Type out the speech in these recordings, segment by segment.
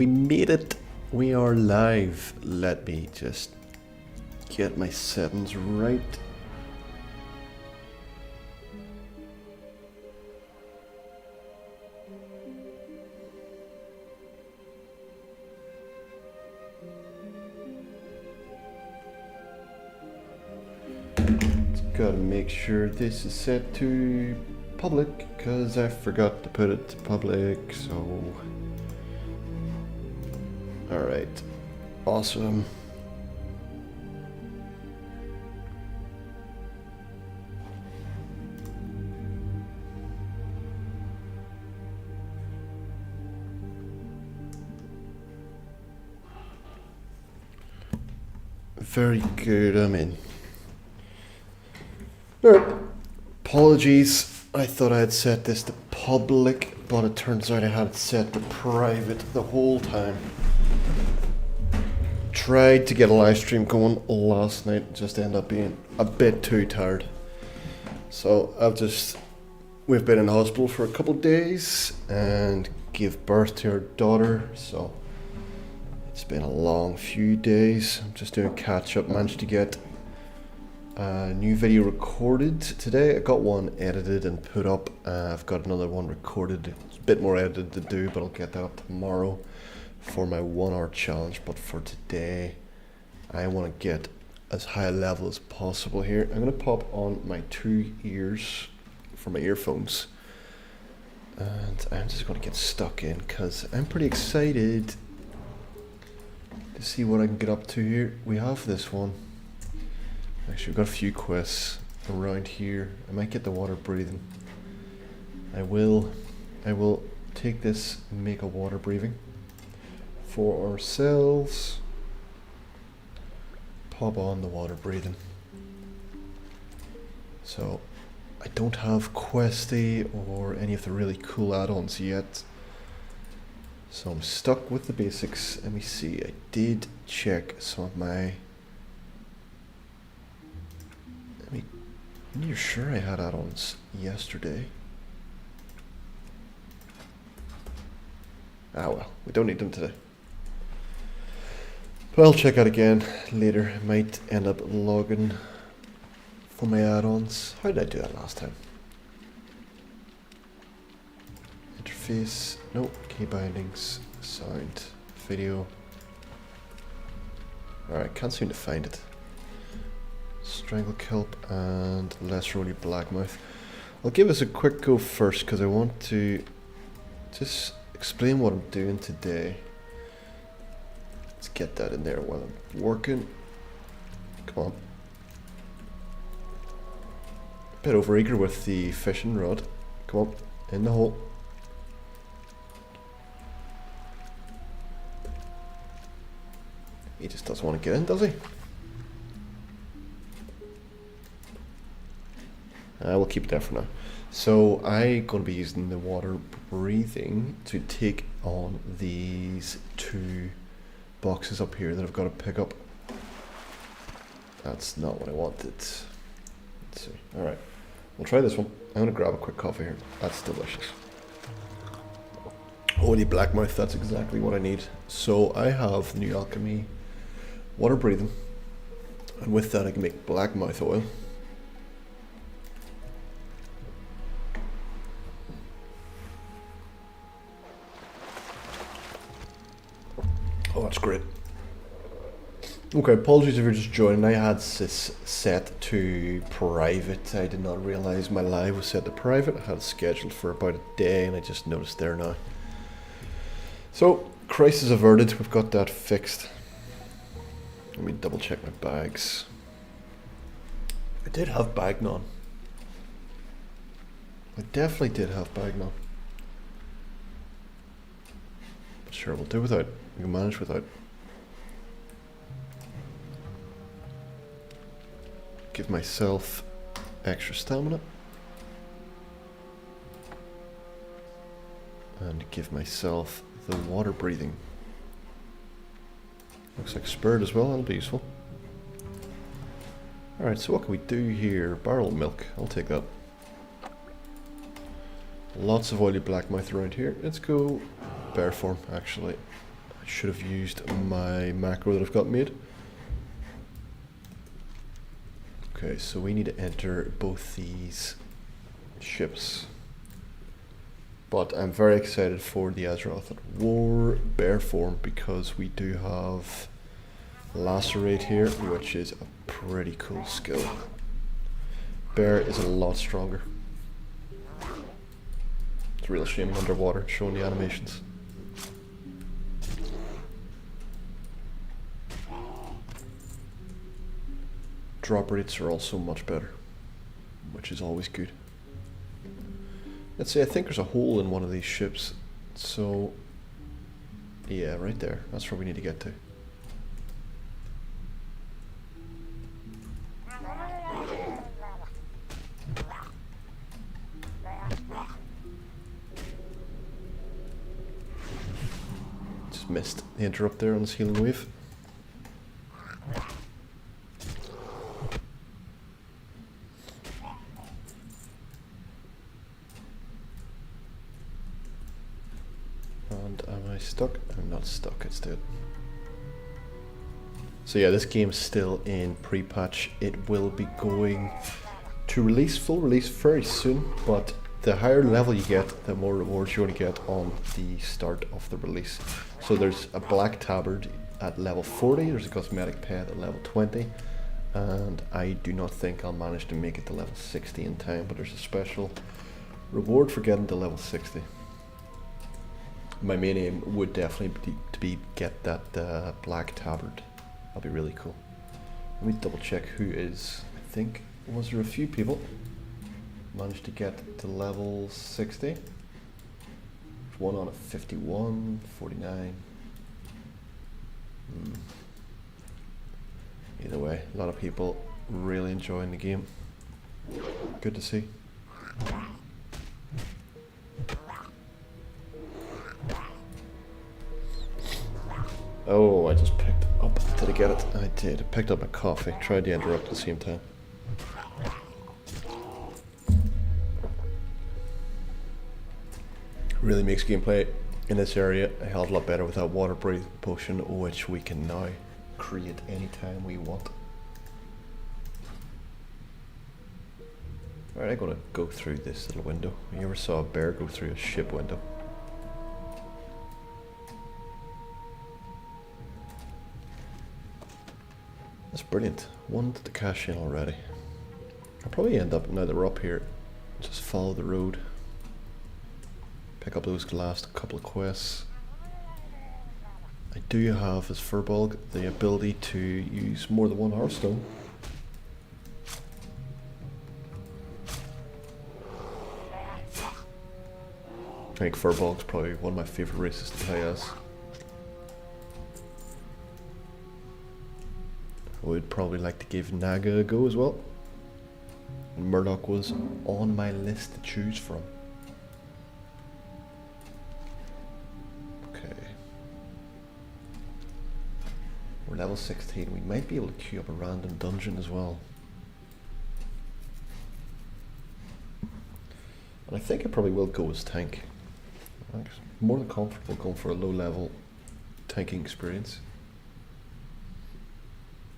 We made it. We are live. Let me just get my settings right. Just gotta make sure this is set to public because I forgot to put it to public, so alright, awesome. Very good, I'm in. Alright, apologies, I thought I had set this to public, but it turns out I had it set to private the whole time. Tried to get a live stream going last night, just ended up being a bit too tired. So we've been in the hospital for a couple of days and gave birth to our daughter, so it's been a long few days. I'm just doing catch up, managed to get a new video recorded today. I got one edited and put up. I've got another one recorded. It's a bit more edited to do, but I'll get that up tomorrow for my 1 hour challenge. But for today, I want to get as high a level as possible here. I'm going to pop on my 2 ears for my earphones, and I'm just going to get stuck in because I'm pretty excited to see what I can get up to here. We have this one. Actually, we've got a few quests around here. I might get the water breathing. I will take this and make a water breathing for ourselves. Pop on the water breathing. So I don't have Questy or any of the really cool add-ons yet, so I'm stuck with the basics. Let me see, I did check some of my... You're sure I had add-ons yesterday? Ah well, we don't need them today. But I'll check out again later. I might end up logging for my add-ons. How did I do that last time? Interface, nope, key bindings, sound, video. Alright, can't seem to find it. Strangle Kelp and Less Roly Blackmouth. I'll give us a quick go first because I want to just explain what I'm doing today. Let's get that in there while I'm working. Come on. A bit overeager with the fishing rod. Come on, in the hole. He just doesn't want to get in, does he? I will keep it there for now. So I'm going to be using the water breathing to take on these 2 boxes up here that I've got to pick up. That's not what I wanted. Let's see. Alright, we'll try this one. I'm going to grab a quick coffee here. That's delicious. Holy Blackmouth, that's exactly what I need. So I have New Alchemy water breathing, and with that I can make Blackmouth oil. Oh, that's great. Okay, apologies if you're just joining. I had this set to private. I did not realize my live was set to private. I had it scheduled for about a day and I just noticed there now. So, crisis averted. We've got that fixed. Let me double check my bags. I did have Bagnon. I definitely did have Bagnon. But sure, we'll do without. We can manage without. Give myself extra stamina. And give myself the water breathing. Looks like spurred as well, that'll be useful. Alright, so what can we do here? Barrel milk, I'll take that. Lots of oily blackmouth around here. Let's go bear form, actually. should have used my macro that I've got made. Okay, so we need to enter both these ships. But I'm very excited for the Azeroth at War bear form because we do have Lacerate here, which is a pretty cool skill. Bear is a lot stronger. It's a real shame underwater showing the animations. Drop rates are also much better, which is always good. Let's see, I think there's a hole in one of these ships, so yeah, right there, that's where we need to get to. Just missed the interrupt there on this healing wave. And am I stuck? I'm not stuck, it's dead. So yeah, this game's still in pre-patch. It will be going to release, full release very soon, but the higher level you get, the more rewards you're going to get on the start of the release. So there's a black tabard at level 40, there's a cosmetic pet at level 20, and I do not think I'll manage to make it to level 60 in time, but there's a special reward for getting to level 60. My main aim would definitely be get that black tabard. That'd be really cool. Let me double check who is, I think, was there a few people managed to get to level 60? There's one on at 51, 49. Either way, a lot of people really enjoying the game. Good to see. Oh, I just picked up. Did I get it? I did. I picked up a coffee. Tried to interrupt at the same time. Really makes gameplay in this area a hell of a lot better with that water breath potion, which we can now create anytime we want. Alright, I'm gonna go through this little window. You ever saw a bear go through a ship window? That's brilliant. One to cash in already. I'll probably end up, now that we're up here, just follow the road. Pick up those last couple of quests. I do have, as Furbolg, the ability to use more than one Hearthstone. I think Furbolg's probably one of my favourite races to play as. I would probably like to give Naga a go as well. Murdoch was on my list to choose from. Okay. We're level 16. We might be able to queue up a random dungeon as well. And I think I probably will go as tank. I'm more than comfortable going for a low level tanking experience.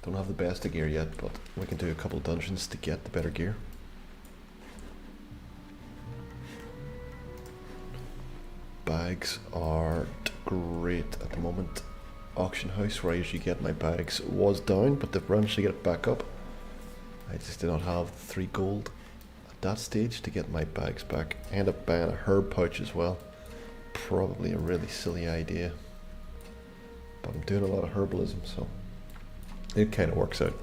Don't have the best of gear yet, but we can do a couple dungeons to get the better gear. Bags aren't great at the moment. Auction house, where I usually get my bags, was down, but they've managed to get it back up. I just did not have 3 gold at that stage to get my bags back. I ended up buying a herb pouch as well. Probably a really silly idea, but I'm doing a lot of herbalism, so it kind of works out.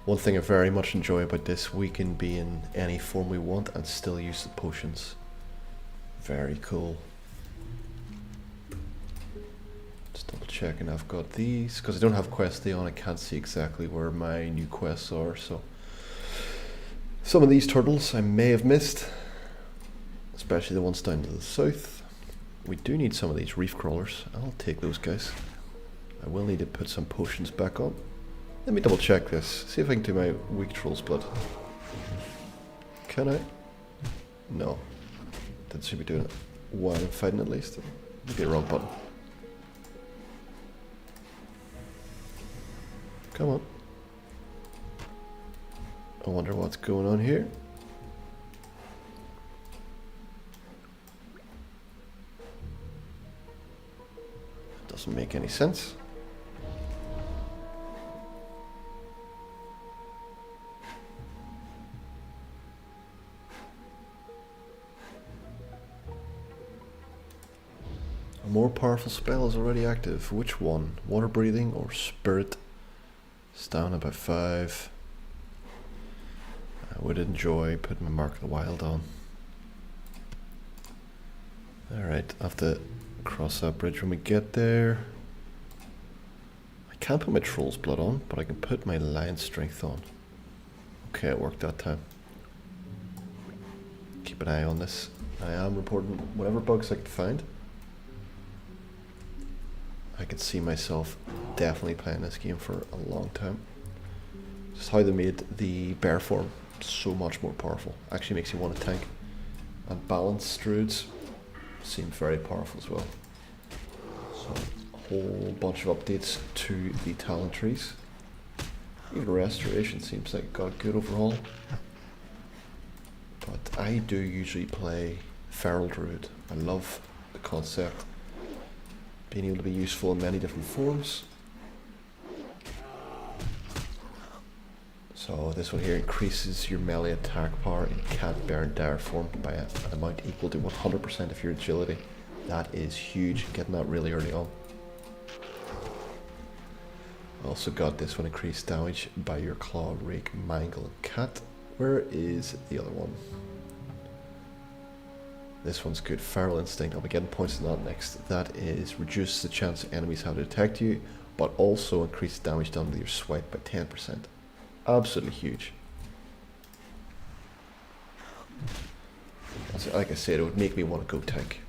One thing I very much enjoy about this, we can be in any form we want and still use the potions. Very cool. Just double checking I've got these, because I don't have quests on, I can't see exactly where my new quests are, so some of these turtles I may have missed, especially the ones down to the south. We do need some of these reef crawlers. I'll take those guys. I will need to put some potions back on. Let me double check this. See if I can do my weak troll's blood. Can I? No. Didn't seem to be doing it. while I'm fighting at least. Maybe the wrong button. Come on. I wonder what's going on here. Doesn't make any sense. A more powerful spell is already active. Which one? Water breathing or spirit? Stamina by 5. I would enjoy putting my Mark of the Wild on. Alright, I have to cross that bridge when we get there. I can't put my Troll's Blood on, but I can put my Lion Strength on. Okay, it worked that time. Keep an eye on this. I am reporting whatever bugs I can find. I can see myself definitely playing this game for a long time. Just how they made the bear form so much more powerful. Actually makes you want to tank. And balanced druids seem very powerful as well. So a whole bunch of updates to the talent trees. Even restoration seems like it got a good overhaul. But I do usually play feral druid. I love the concept. Being able to be useful in many different forms. So this one here increases your melee attack power in cat, bear and dire form by an amount equal to 100% of your agility. That is huge, getting that really early on. I also got this one, increased damage by your claw, rake, mangle and cat. Where is the other one? This one's good. Feral Instinct. I'll be getting points on that next. That is reduce the chance enemies have to detect you, but also increase damage done with your swipe by 10%. Absolutely huge. Like I said, it would make me want to go tank.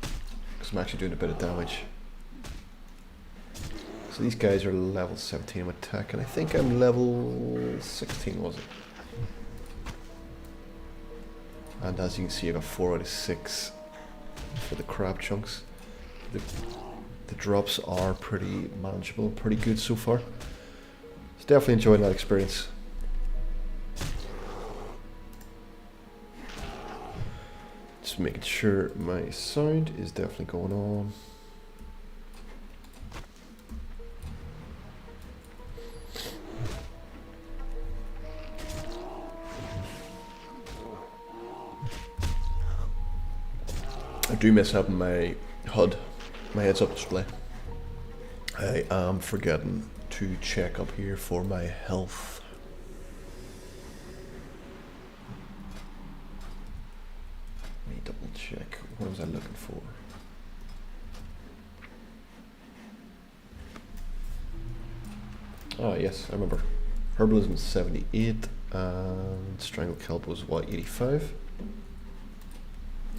Because I'm actually doing a bit of damage. So these guys are level 17 with attack, and I think I'm level 16, was it? And as you can see, I got 4 out of 6 for the crab chunks. The drops are pretty manageable, pretty good so far. So definitely enjoying that experience. Just making sure my sound is definitely going on. I do miss having my HUD, my heads up display. I am forgetting to check up here for my health. Let me double check. What was I looking for? Oh yes, I remember. Herbalism is 78 and Strangle Kelp was what, 85?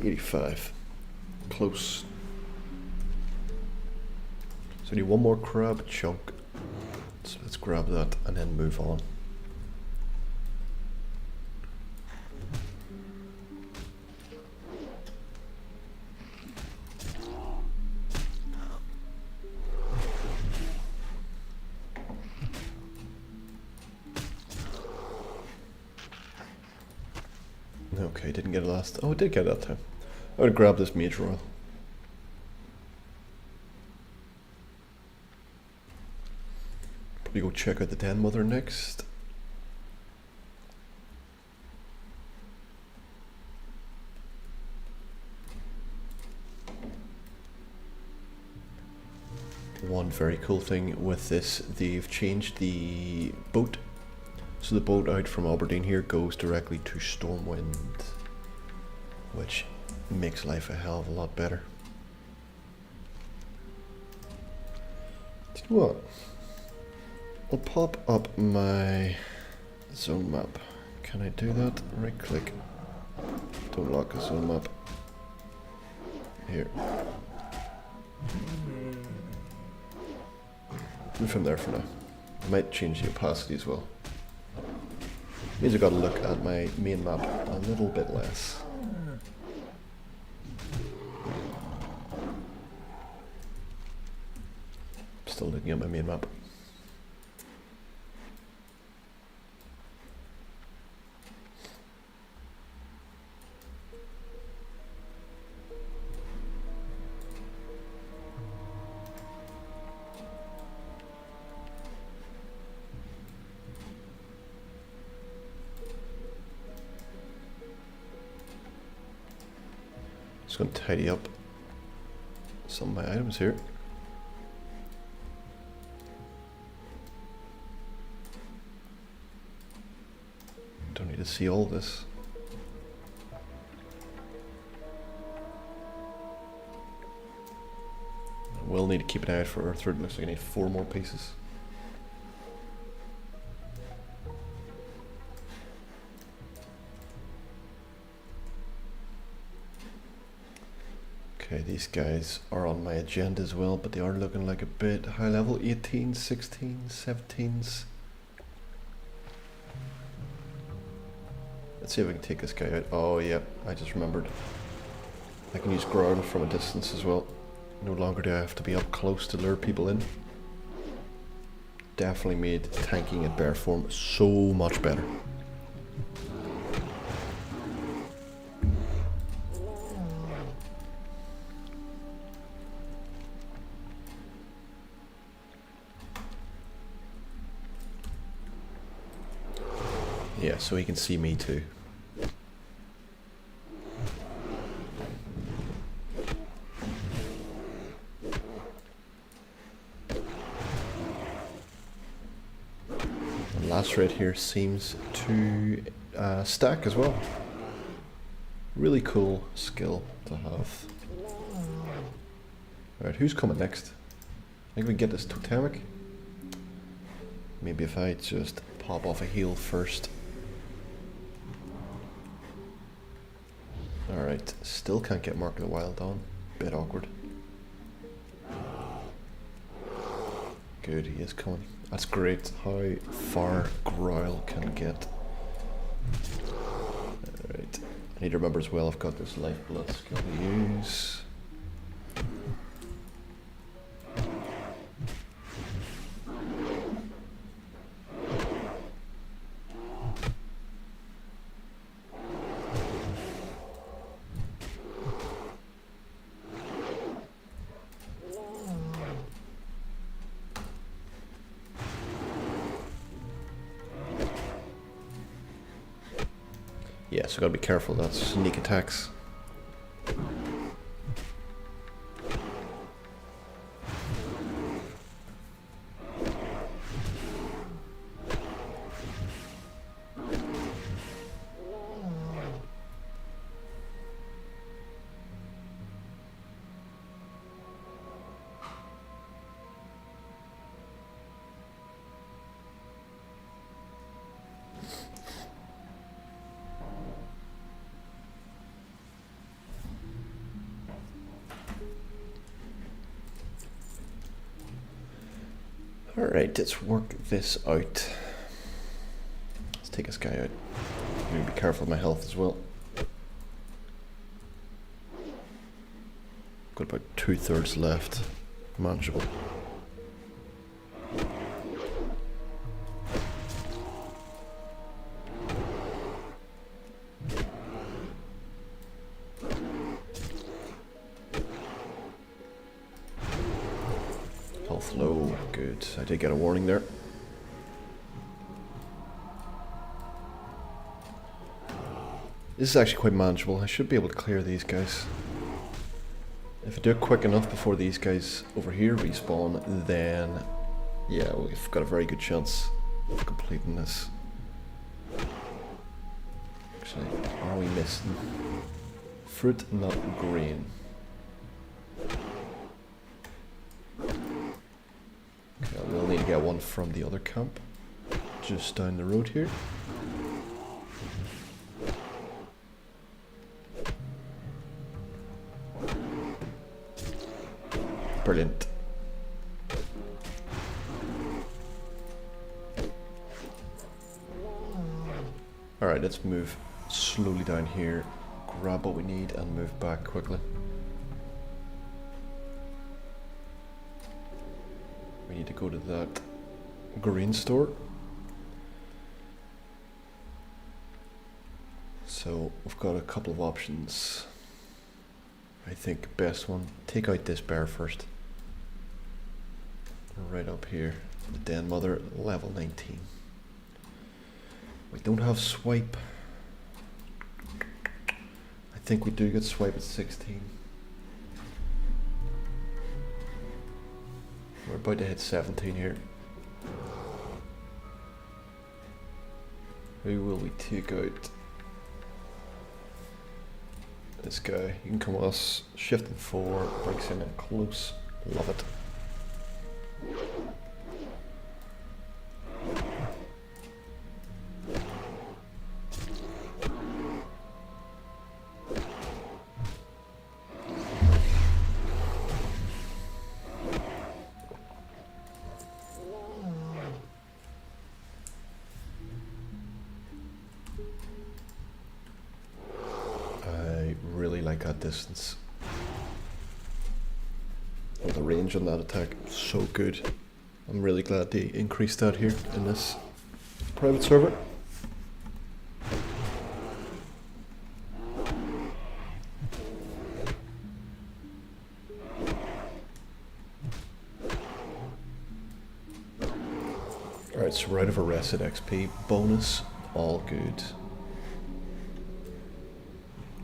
85. Close. So I need one more crab chunk. So let's grab that and then move on. Okay, didn't get it last. Oh, I did get it that time. I'm gonna grab this mage royal. Probably go check out the Den Mother next. One very cool thing with this, they've changed the boat. So the boat out from Aberdeen here goes directly to Stormwind, which makes life a hell of a lot better. Do you know what? I'll pop up my zone map. Can I do that? Right click. Don't lock a zone map. Here. Move from there for now. I might change the opacity as well. Means I've got to look at my main map a little bit less. Still looking at my main map. Just going to tidy up some of my items here. Don't need to see all this. I will need to keep an eye out for Earth Root. Looks like I need 4 more pieces. Okay, these guys are on my agenda as well, but they are looking like a bit high level. 18s, 16s, 17s. Let's see if I can take this guy out. Oh yeah, I just remembered. I can use ground from a distance as well. No longer do I have to be up close to lure people in. Definitely made tanking in bear form so much better. Yeah, so he can see me too. The last raid here seems to stack as well. Really cool skill to have. Alright, who's coming next? I think we get this totemic. Maybe if I just pop off a heal first. Alright, still can't get Mark of the Wild on. Bit awkward. Good, he is coming. That's great how far Growl can get. Alright, I need to remember as well I've got this lifeblood skill to use. Yeah, so gotta be careful, that's sneak attacks. Alright, let's work this out. Let's take this guy out. I'm gonna be careful of my health as well. Got about 2/3 left. Manageable. Health low, good. I did get a warning there. This is actually quite manageable. I should be able to clear these guys. If I do it quick enough before these guys over here respawn, then yeah, we've got a very good chance of completing this. Actually, are we missing? Fruit, not grain. Okay, we'll need to get one from the other camp, just down the road here. Brilliant. Alright, let's move slowly down here, grab what we need and move back quickly. We need to go to that green store. So we've got a couple of options. I think best one, take out this bear first. Right up here, the Den Mother, level 19. We don't have swipe. I think we do get swipe at 16. We're about to hit 17 here. Who will we take out? This guy. You can come with us. Shift and 4, breaks in and close. Love it. That distance. Oh, the range on that attack, so good. I'm really glad they increased that here in this private server. Alright, so we're out of arrested XP. Bonus, all good.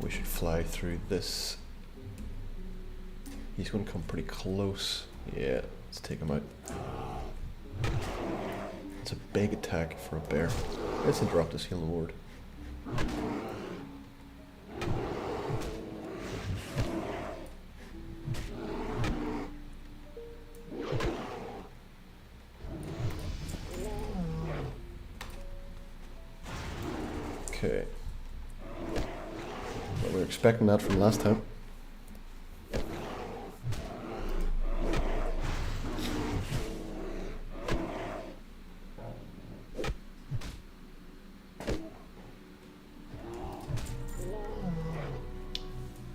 We should fly through this. He's going to come pretty close. Yeah, let's take him out. It's a big attack for a bear. Let's interrupt this healing ward. Okay. We were expecting that from last time.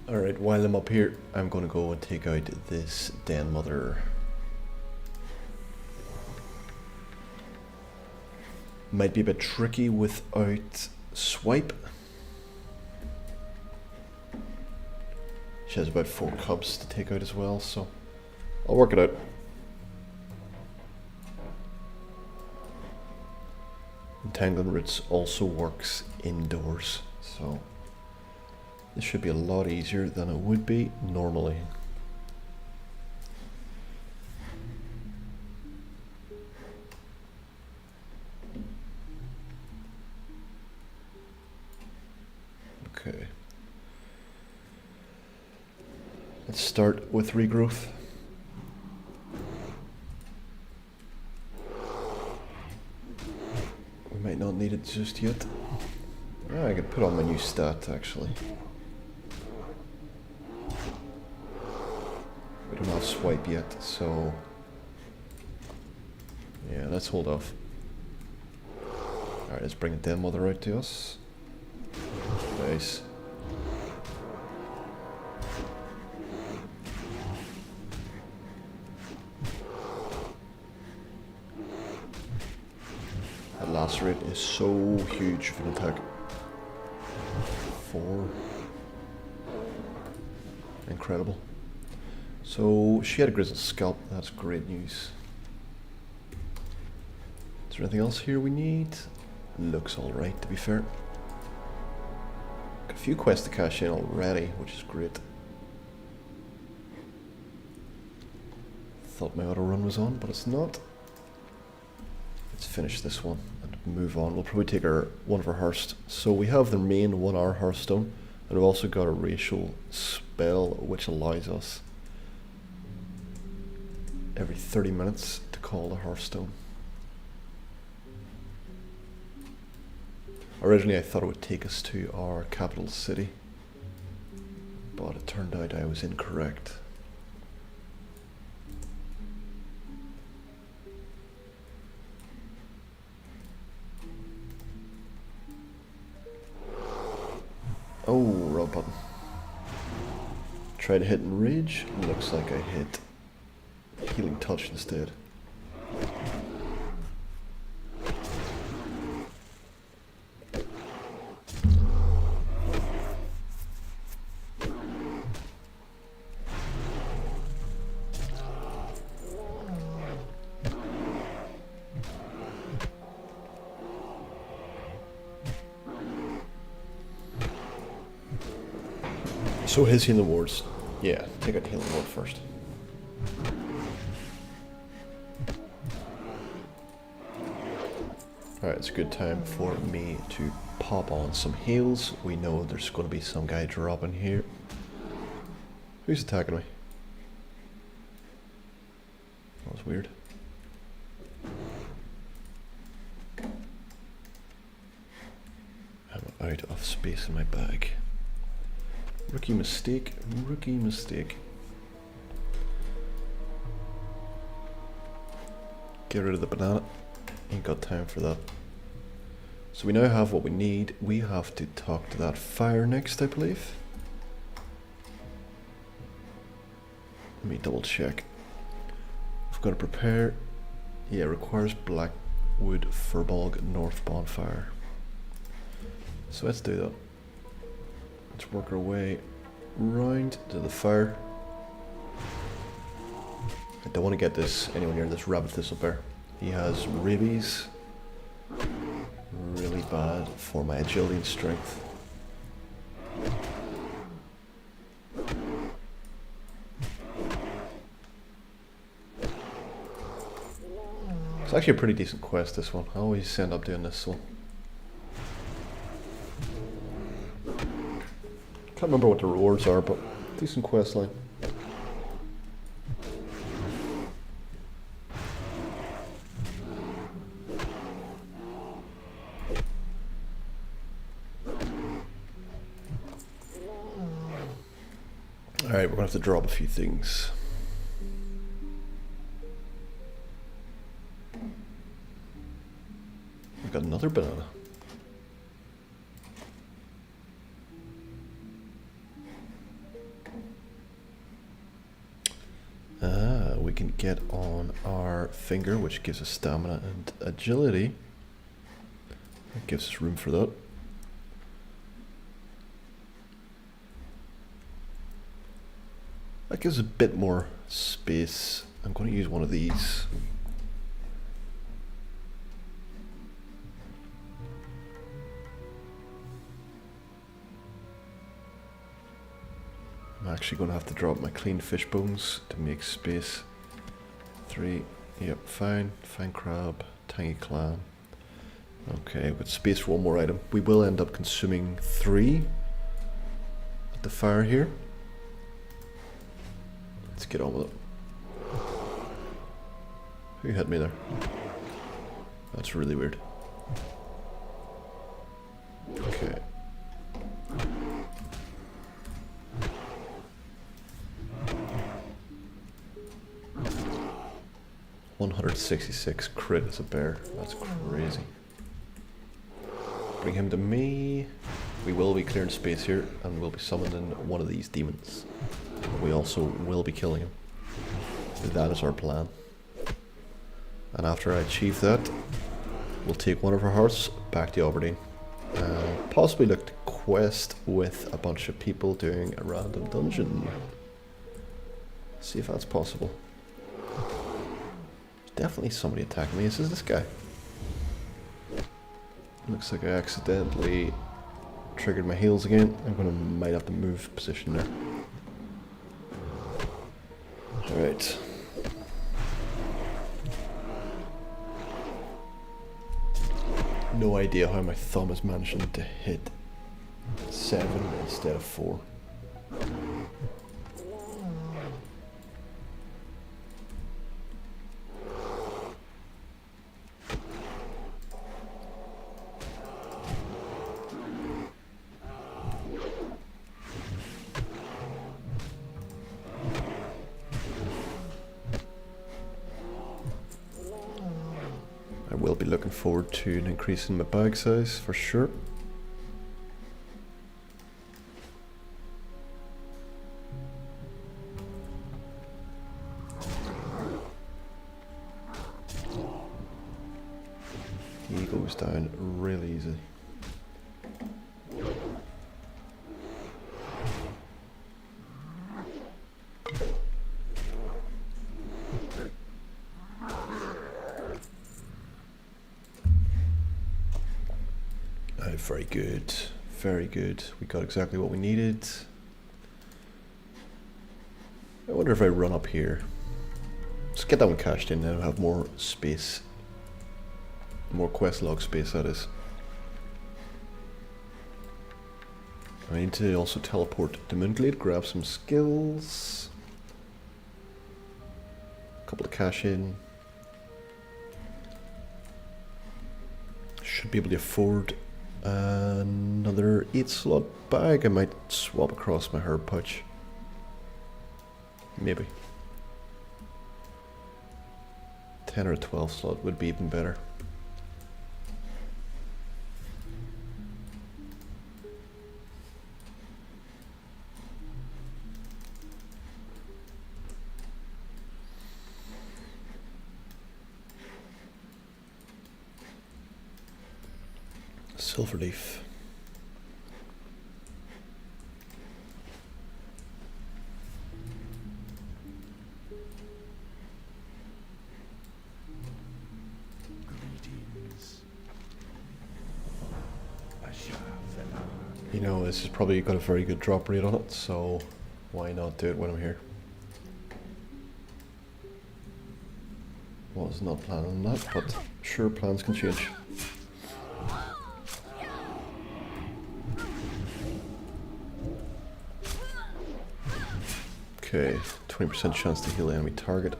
Alright, while I'm up here, I'm going to go and take out this Den Mother. Might be a bit tricky without swipe. She has about 4 cubs to take out as well, so I'll work it out. Entangling Roots also works indoors, so this should be a lot easier than it would be normally. Okay. Let's start with regrowth. We might not need it just yet. Oh, I could put on my new stat actually. We don't have swipe yet, so yeah, let's hold off. Alright, let's bring the Den Mother out to us. Nice. That lacerate is so huge for an attack. 4. Incredible. So she had a Grizzled Scalp, that's great news. Is there anything else here we need? Looks alright, to be fair. Got a few quests to cash in already, which is great. Thought my auto run was on, but it's not. Let's finish this one and move on. We'll probably take one of our Hearths. So we have the main 1 hour Hearthstone, and we've also got a racial spell which allows us every 30 minutes to call the Hearthstone. Originally I thought it would take us to our capital city, but it turned out I was incorrect. Oh, wrong button. Tried to hit Enrage, looks like I hit Healing Touch instead. So his healing wards. Yeah, take out the healing ward first. Alright, it's a good time for me to pop on some heals. We know there's going to be some guy dropping here. Who's attacking me? That was weird. I'm out of space in my bag. Rookie mistake, rookie mistake. Get rid of the banana. Ain't got time for that. So we now have what we need. We have to talk to that fire next, I believe. Let me double check. We've got to prepare. Yeah, it requires Blackwood Furbolg North Bonfire. So let's do that. Let's work our way round to the fire. I don't want to get this anywhere near this rabbit thistle bear. He has rabies. Really bad for my agility and strength. It's actually a pretty decent quest, this one. I always end up doing this one. Can't remember what the rewards are, but decent quest line. Alright, we're gonna have to drop a few things. We've got another banana. We can get on our finger, which gives us stamina and agility. That gives us room for that. That gives a bit more space. I'm going to use one of these. I'm actually going to have to drop my clean fish bones to make space. 3, yep, fine crab, tangy clam. Okay, with space for one more item. We will end up consuming 3 at the fire here. Let's get on with it. Who hit me there? That's really weird. Okay. $166 crit as a bear. That's crazy. Bring him to me. We will be clearing space here, and we'll be summoning one of these demons. We also will be killing him. That is our plan. And after I achieve that, we'll take one of our hearts back to Aberdeen. And possibly look to quest with a bunch of people doing a random dungeon. See if that's possible. There's definitely somebody attacking me. Is this guy? Looks like I accidentally triggered my heals again. Might have to move position there. Alright. No idea how my thumb is managing to hit 7 instead of 4. Will be looking forward to an increase in my bag size for sure. goes down real easy. Oh, very good. Very good. We got exactly what we needed. I wonder if I run up here. Let's get that one cached in, then I'll have more space. More quest log space, that is. I need to also teleport to Moonglade, grab some skills. A couple to cash in. Should be able to afford another 8 slot bag. I might swap across my herb pouch. Maybe. 10 or a 12 slot would be even better. Silver leaf. You know, this has probably got a very good drop rate on it, so why not do it when I'm here? Was not planning on that, but sure, plans can change. Okay, 20% chance to heal the enemy target.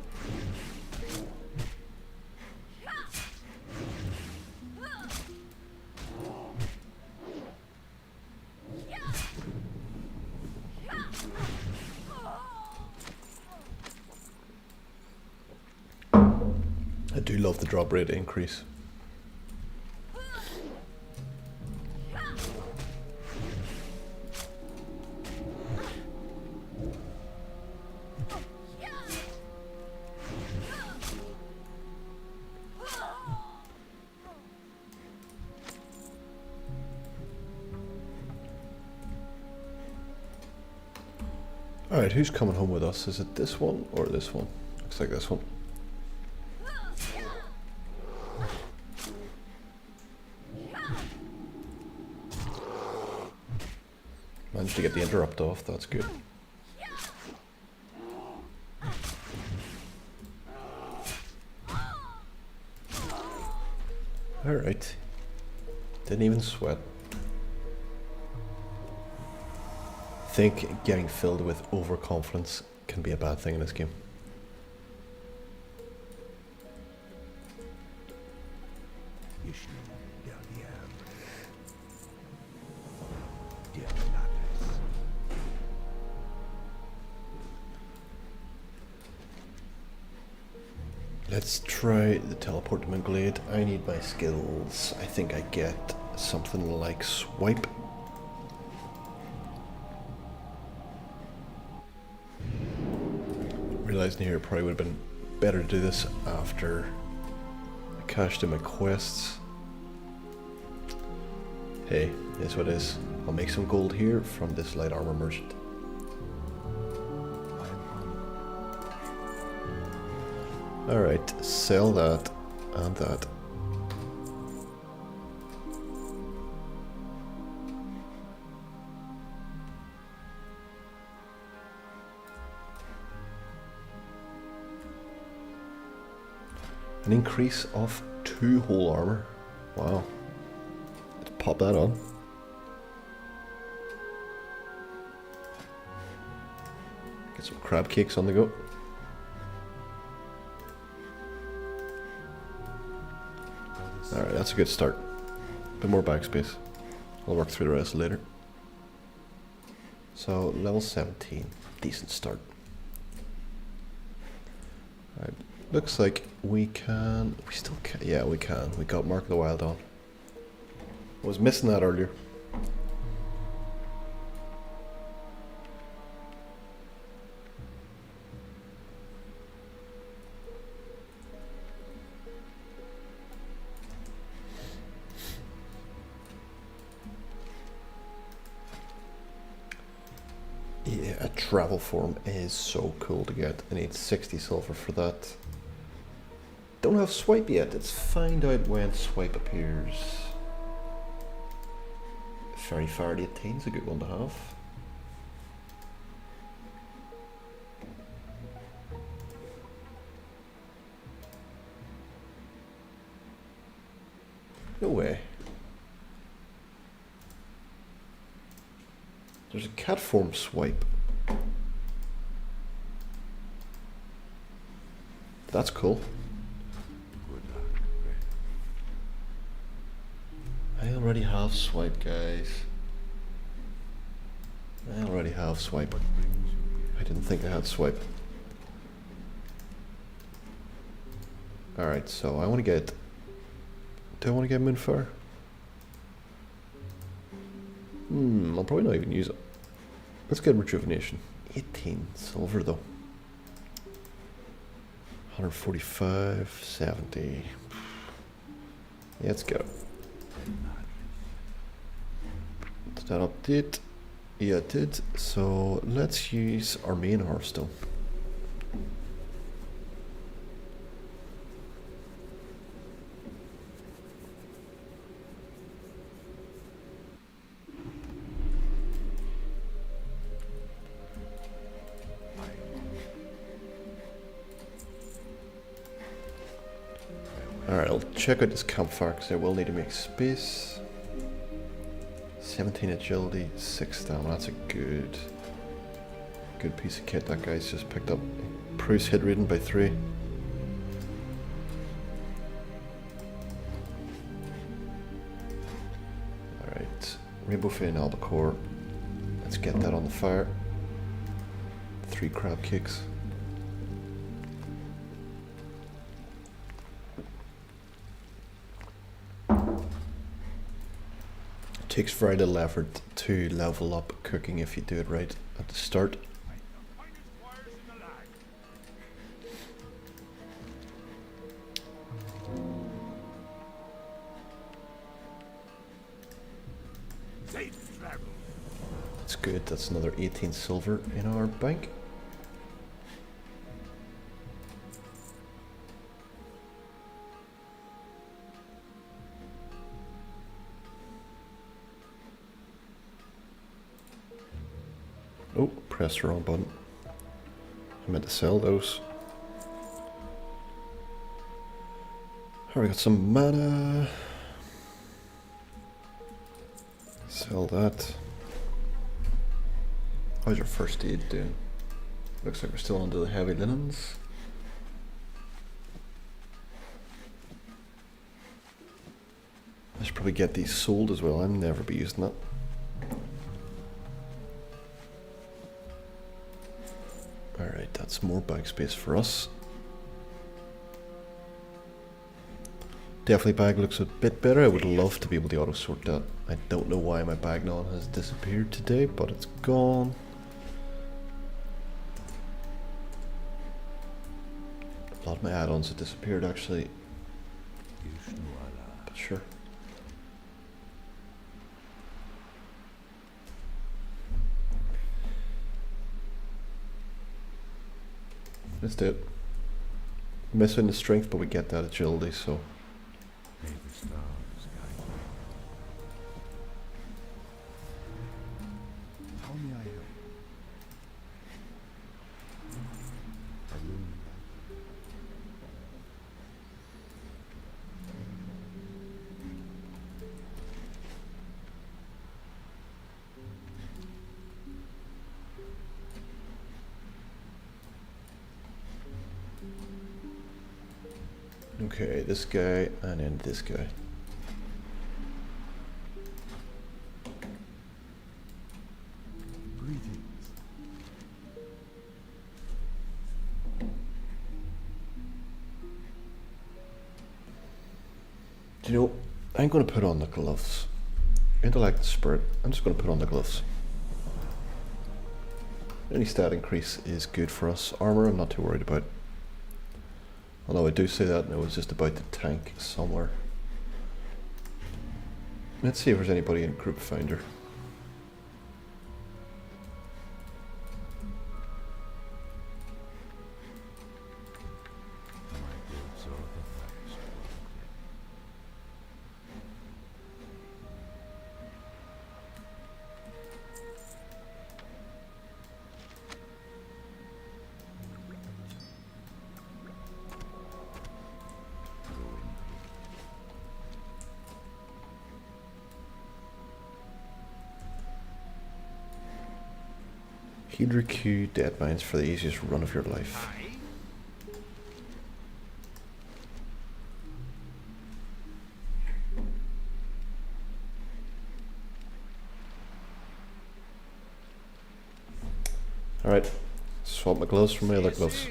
I do love the drop rate increase. Alright, who's coming home with us? Is it this one or this one? Looks like this one. Managed to get the interrupt off, that's good. Alright. Didn't even sweat. I think getting filled with overconfidence can be a bad thing in this game. Let's try the teleport to Moonglade. I need my skills. I think I get something like swipe. Realizing here it probably would have been better to do this after I cashed in my quests. Hey, is what it is. I'll make some gold here from this light armor merchant. Alright, sell that and that. An increase of 2 whole armor. Wow. Let's pop that on. Get some crab cakes on the go. Alright, that's a good start. Bit more backspace. I'll work through the rest later. So, level 17. Decent start. Alright, looks like we can... We still can... Yeah, we can. We got Mark of the Wild on. I was missing that earlier. Yeah, a travel form is so cool to get. I need 60 silver for that. Don't have swipe yet. Let's find out when swipe appears. Fairy Fire 18 is a good one to have. No way. There's a cat form swipe. That's cool. I already have swipe, guys. I already have swipe. I didn't think I had swipe. Alright, so I want to get... Do I want to get Moonfire? I'll probably not even use it. Let's get Rejuvenation. 18 silver though. 145, 70. Let's go. Did that update? Yeah, it did. So let's use our main Hearthstone. Alright, I'll check out this campfire because I will need to make space. 17 agility, 6 stamina, that's a good piece of kit that guy's just picked up. Improves hit rating by 3. Alright, Rainbow Fane Albacore. Let's get that on the fire. 3 crab cakes. Takes very little effort to level up cooking if you do it right at the start. That's good, that's another 18 silver in our bank. Oh, pressed the wrong button. I meant to sell those. Alright, we got some mana. Sell that. How's your first aid doing? Looks like we're still under the heavy linens. I should probably get these sold as well. I'll never be using that. Alright, that's more bag space for us. Definitely bag looks a bit better. I would love to be able to auto sort that. I don't know why my Bagnon has disappeared today, but it's gone. A lot of my add-ons have disappeared actually. But sure. Let's do it. Missing the strength, but we get that agility, so. May the stars guide you. How may I help? Okay, this guy and then this guy. Greetings. You know, I'm going to put on the gloves. Intellect and Spirit, I'm just going to put on the gloves. Any stat increase is good for us. Armor, I'm not too worried about. Although I do say that and I was just about to tank somewhere. Let's see if there's anybody in Group Finder. Healer Q dead mines for the easiest run of your life. Alright, swap my gloves for my other gloves.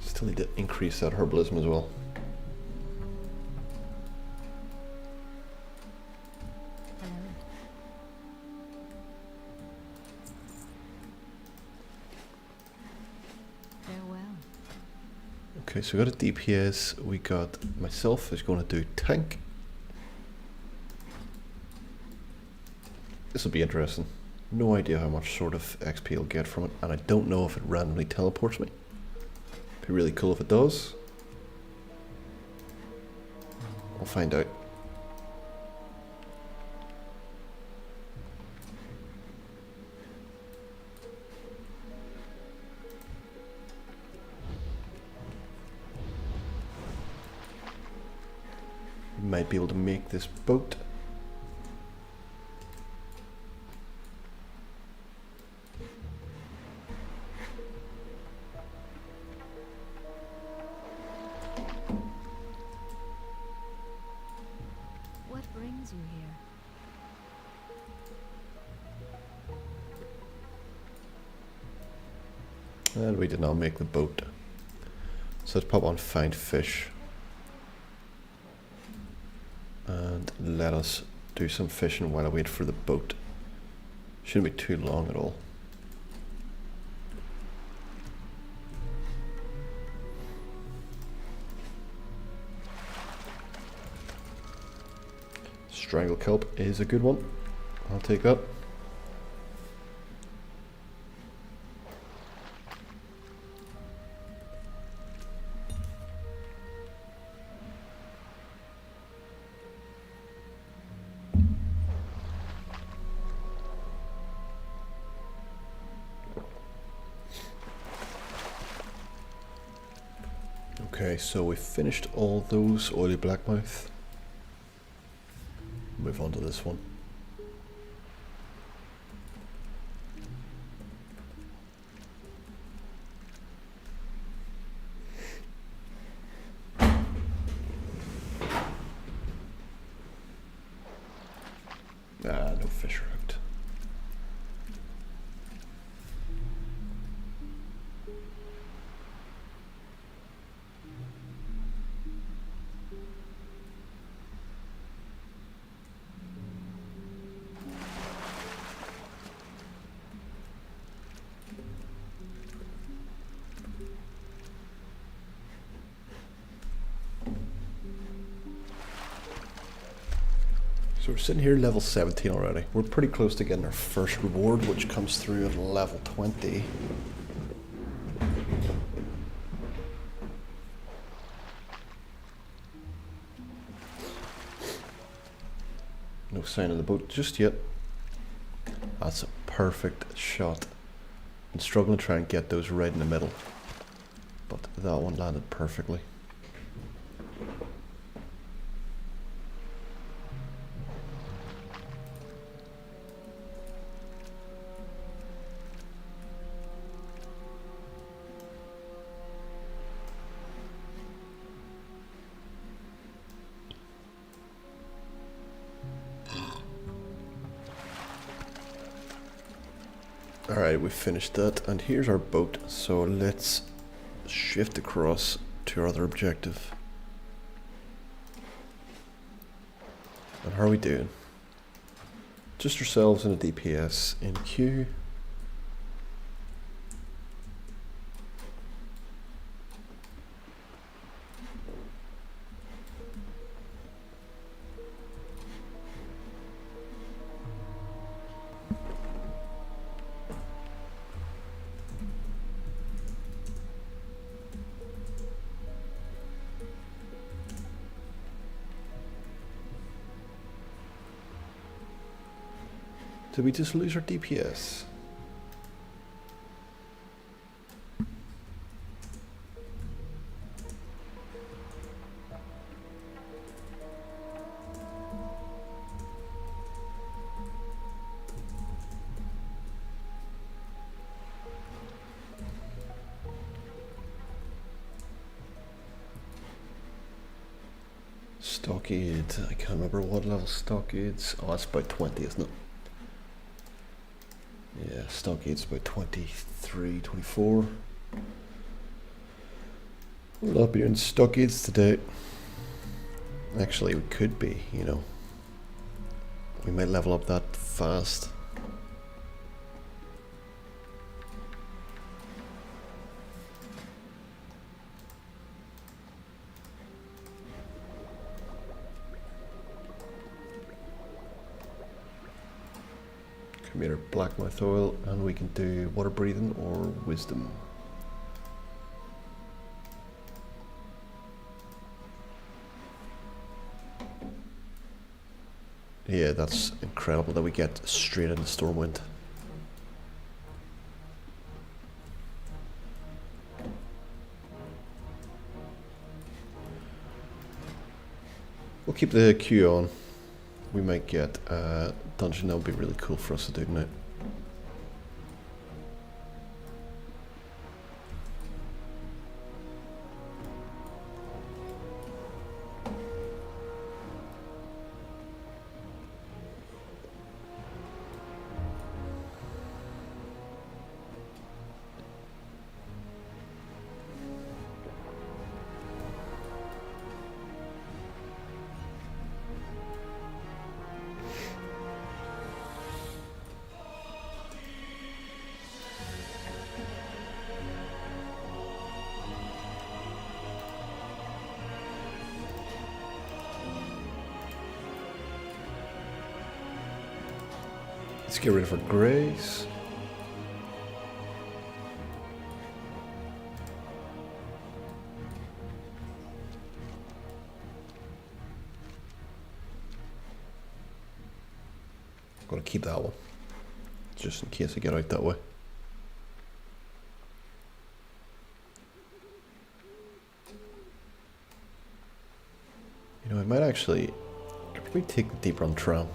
Still need to increase that herbalism as well. Okay, so we got a DPS, we got myself is going to do tank. This will be interesting. No idea how much sort of XP I'll get from it, and I don't know if it randomly teleports me. Be really cool if it does. I'll find out. Might be able to make this boat. What brings you here? And we did not make the boat. So let's pop on find fish. And let us do some fishing while I wait for the boat. Shouldn't be too long at all. Strangle kelp is a good one. I'll take that. Okay, so we finished all those oily blackmouth. Move on to this one. Ah, no fish are hooked. So we're sitting here level 17 already. We're pretty close to getting our first reward, which comes through at level 20. No sign of the boat just yet. That's a perfect shot. I'm struggling to try and get those right in the middle, but that one landed perfectly. Alright, we finished that, and here's our boat, so let's shift across to our other objective. And how are we doing? Just ourselves and a DPS in queue. Did we just lose our DPS? Stockade. I can't remember what level Stockade's. Oh, it's about 20, isn't it? Yeah, Stockade's about 23, 24. We'll not be in Stockades today. Actually, we could be, you know. We might level up that fast. Commuter blackmouth oil, and we can do water breathing or wisdom. Yeah, that's incredible that we get straight into Stormwind. We'll keep the queue on. We might get a dungeon that would be really cool for us to do tonight. Let's get rid of our grace. I'm gonna keep that one, just in case I get out that way. You know, I might actually probably take the deep run tram.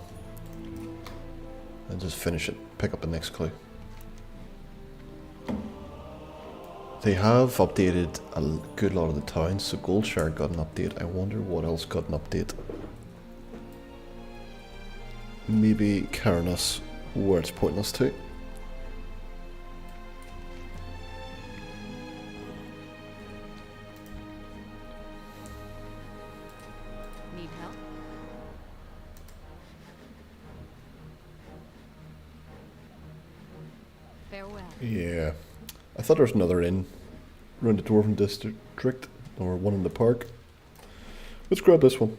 And just finish it, pick up the next clue. They have updated a good lot of the towns, so Goldshire got an update. I wonder what else got an update. Maybe Kharanos, where it's pointing us to. Need help? Farewell. Yeah, I thought there was another inn around the Dwarven District, or one in the park. Let's grab this one.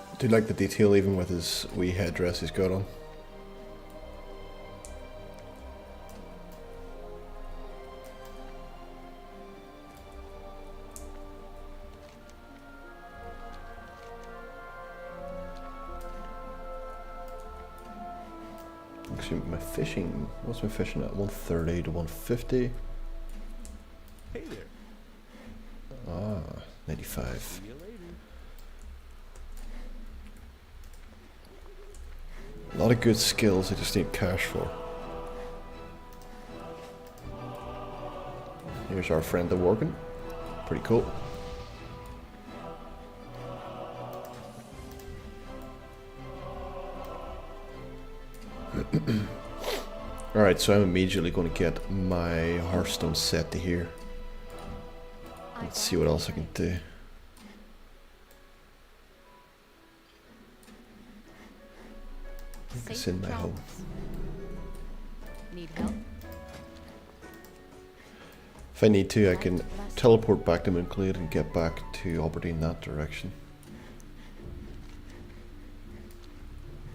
I do like the detail even with his wee headdress he's got on. Actually, my fishing, what's my fishing at? 130 to 150. Hey there. Ah, 95. See you later. A lot of good skills, I just need cash for. Here's our friend the Worgen. Pretty cool. Alright, so I'm immediately going to get my Hearthstone set to here. Let's see what else I can do. It's in my home. Need help? If I need to, I can teleport back to Monclade and get back to Aberdeen that direction.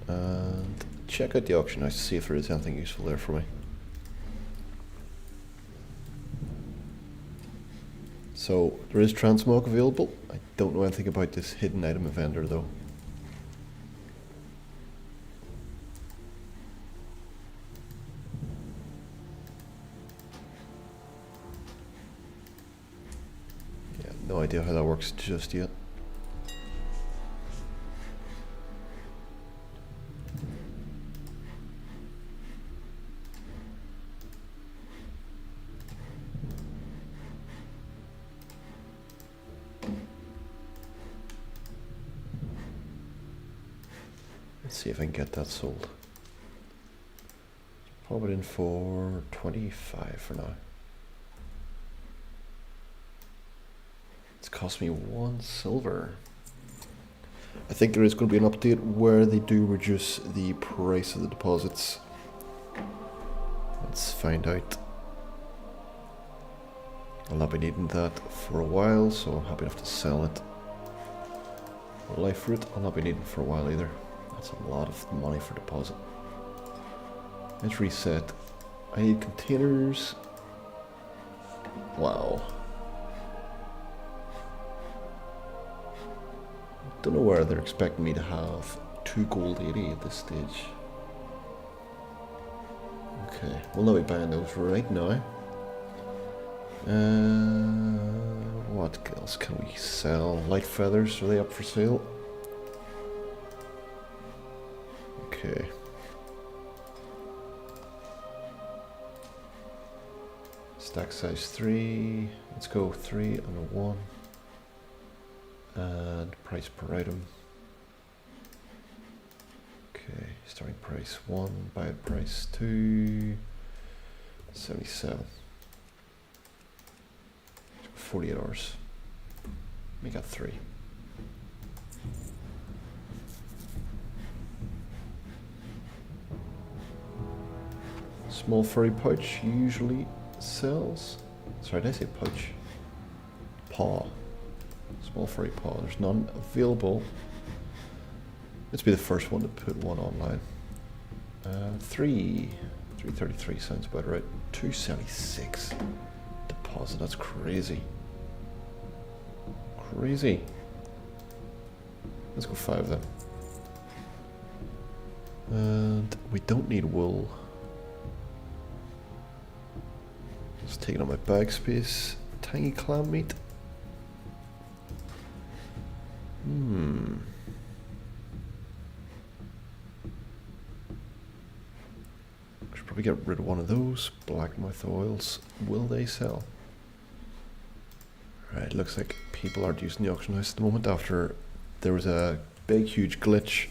And check out the auction house to see if there is anything useful there for me. So there is transmog available. I don't know anything about this hidden item vendor though. Yeah, no idea how that works just yet. Let's see if I can get that sold. Pop it in for 25 for now. It's cost me 1 silver. I think there is going to be an update where they do reduce the price of the deposits. Let's find out. I'll not be needing that for a while, so I'm happy enough to sell it. Life fruit, I'll not be needing for a while either. That's a lot of money for deposit. Let's reset. I need containers. Wow. Don't know where they're expecting me to have 2 gold 80 at this stage. Okay, we'll not be buying those right now. What else can we sell? Light feathers, are they up for sale? Okay. Stack size 3. Let's go 3 and a 1. And price per item. Okay, starting price 1, buy price 2. 77. 48 hours. We got 3. Small furry pouch usually sells. Sorry, did I say pouch? Paw. Small furry paw. There's none available. Let's be the first one to put one online. 333 sounds about right. 276 deposit. That's crazy. Crazy. Let's go 5 then. And we don't need wool. Just taking up my bag space. Tangy clam meat. Should probably get rid of one of those. Blackmouth oils. Will they sell? Right, looks like people aren't using the auction house at the moment after there was a big huge glitch.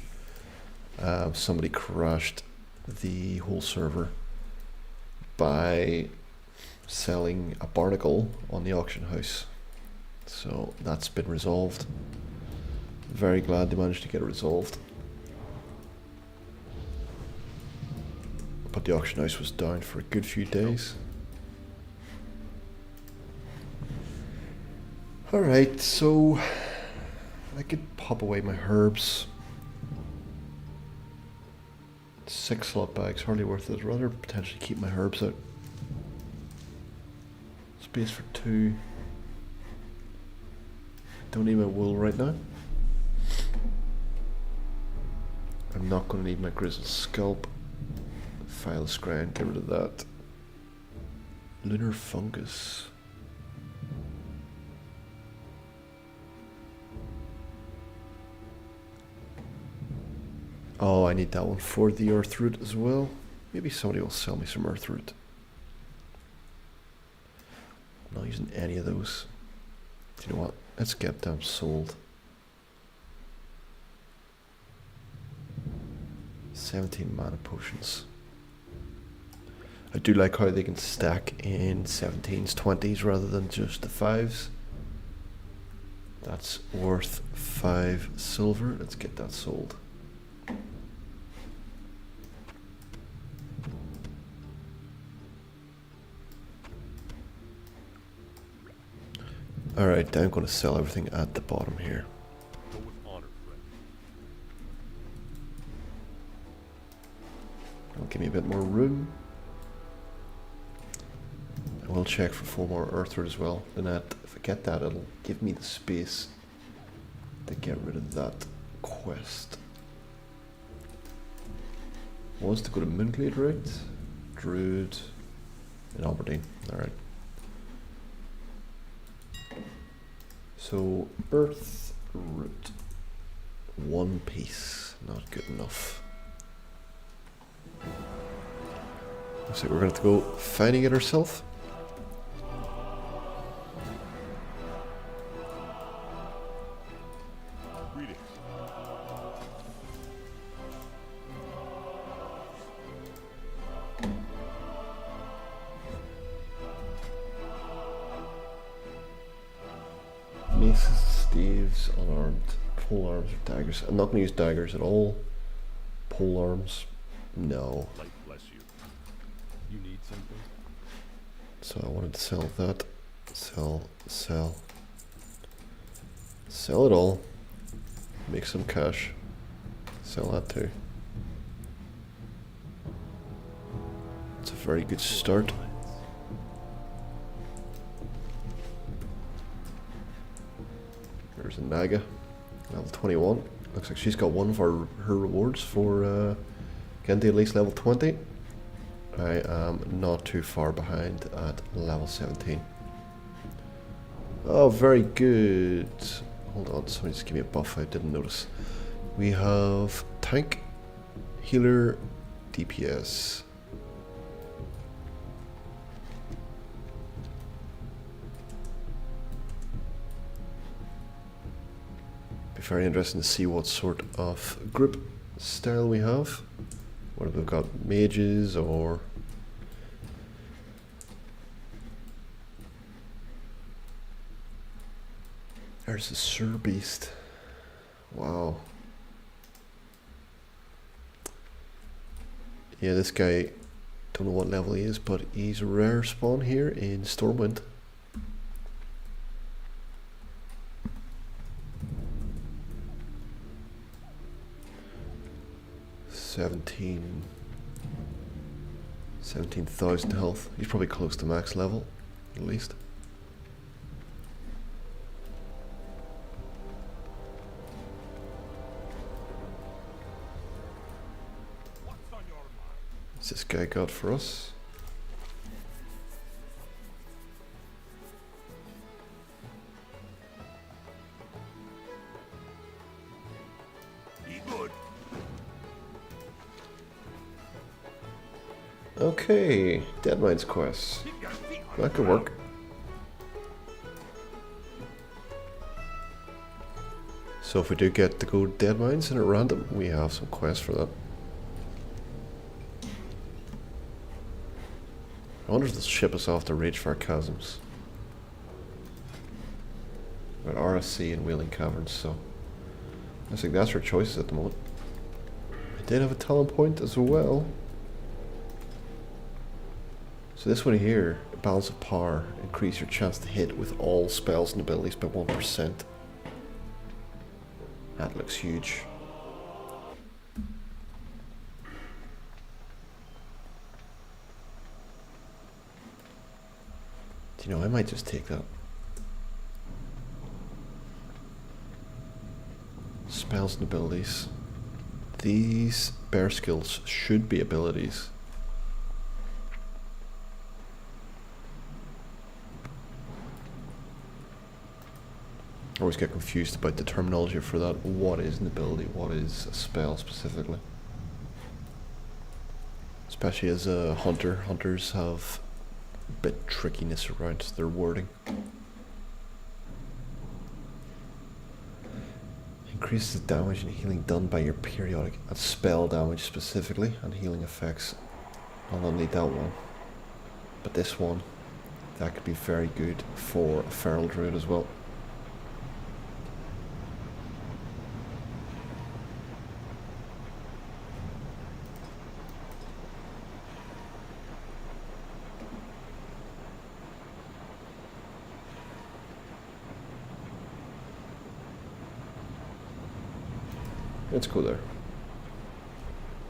Somebody crashed the whole server by selling a barnacle on the auction house. So that's been resolved. Very glad they managed to get it resolved. But the auction house was down for a good few days. Alright, so I could pop away my herbs. 6 slot bags, hardly worth it. I'd rather potentially keep my herbs out. Space for 2. Don't need my wool right now. I'm not going to need my grizzled scalp. File scran, get rid of that. Lunar fungus. Oh, I need that one for the earth root as well. Maybe somebody will sell me some earth root. I'm not using any of those. Do you know what? Let's get them sold. 17 mana potions. I do like how they can stack in 17s, 20s rather than just the 5s. That's worth 5 silver. Let's get that sold. Alright, I'm going to sell everything at the bottom here. Go with honor, friend. That'll give me a bit more room. I will will check for 4 more Earth Root as well. Then if I get that, it'll give me the space to get rid of that quest. Wants to go to Moonglade, right? Druid in Aberdeen. Alright. So, Earth Root. 1 piece. Not good enough. Looks like we're going to have to go finding it ourselves. Greetings. Maces, staves, unarmed, pole arms, or daggers. I'm not going to use daggers at all. Pole arms, no. Light bless you. You need something? So I wanted to sell that. Sell, sell. Sell it all. Make some cash. Sell that too. It's a very good start. There's a Naga, level 21. Looks like she's got one of her rewards for getting to at least level 20. I am not too far behind at level 17. Oh, very good. Hold on, somebody just give me a buff I didn't notice. We have tank, healer, DPS. Be very interesting to see what sort of group style we have. Whether we've got mages or there's a Sur Beast. Wow. Yeah, this guy, don't know what level he is, but he's a rare spawn here in Stormwind. $17,000 health. He's probably close to max level, at least. What's this guy got for us? Okay, Deadmines quest. That could work. So if we do get to go Deadmines in at random, we have some quests for that. I wonder if they'll ship us off to Ragefire Chasms. We've got RSC and Wailing Caverns, so I think that's our choices at the moment. I did have a talent point as well. So this one here, Balance of Power, increase your chance to hit with all spells and abilities by 1%. That looks huge. Do you know, I might just take that. Spells and abilities. These bear skills should be abilities. I always get confused about the terminology for that. What is an ability? What is a spell specifically? Especially as a hunter. Hunters have a bit trickiness around their wording. Increases the damage and healing done by your periodic. That's spell damage specifically and healing effects. I'll not need that one. But this one, that could be very good for a feral druid as well. Let's go there.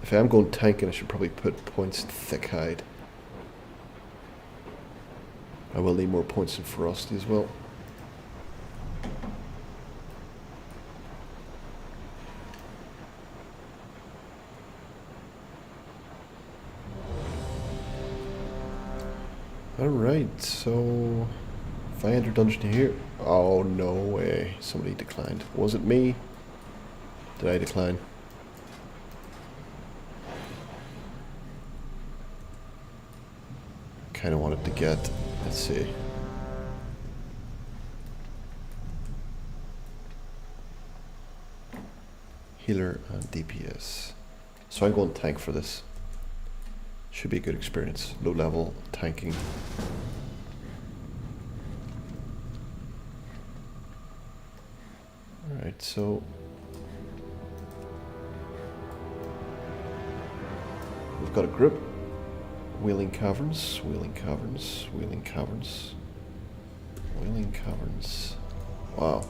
If I am going tanking, I should probably put points in thick hide. I will need more points in ferocity as well. Alright, so if I enter dungeon here, oh no way, somebody declined. Was it me? Did I decline? Kind of wanted to get, let's see. Healer and DPS. So I'm going tank for this. Should be a good experience. Low level tanking. Alright, so we've got a group. Wailing Caverns, Wailing Caverns, Wailing Caverns, Wailing Caverns. Wow.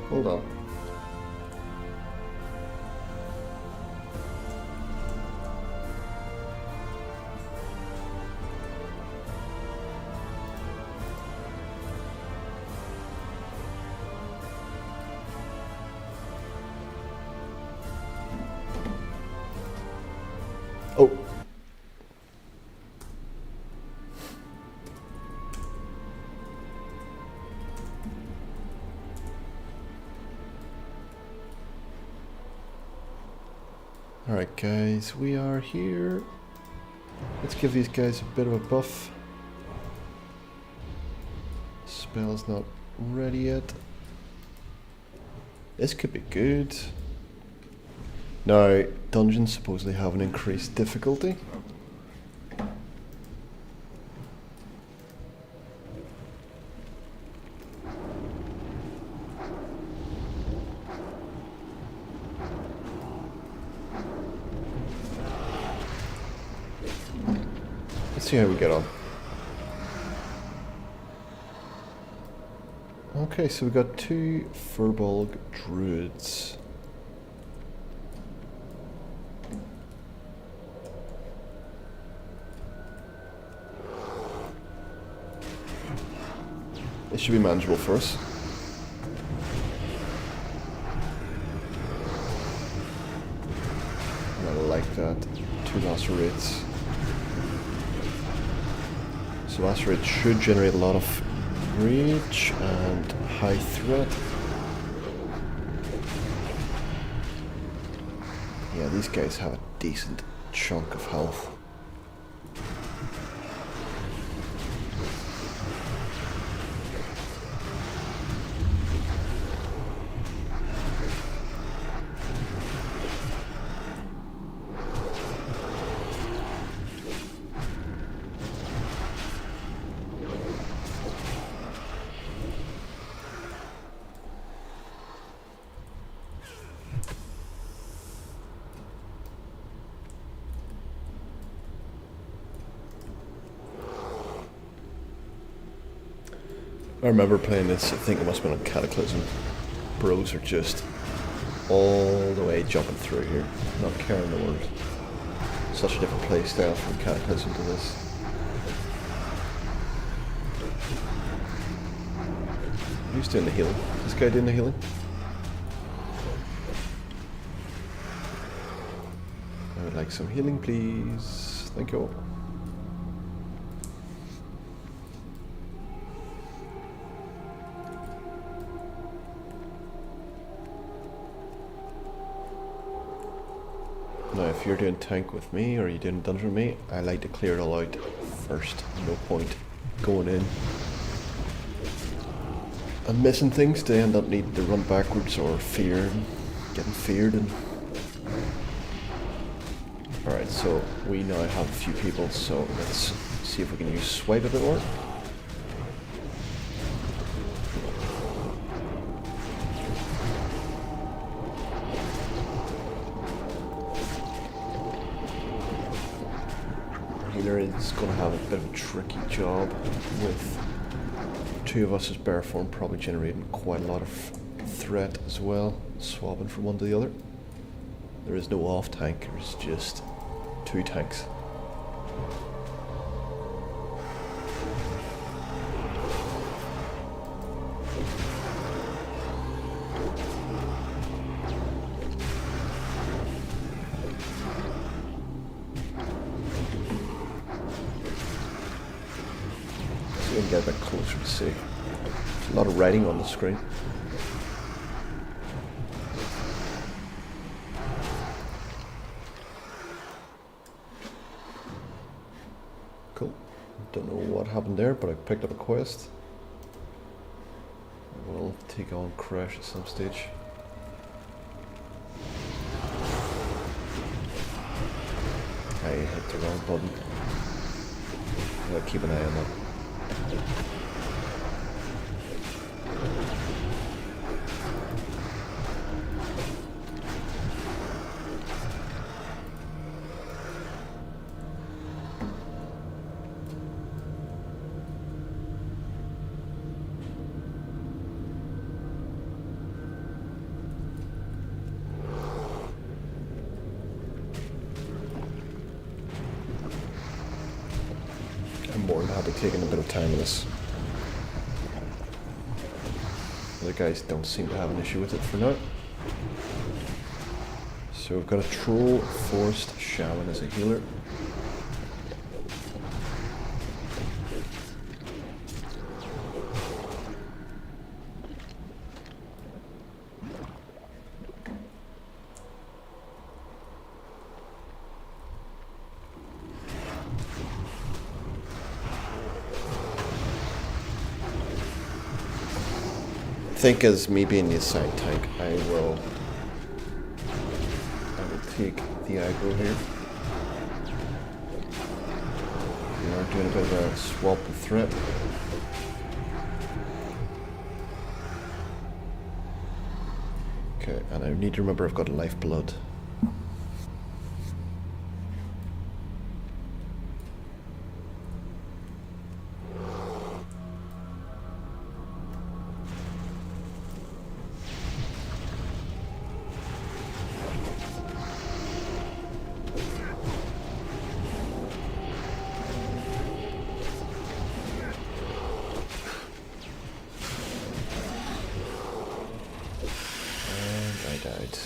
Hold on. Oh. Alright guys, we are here. Let's give these guys a bit of a buff. Spell's not ready yet. This could be good. Now, dungeons supposedly have an increased difficulty. Let's see how we get on. Okay, so we've got 2 Furbolg Druids. This should be manageable for us. And I like that. 2 lacerates. So lacerate should generate a lot of rage and high threat. Yeah, these guys have a decent chunk of health. I remember playing this, I think it must have been on Cataclysm. Bros are just all the way jumping through here, not caring the world. Such a different play style from Cataclysm to this. Who's doing the healing? This guy doing the healing? I would like some healing, please. Thank you all. Now, if you're doing tank with me or you're doing dungeon with me, I like to clear it all out first. No point going in and missing things to end up needing to run backwards or getting feared. And alright, so we now have a few people, so let's see if we can use swipe a bit more. here is going to have a bit of a tricky job with two of us as bear form probably generating quite a lot of threat as well, swapping from one to the other. There is no off tank, there's just two tanks. So we can get a bit closer to see. There's a lot of writing on the screen. Cool. Don't know what happened there, but I picked up a quest. We'll take on Crash at some stage. I hit the wrong button. Gotta keep an eye on that. I'm more than happy taking a bit of time on this. The guys don't seem to have an issue with it for now. So we've got a troll, forest, shaman as a healer. I think as me being the assigned tank, I will take the aggro here. We are doing a bit of a swap of threat. Okay, and I need to remember I've got lifeblood. Died.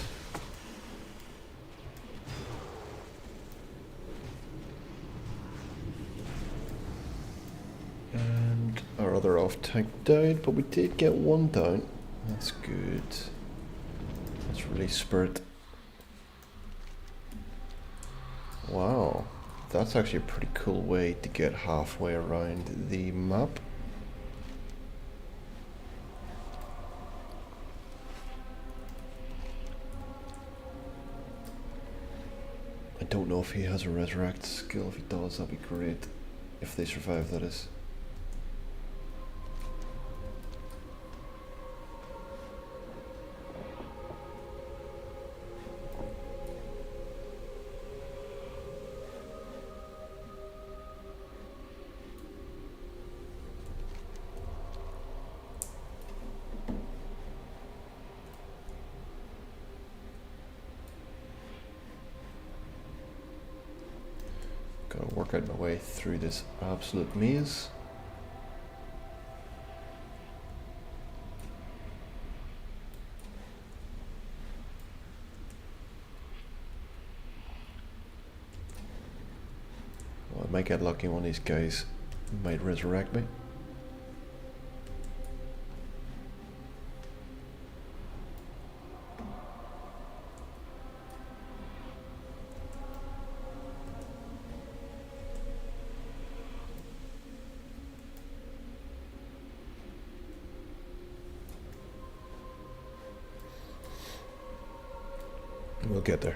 And our other off tank died, but we did get one down. That's good. Let's release Spirit. Wow, that's actually a pretty cool way to get halfway around the map. I don't know if he has a resurrect skill. If he does, that'd be great. If they survive, that is. Gotta work out my way through this absolute maze. Well, I might get lucky, one of these guys might resurrect me. We'll get there.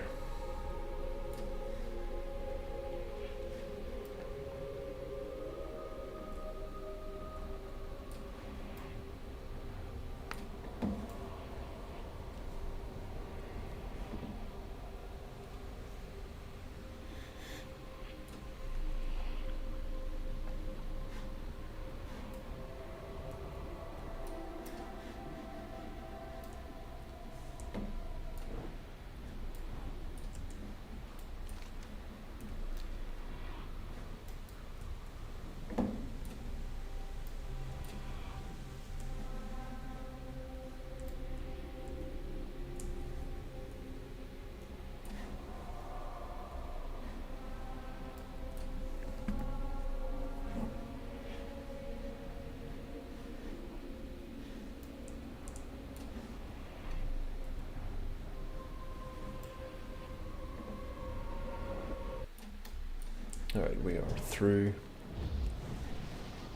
Alright, we are through.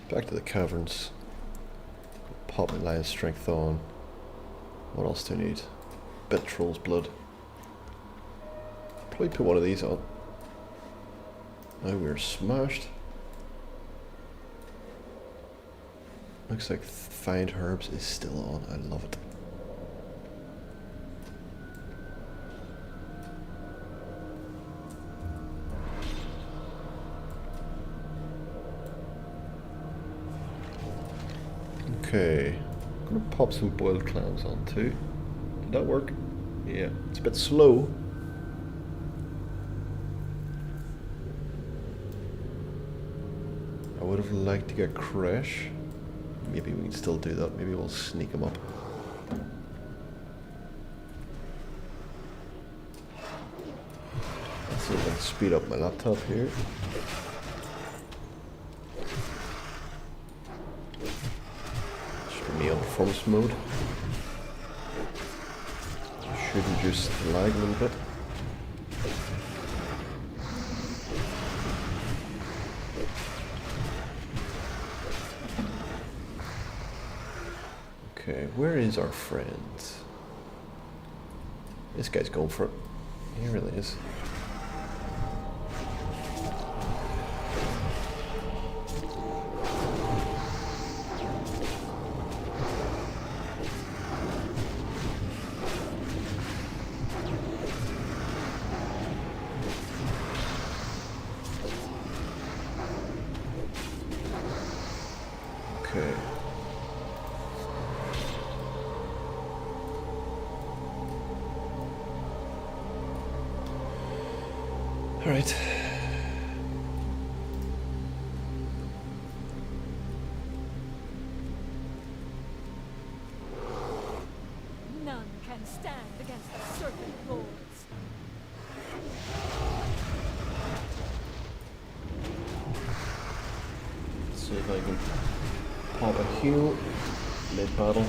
Back to the caverns. Pop my lion strength on. What else do I need? Bit of troll's blood. Probably put one of these on. Now we're smashed. Looks like find herbs is still on. I love it. Okay, I'm gonna pop some boiled clams on too. Did that work? Yeah, it's a bit slow. I would have liked to get Crash. Maybe we can still do that. Maybe we'll sneak him up. Let's see if I can speed up my laptop here. Me on performance mode. Should reduce the lag a little bit. Okay, where is our friend? This guy's going for it. He really is. Okay. All right. None can stand against the serpent lords. Let's see if I can pop a heal mid-battle.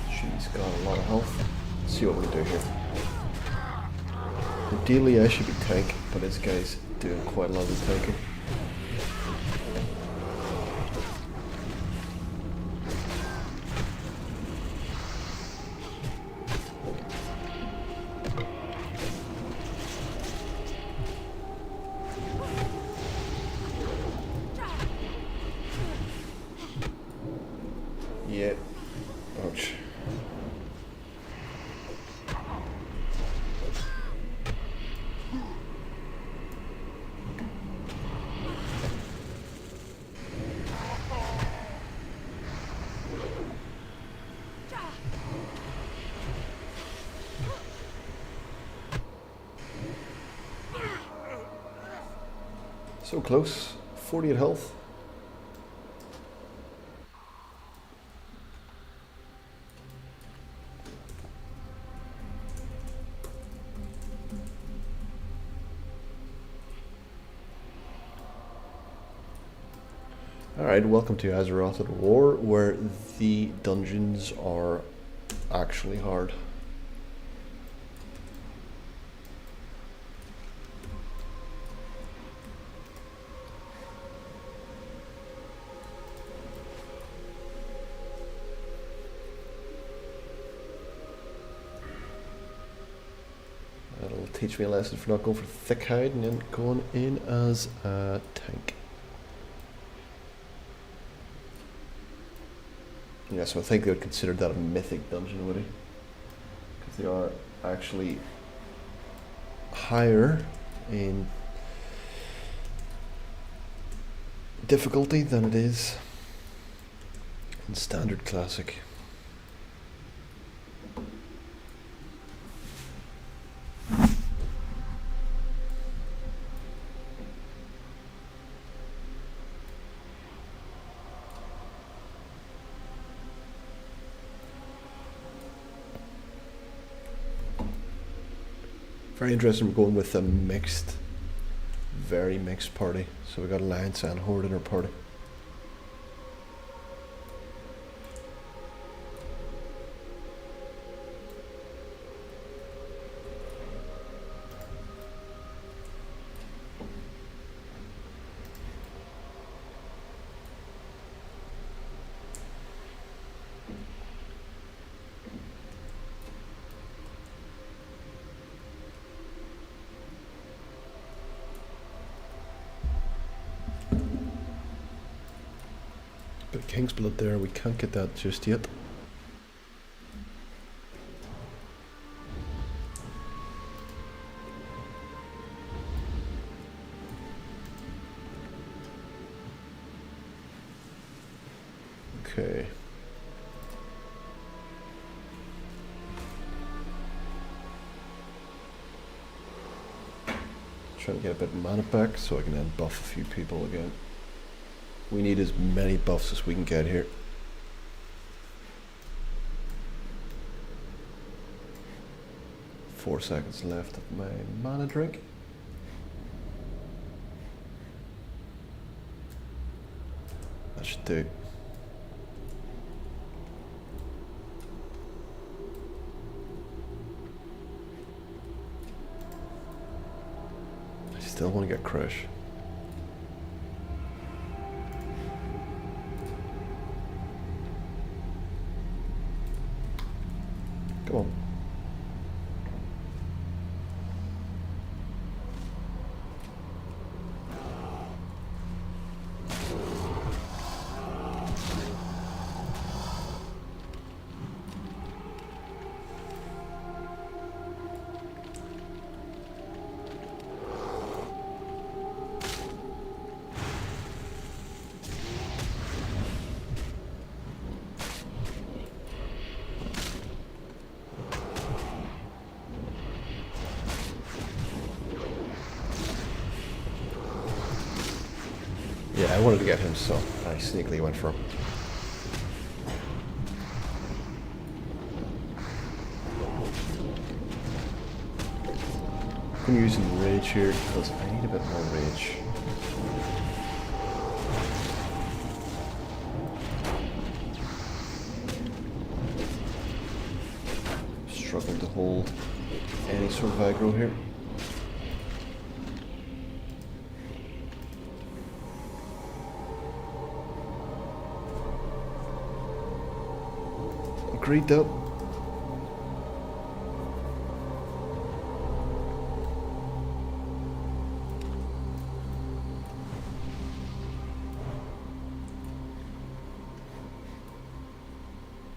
She's got a lot of health. Let's see what we can do here. Ideally I should be tank, but this guy's doing quite a lot of tanking. Yeah. Ouch. So close. 48 health. Alright, welcome to Azeroth at War, where the dungeons are actually hard. That'll teach me a lesson for not going for thick hide and then going in as a tank. Yeah, so I think they would consider that a mythic dungeon, would he? Because they are actually higher in difficulty than it is in standard classic. Very interesting. We're going with a mixed, very mixed party. So we got Alliance and Horde in our party. Bit of King's Blood there, we can't get that just yet. Okay. Trying to get a bit of mana back so I can then buff a few people again. We need as many buffs as we can get here. Four seconds left of my mana drink. That should do. I still want to get Crush. Come on. Yeah, I wanted to get him, so I sneakily went for him. I'm using rage here because I need a bit more rage. Struggling to hold any sort of aggro here. Agreed up.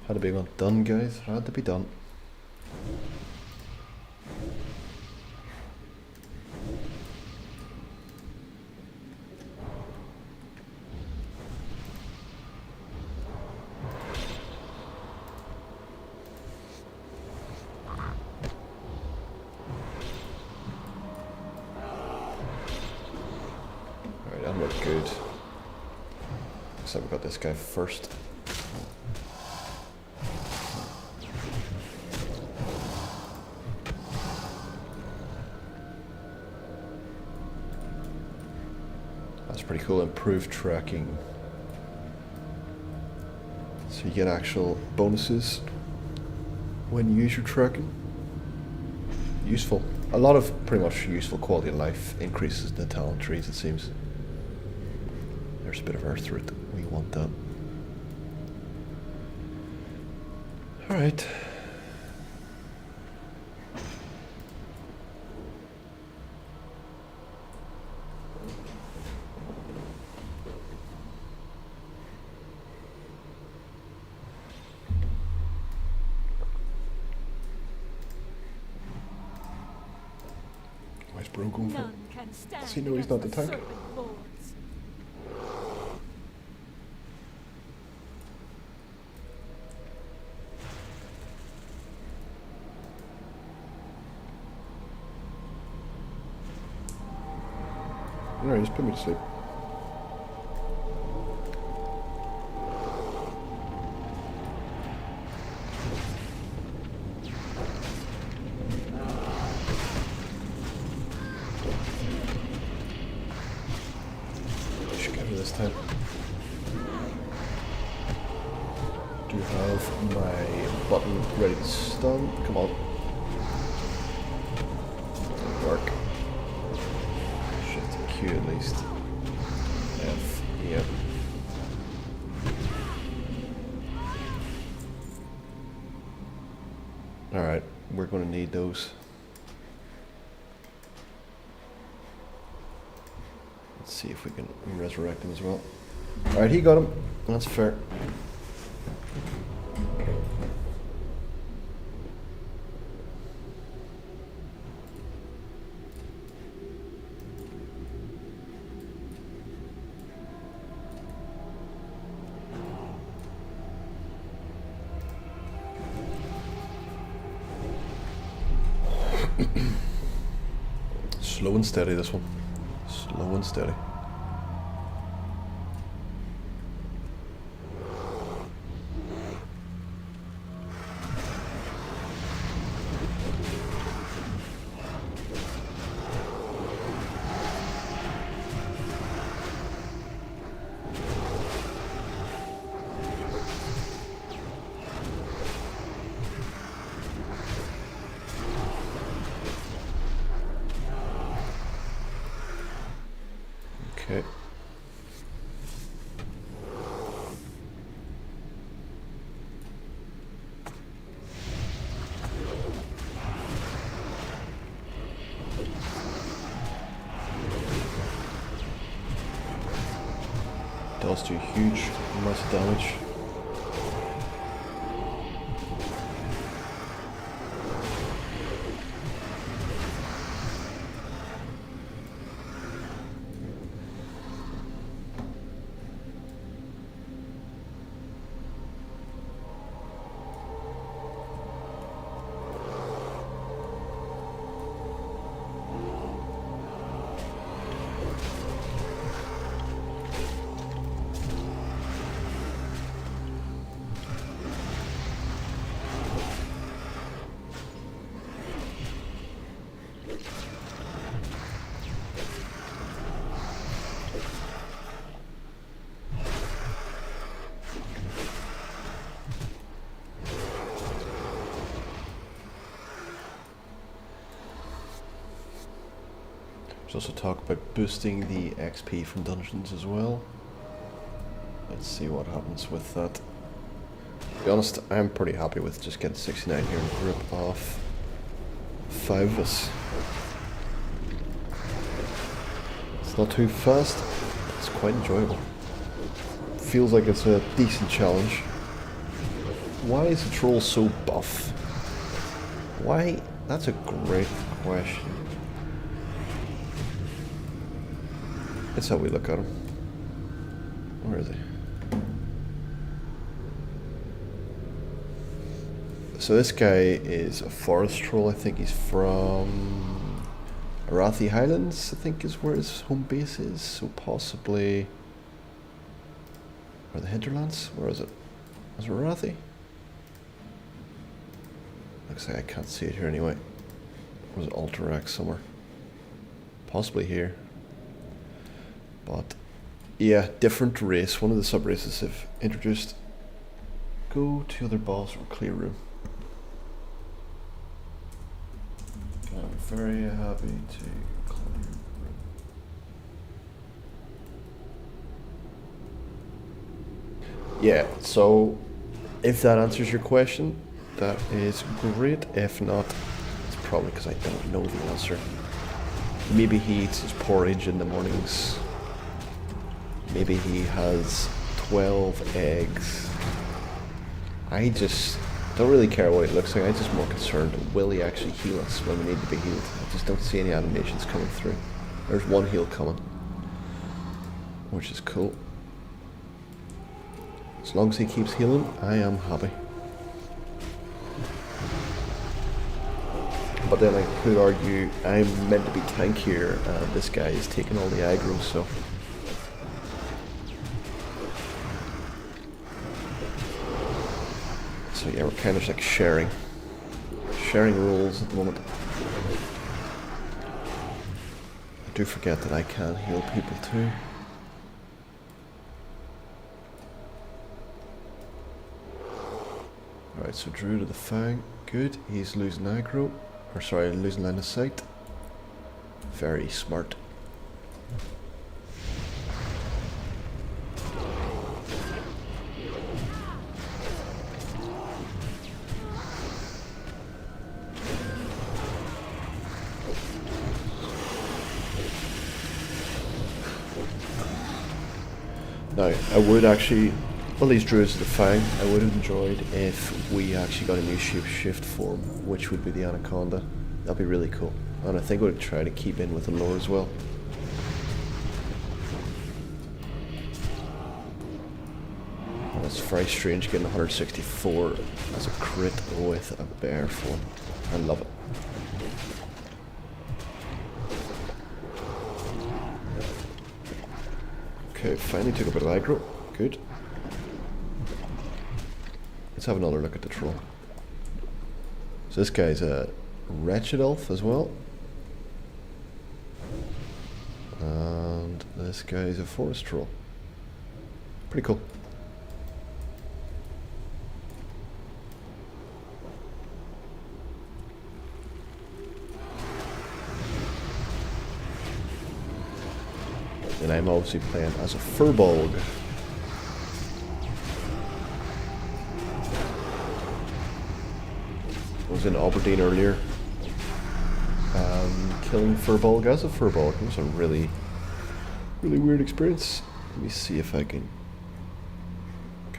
Had to be done, guys. Had to be done. Alright, and we're good. Looks like we got this guy first. That's pretty cool. Improved tracking. So you get actual bonuses when you use your tracking. Useful. A lot of pretty much useful quality of life increases in the talent trees, it seems. There's a bit of earth root. We want that. Alright. Where's Bro going for? None can stand Does he know he's not the against tank? serpent lords. Alright, just put me to sleep. do have my button ready to stun. Come on. Dark. Shift Q at least. F. Yep. Alright, we're going to need those. Let's see if we can resurrect him as well. Alright, he got him. That's fair. Slow and steady, this one. Slow and steady. Okay. Does do huge amounts of damage. There's also talk about boosting the XP from dungeons as well. Let's see what happens with that. To be honest, I'm pretty happy with just getting 69 here and group off 5 of us. It's not too fast, it's quite enjoyable. Feels like it's a decent challenge. Why is the troll so buff? Why? That's a great question. That's how we look at him. Where is he? So this guy is a forest troll. I think he's from Arathi Highlands, I think is where his home base is. So possibly... Or the hinterlands? Where is it? Is it Arathi? Looks like I can't see it here anyway. Or was it Alterac somewhere? Possibly here. But yeah, different race. One of the sub-races have introduced. Go to other boss or clear room. I'm very happy to clear room. Yeah, so if that answers your question, that is great. If not, it's probably because I don't know the answer. Maybe he eats his porridge in the mornings. Maybe he has 12 eggs. I just don't really care what he looks like. I'm just more concerned, will he actually heal us when we need to be healed? I just don't see any animations coming through. There's one heal coming, which is cool. As long as he keeps healing, I am happy. But then I could argue I'm meant to be tankier and this guy is taking all the aggro, so... So yeah, we're kind of just like sharing roles at the moment. I do forget that I can heal people too. Right, so Druid of the Fang, good. He's losing aggro, or sorry, losing line of sight. Very smart. Now, I would actually, well, these Druids of the Fang, I would have enjoyed if we actually got a new shape-shift form, which would be the Anaconda. That'd be really cool. And I think I would try to keep in with the lore as well. And it's very strange getting 164 as a crit with a bear form. I love it. Okay, finally took a bit of aggro. Good. Let's have another look at the troll. So this guy's a wretched elf as well. And this guy's a forest troll. Pretty cool. And I'm obviously playing as a Furbolg. I was in Aberdeen earlier, killing Furbolg as a Furbolg. It was a really weird experience. Let me see if I can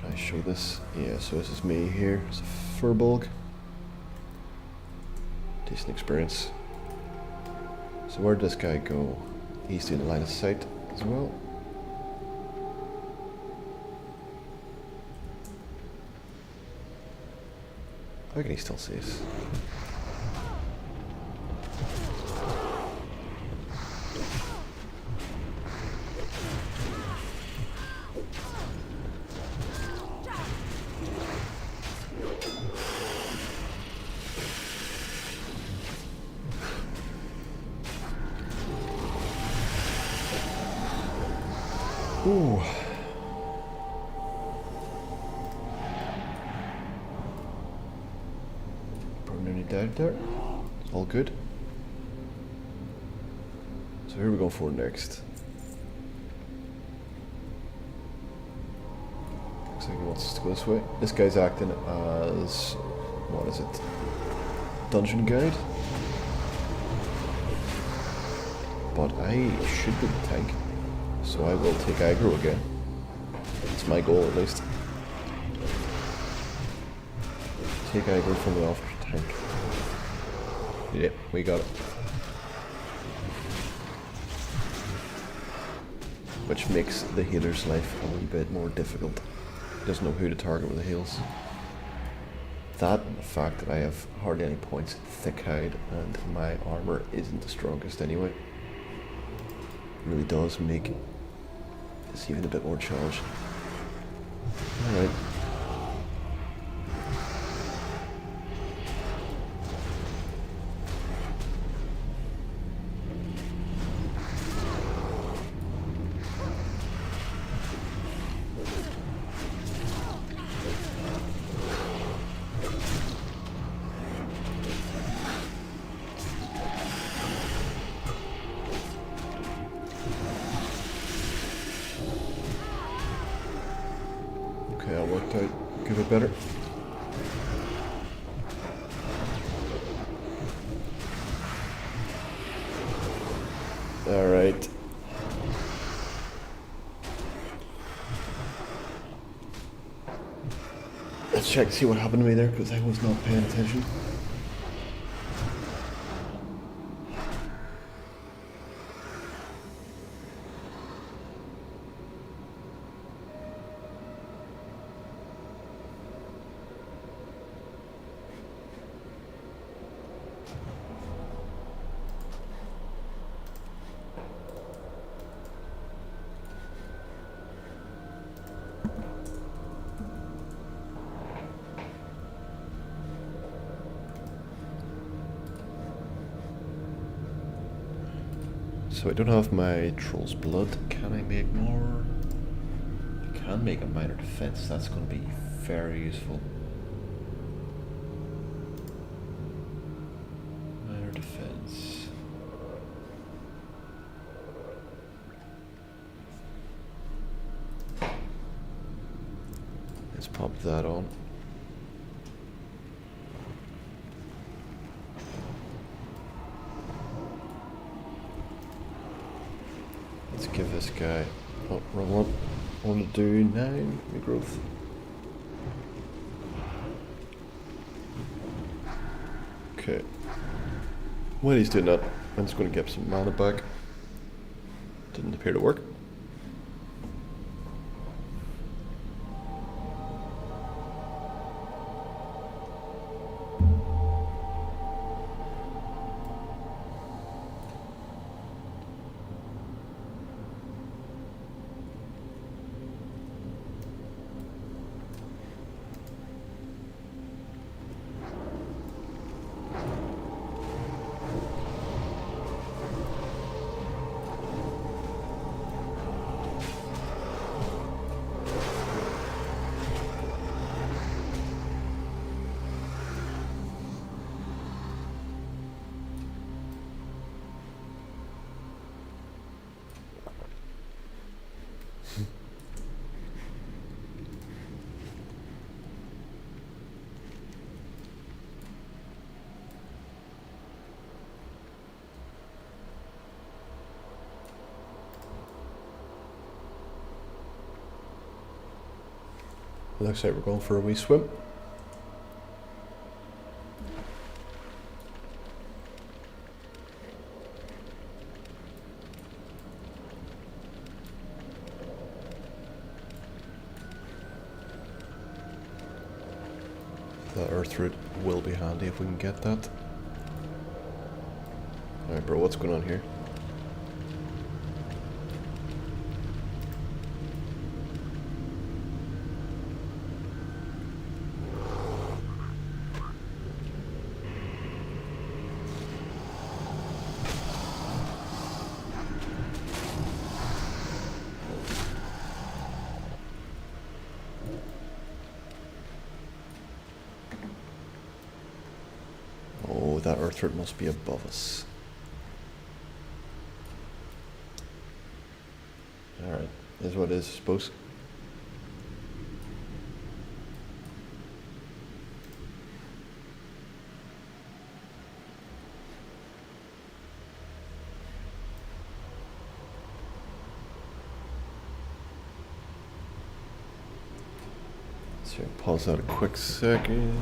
I show this? Yeah, so this is me here. It's a Furbolg. Decent experience. So where did this guy go? He's doing the line of sight as well. How can he still see us? Ooh. Probably nearly died there. It's all good. So here we go for next. Looks like he wants us to go this way. This guy's acting as, what is it? Dungeon guide? But I should be the tank. So I will take aggro again. It's my goal at least. Take aggro from the off tank. Yep, we got it. Which makes the healer's life a wee bit more difficult. He doesn't know who to target with the heals. That and the fact that I have hardly any points in thick hide and my armor isn't the strongest anyway. Really does make this even a bit more challenging. Alright. Okay, that worked out. Give it better. Alright. Let's check to see what happened to me there, because I was not paying attention. So I don't have my Troll's Blood. Can I make more? I can make a minor defense. That's going to be very useful. Let's pop that on. Let's give this guy, oh, wrong one. I want to do 9 regrowth. Okay. While he's doing that, I'm just going to get some mana back. Didn't appear to work. Looks like we're going for a wee swim. The earth root will be handy if we can get that. Alright bro, what's going on here? Oh, that earth root must be above us. Alright, is what it is, I suppose. So pause that a quick second.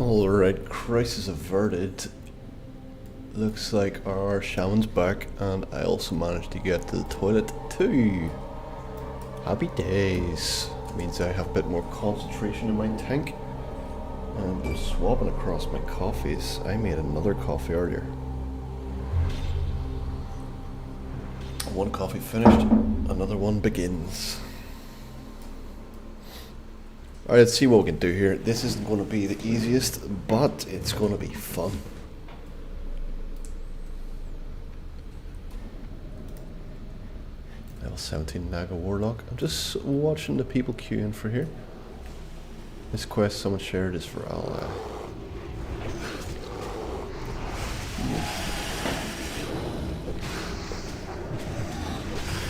Alright, crisis averted. Looks like our shaman's back, and I also managed to get to the toilet too. Happy days. Means I have a bit more concentration in my tank. And I'm swapping across my coffees. I made another coffee earlier. One coffee finished, another one begins. Alright, let's see what we can do here. This isn't going to be the easiest, but it's going to be fun. Level 17 Naga Warlock. I'm just watching the people queuing for here. This quest someone shared is for Ally.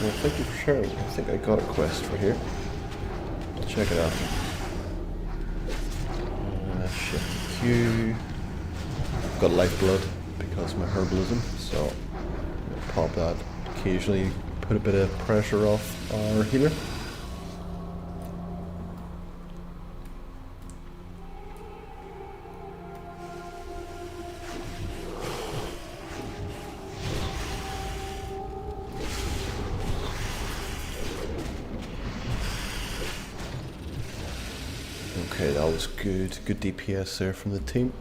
Well, thank you for sharing. I think I got a quest for here. check it out. Shift Q. I've got lifeblood because of my herbalism, so I'll pop that occasionally, put a bit of pressure off our healer. Okay, that was good. Good DPS there from the team.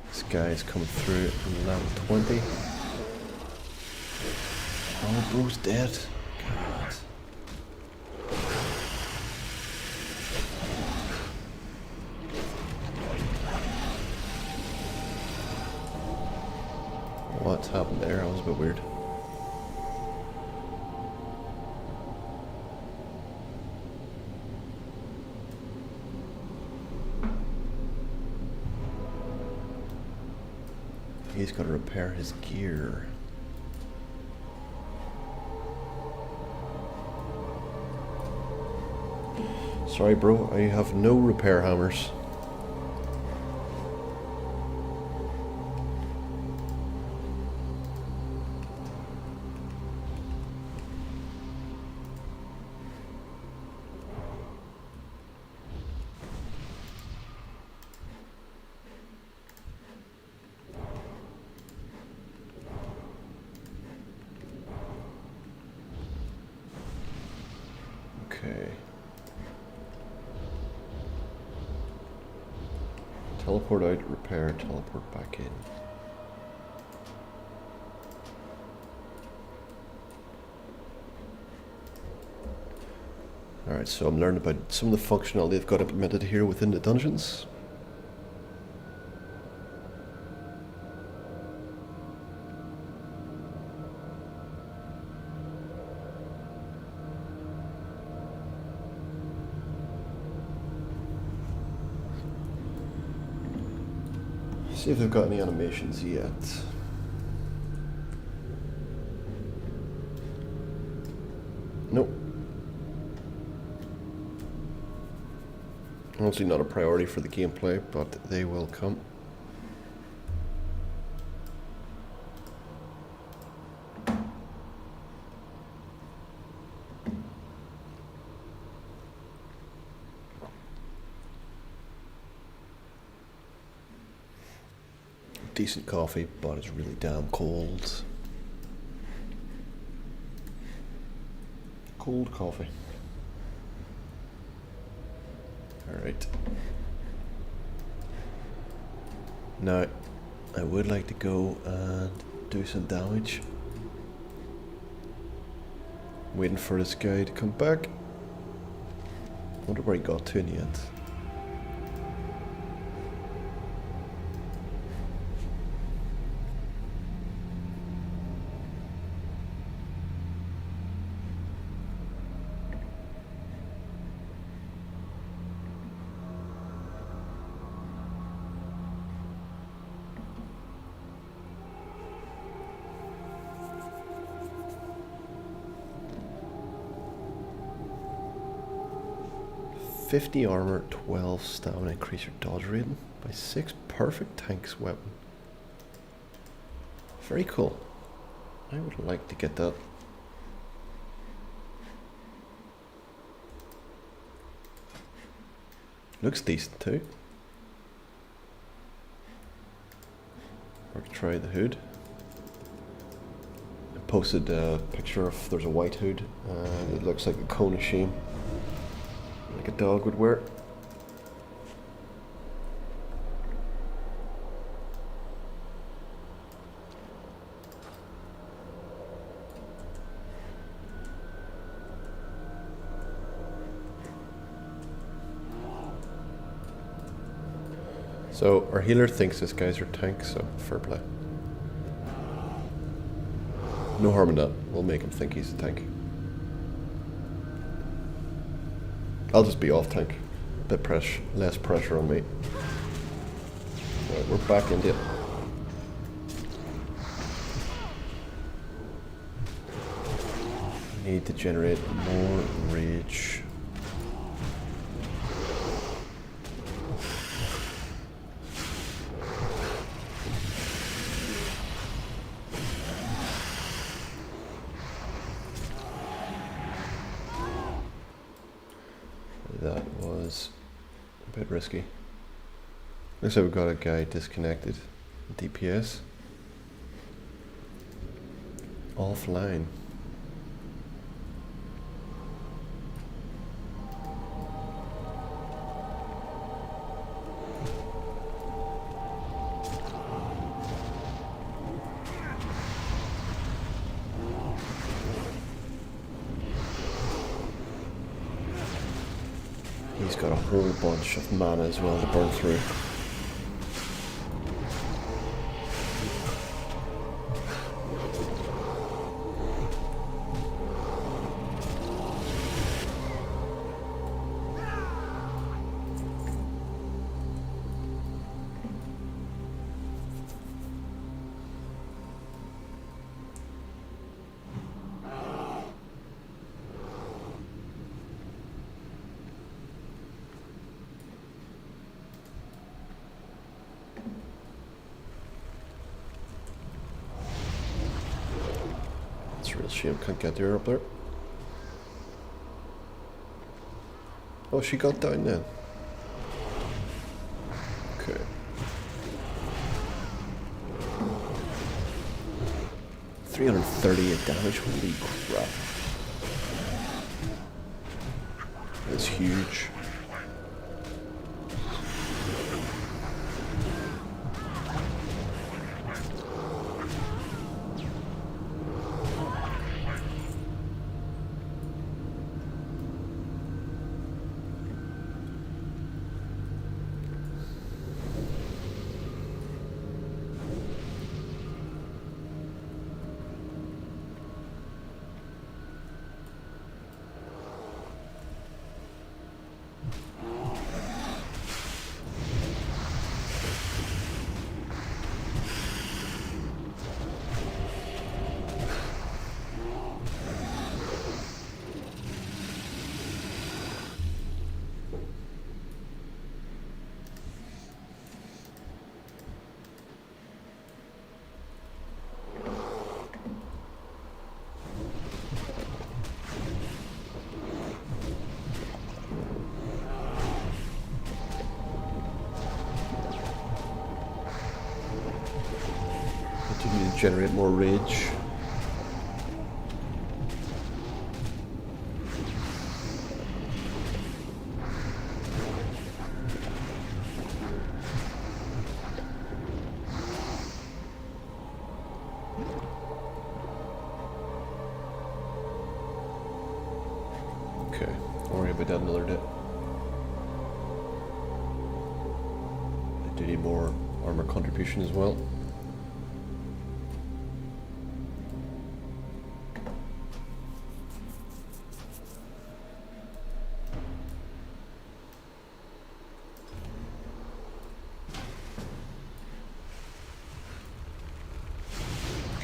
This guy's coming through at level 20. Oh, bro's dead. God. What's happened there? That was a bit weird. He's got to repair his gear. Sorry, bro, I have no repair hammers. Okay. Teleport out, repair, teleport back in. Alright, so I'm learning about some of the functionality they've got implemented here within the dungeons. See if they've got any animations yet. Nope. Honestly, not a priority for the gameplay, but they will come. Decent coffee, but it's really damn cold. Cold coffee. Alright. Now, I would like to go and do some damage. Waiting for this guy to come back. Wonder where he got to in the end. "50 armor, 12 stamina, increase your dodge rating by 6. Perfect tanks weapon." Very cool. I would like to get that. Looks decent too. Or try the hood. I posted a picture of there's a white hood. It looks like a cone of shame. Like a dog would wear. So our healer thinks this guy's our tank, so fair play. No harm in that. We'll make him think he's a tank. I'll just be off tank. Less pressure on me. Right, we're back into it. Need to generate more rage. that was a bit risky. Looks like we've got a guy disconnected. DPS. Offline. He's got a whole bunch of mana as well to burn through. It's a real shame, can't get her up there. Oh, she got down then. Okay. $338 damage, holy crap. That's huge. Continue to generate more rage. Okay, don't worry about that another day. I do need more armor contribution as well.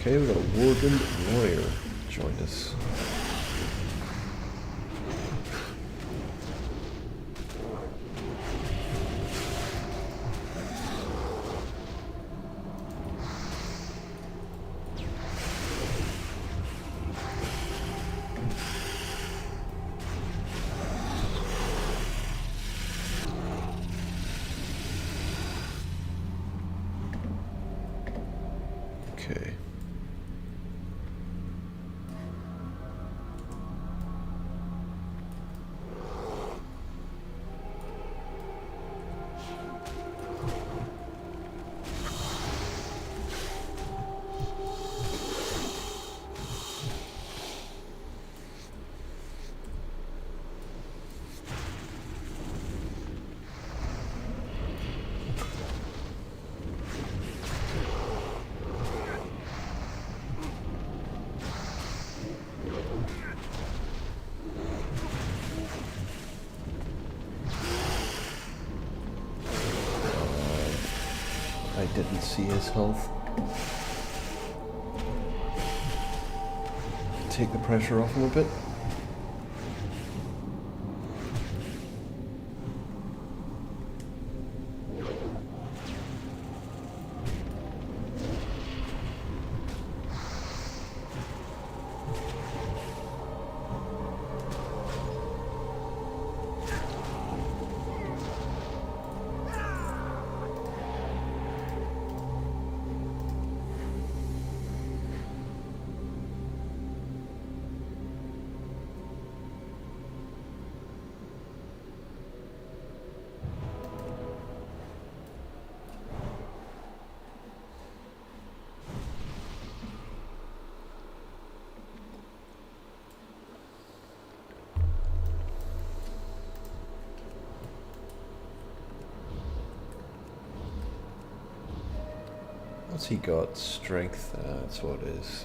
Okay, we've got a Warden Warrior joined us. Okay. I didn't see his health. Take the pressure off him a bit. What's he got? Strength. That's what it is.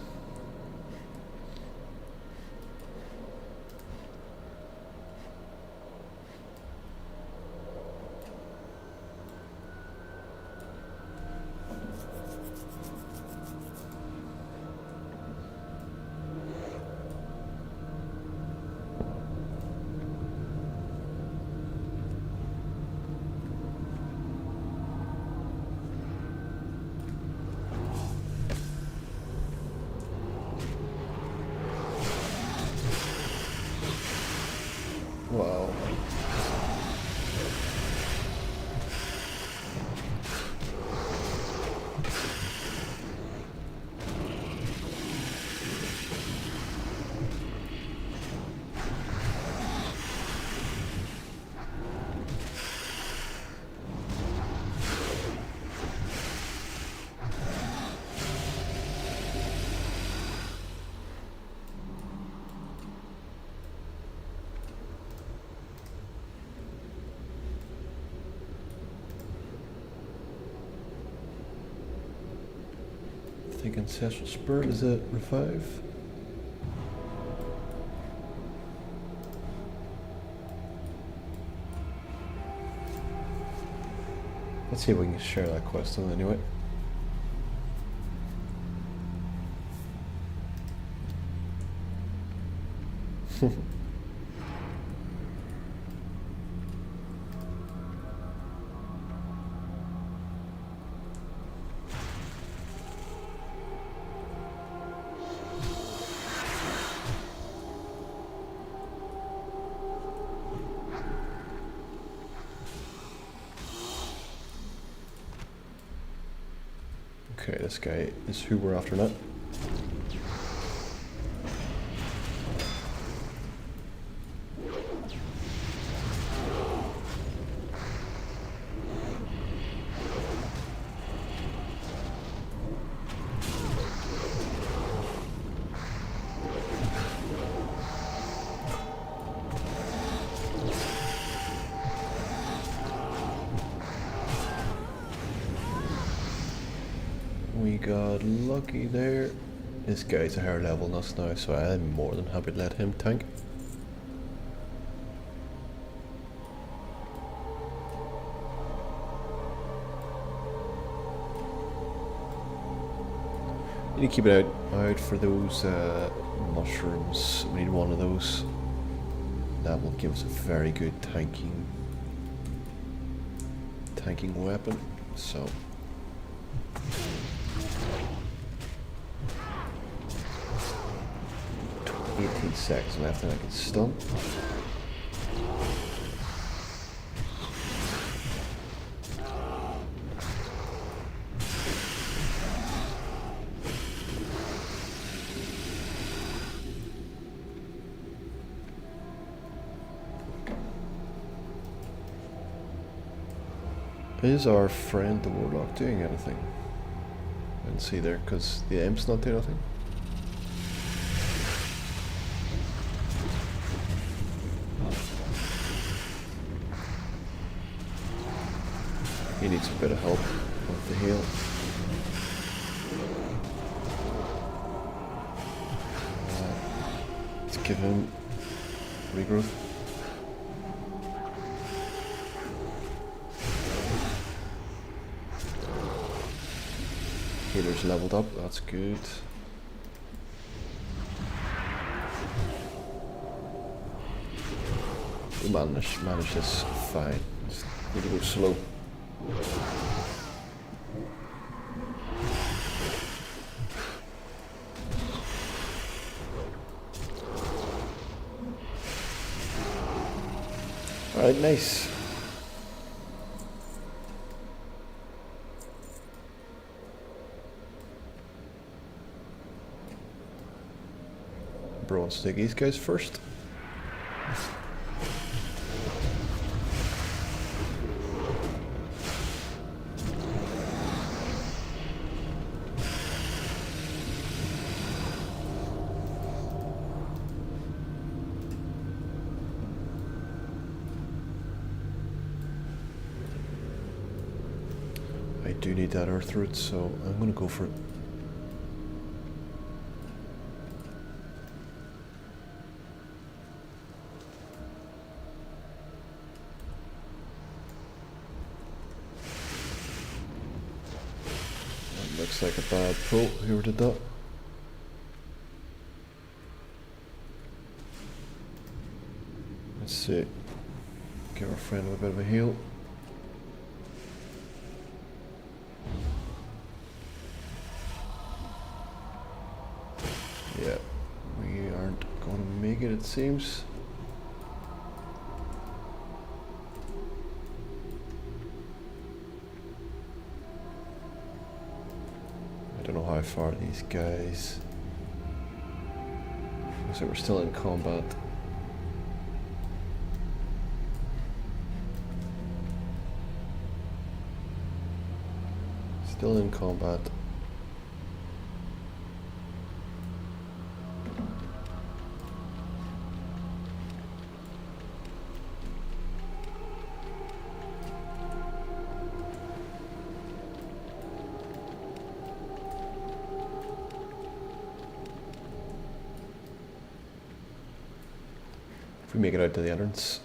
Wow. I think Ancestral Spirit is a revive. Let's see if we can share that quest on anyway. Okay, this guy is who we're after now. We got lucky there. This guy's a higher level than us now, so I'm more than happy to let him tank. Need to keep it out for those mushrooms. We need one of those. That will give us a very good tanking weapon. So 18 seconds left and I can stun. Is our friend the Warlock doing anything? I didn't see there because the Imp's not doing anything. He needs a bit of help with the heal. Let's give him regrowth. Healer's leveled up, that's good. We manage this fine. Just need to go slow. Alright, nice. Bro, let's take these guys first. I do need that earth root, so I'm gonna go for it. That looks like a bad pull. Whoever did that. Let's see. Give our friend a bit of a heal. Yeah, we aren't going to make it seems. I don't know how far these guys. Looks like we're still in combat. Still in combat. If we make it out to the entrance,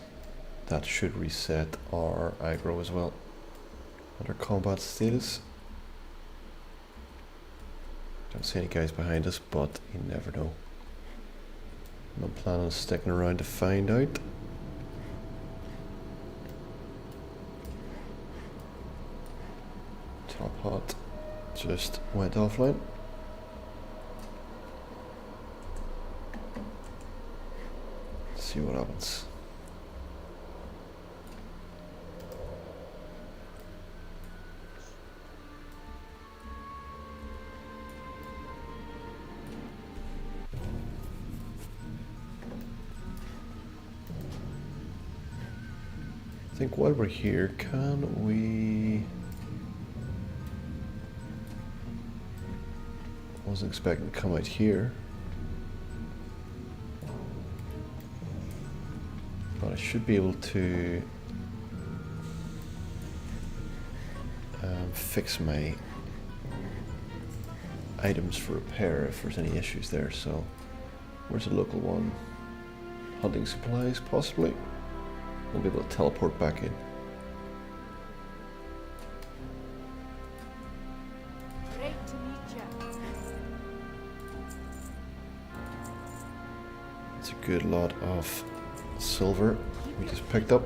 that should reset our aggro as well. And our combat status. Don't see any guys behind us, but you never know. I'm planning on sticking around to find out. Top hot just went offline. Let's see what happens. I think while we're here, can we... Wasn't expecting to come out here. But I should be able to fix my items for repair if there's any issues there. So, where's the local one? Hunting supplies, possibly? We'll be able to teleport back in. Great to meet you. It's a good lot of silver we just picked up.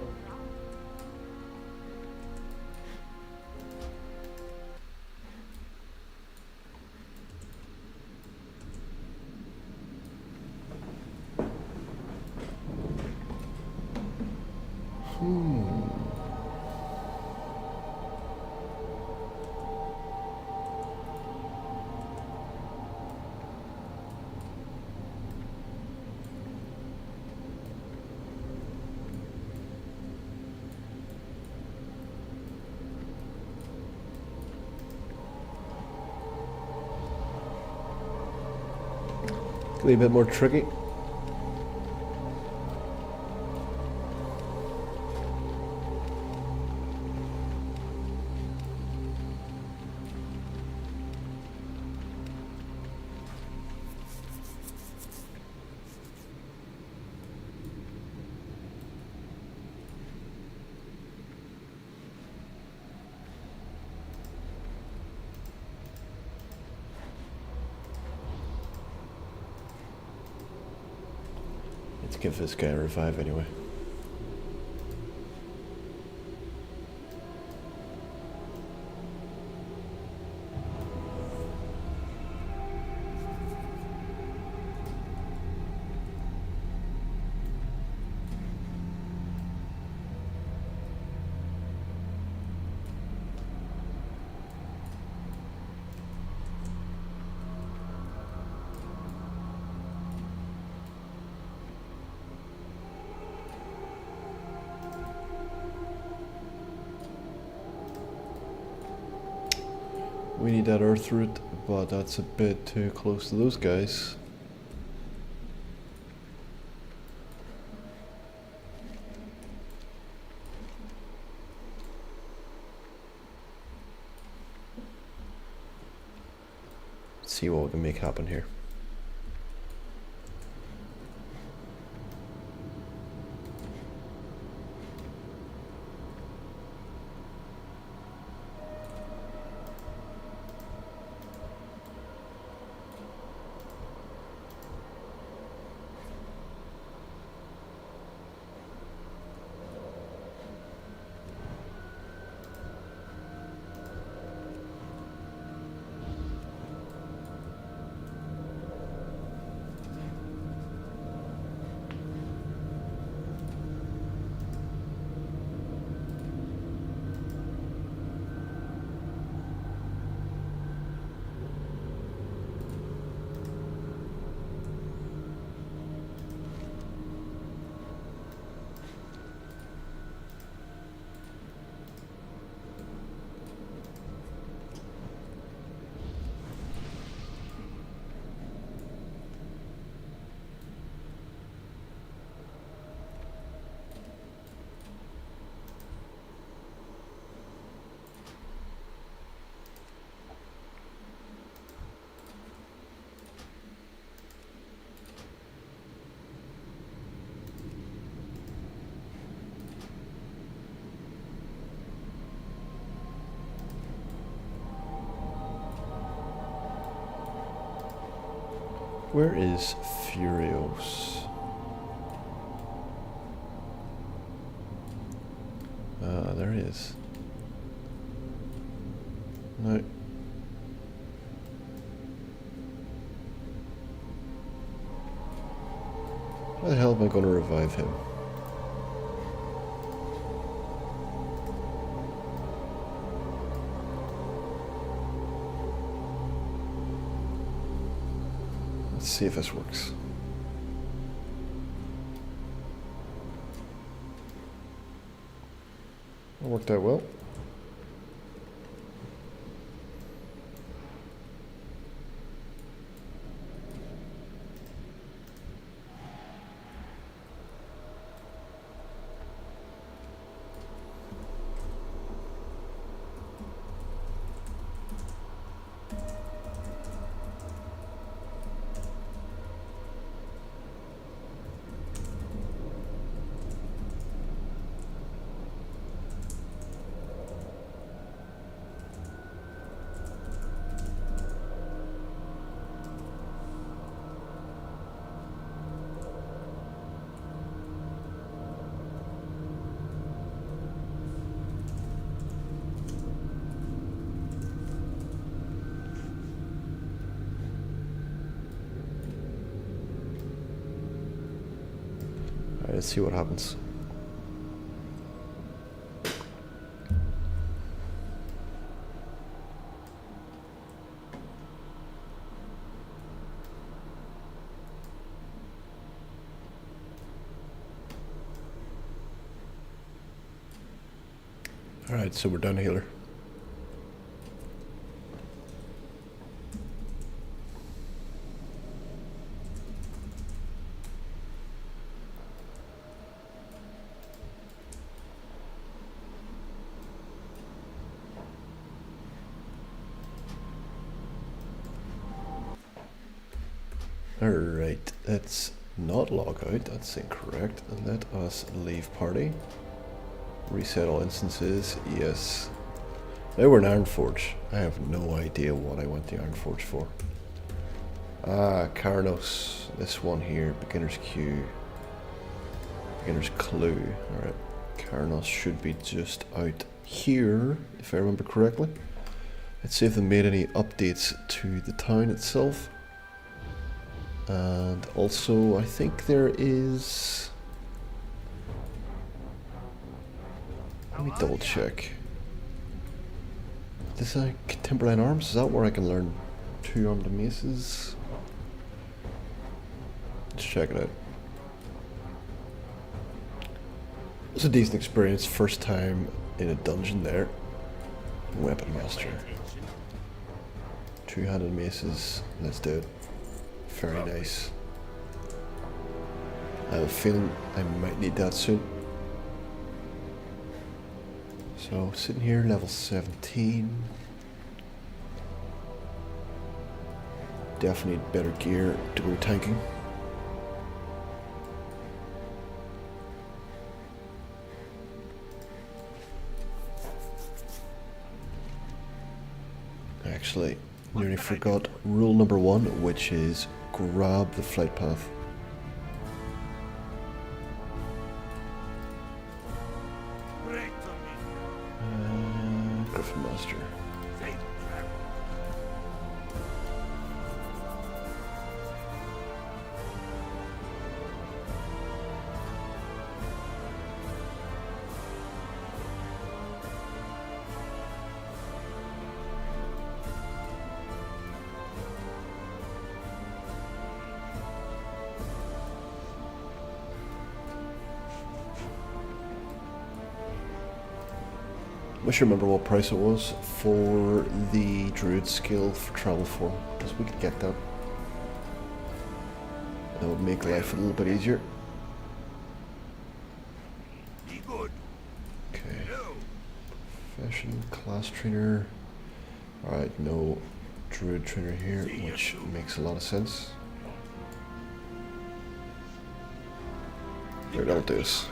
Could be a bit more tricky. Let's give this guy a revive anyway. We need that earth root, but that's a bit too close to those guys. see what we can make happen here. Where is Furios? There he is. No. How the hell am I going to revive him? Let's see if this works. That worked out well. Alright, let's see what happens. Alright, so we're done healer. Alright, let's not log out, that's incorrect, and let us leave party. Reset all instances, yes. Now we're in Ironforge. I have no idea what I went to Ironforge for. Ah, Kharanos, this one here, beginner's queue. Beginner's clue, alright. Kharanos should be just out here, if I remember correctly. Let's see if they made any updates to the town itself. And also, I think there is... Let me double check. This is Timberline Arms, is that where I can learn 2 armed maces? Let's check it out. It was a decent experience, first time in a dungeon there. Weapon Master. 2-handed maces, let's do it. Very nice. I have a feeling I might need that soon. So, sitting here, level 17. definitely need better gear to go tanking. Actually, nearly forgot rule number 1, which is grab the flight path. Griffin Master. I wish I remember what price it was for the Druid skill for travel form, because we could get that. That would make life a little bit easier. Okay. Fashion, class trainer. Alright, no Druid trainer here, which makes a lot of sense. Here, that'll do us.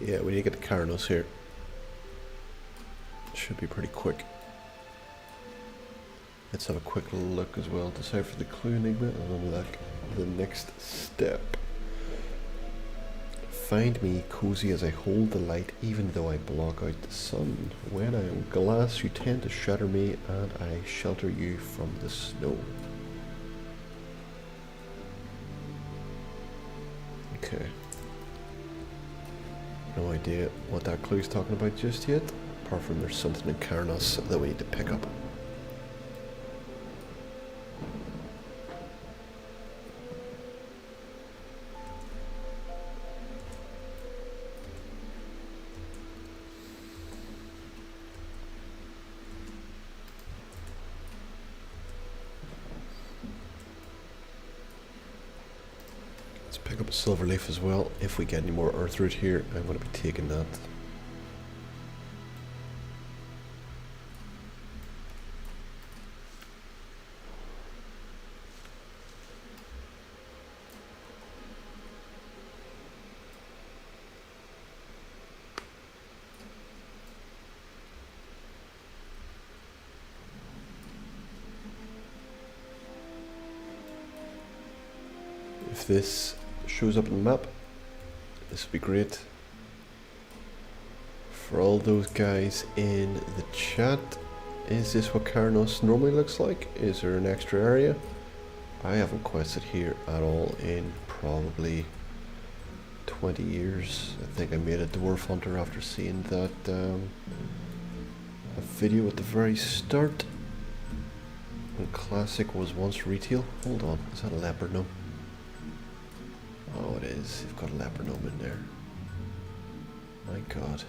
Yeah, we need to get the Kharanos here. Should be pretty quick. Let's have a quick look as well, decipher the clue enigma, and then like the next step. Find me cozy as I hold the light, even though I block out the sun. When I am glass, you tend to shatter me, and I shelter you from the snow. Okay. No idea what that clue's talking about just yet, apart from there's something in Kharanos that we need to pick up. Pick up a silver leaf as well. If we get any more earth root here, I'm going to be taking that. If this shows up in the map, this would be great. For all those guys in the chat, is this what Kharanos normally looks like? Is there an extra area? I haven't quested here at all in probably 20 years. I think I made a dwarf hunter after seeing that a video at the very start when classic was once retail. Hold on, is that a leopard gnome? Oh, it is. You've got a leopard gnome in there. My God.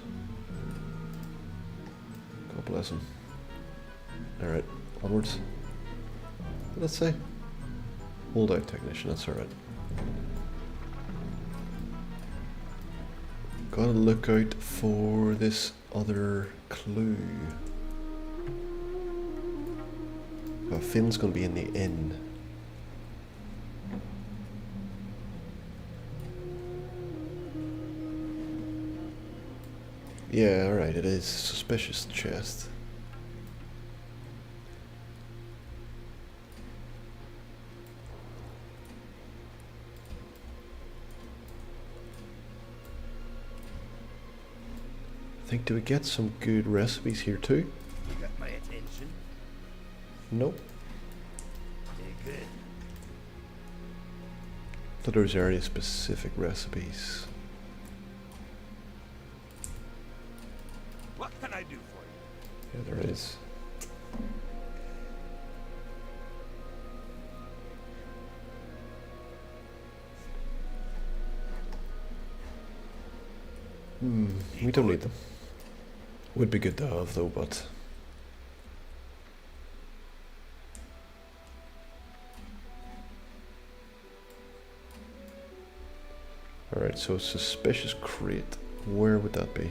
God bless him. Alright, onwards. Let's say. Hold out, technician, that's alright. Gotta look out for this other clue. Finn's gonna be in the inn. Yeah, alright, it is. Suspicious chest. I think, do we get some good recipes here too? You got my attention. Nope. Very good. So there's area specific recipes. What can I do for you? Yeah, there is. We don't need them. Would be good to have though, but alright, so suspicious crate. Where would that be?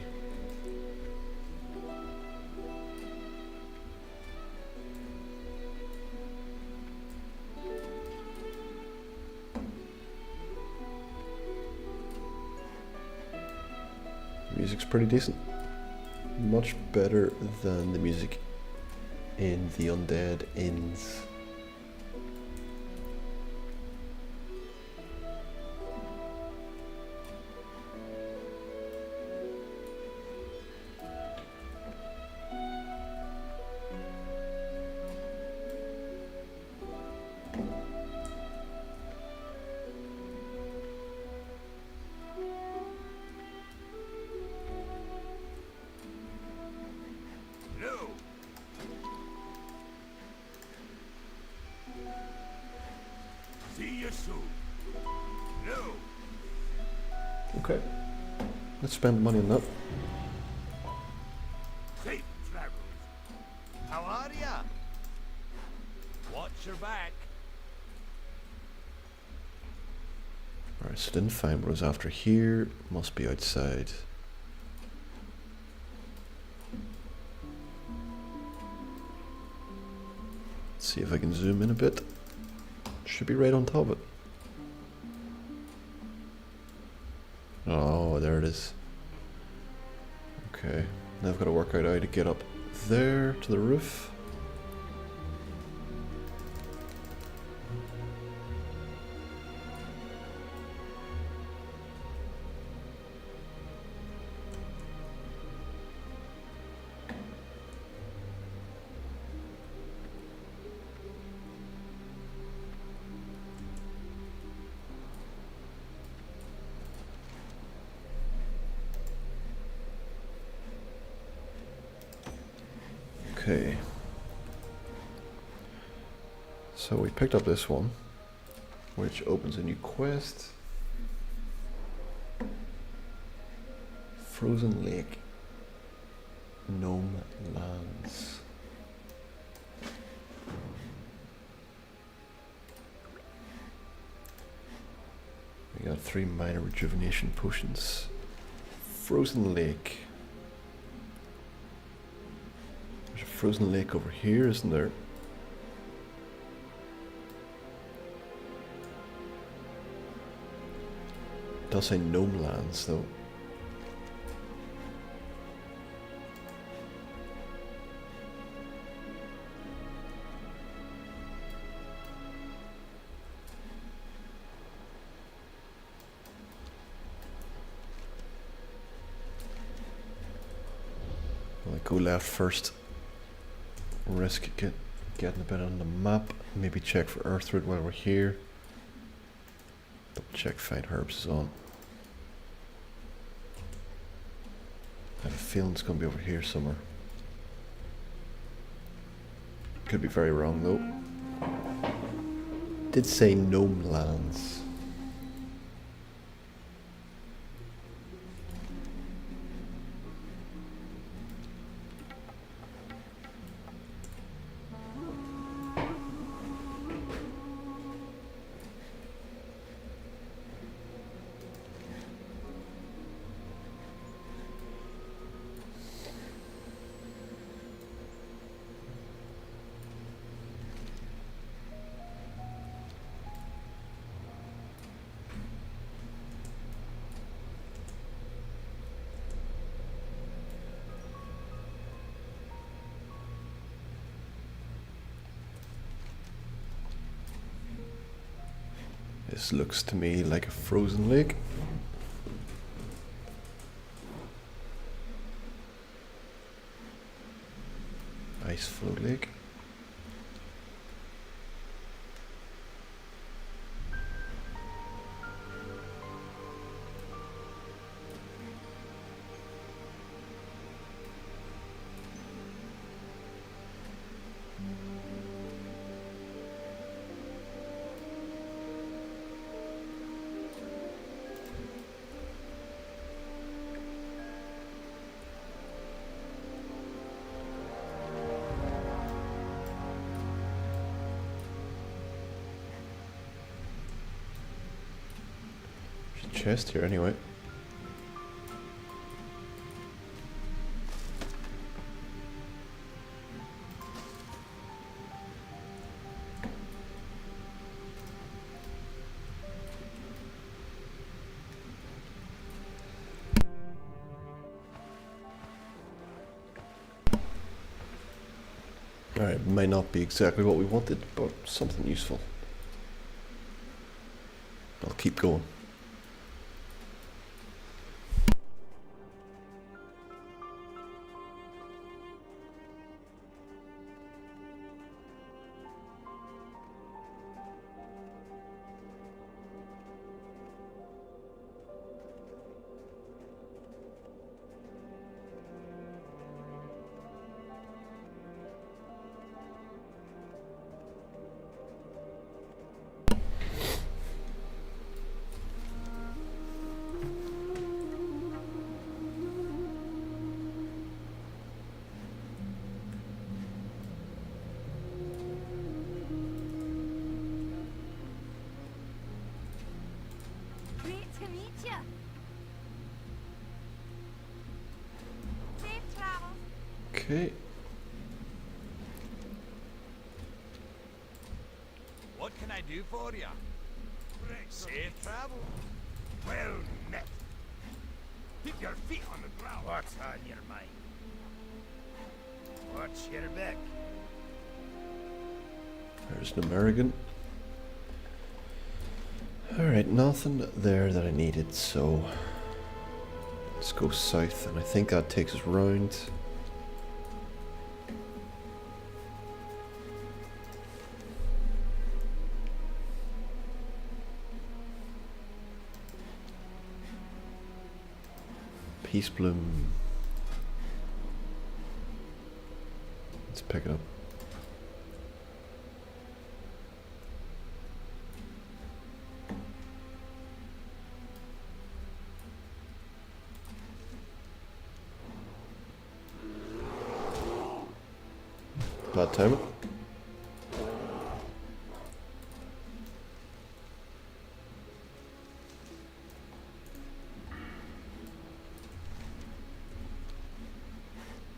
Music's pretty decent. Much better than the music in the Undead Inns. No. See you soon. No. Okay. Let's spend money on that. Safe travels. How are ya? Watch your back. Alright, so didn't find what I was after here. Must be outside. Let's see if I can zoom in a bit. Should be right on top of it. Oh, there it is. Okay, now I've got to work out how to get up there to the roof. Okay. So we picked up this one, which opens a new quest. Frozen Lake. Gnome Lands. We got 3 minor rejuvenation potions. Frozen Lake. There's a frozen lake over here, isn't there? It does say Gnome Lands though. I'll go left first. Risk getting a bit on the map. Maybe check for Earthroot while we're here. Double check Find Herbs is on. I have a feeling it's going to be over here somewhere. Could be very wrong though. Did say Gnome Lands. This looks to me like a frozen lake. Ice flow lake. Chest here anyway. Alright, might not be exactly what we wanted, but something useful. I'll keep going. Great to meet you. Safe travels. Okay. What can I do for you? Safe travel. Well met. Keep your feet on the ground. What's on your mind? Watch your back. There's an American. Alright, nothing there that I needed, so let's go south, and I think that takes us round. Peace Bloom. Let's pick it up. Bad timing.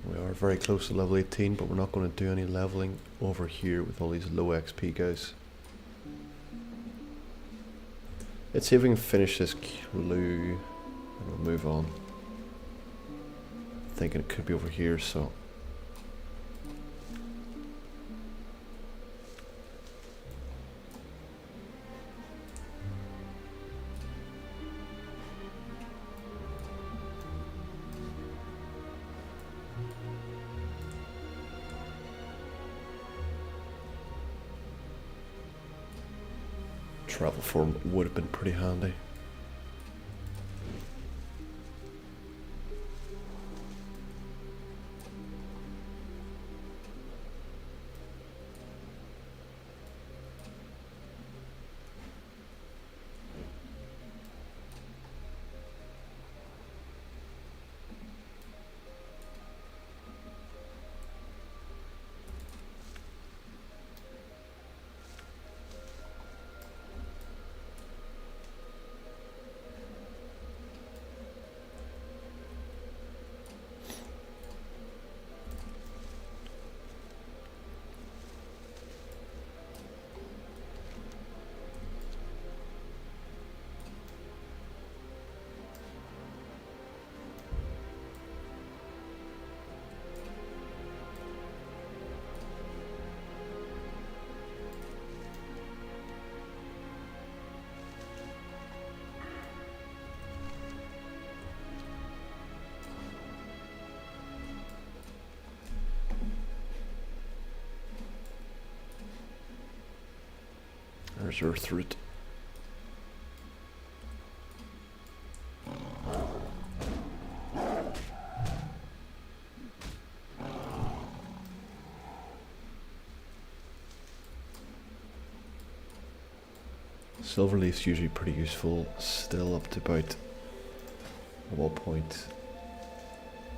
We are very close to level 18, but we're not going to do any leveling over here with all these low XP guys. Let's see if we can finish this clue and we'll move on. Thinking it could be over here, so travel form would have been pretty handy. There's Earthroot. Silverleaf's usually pretty useful, still up to about, at what point?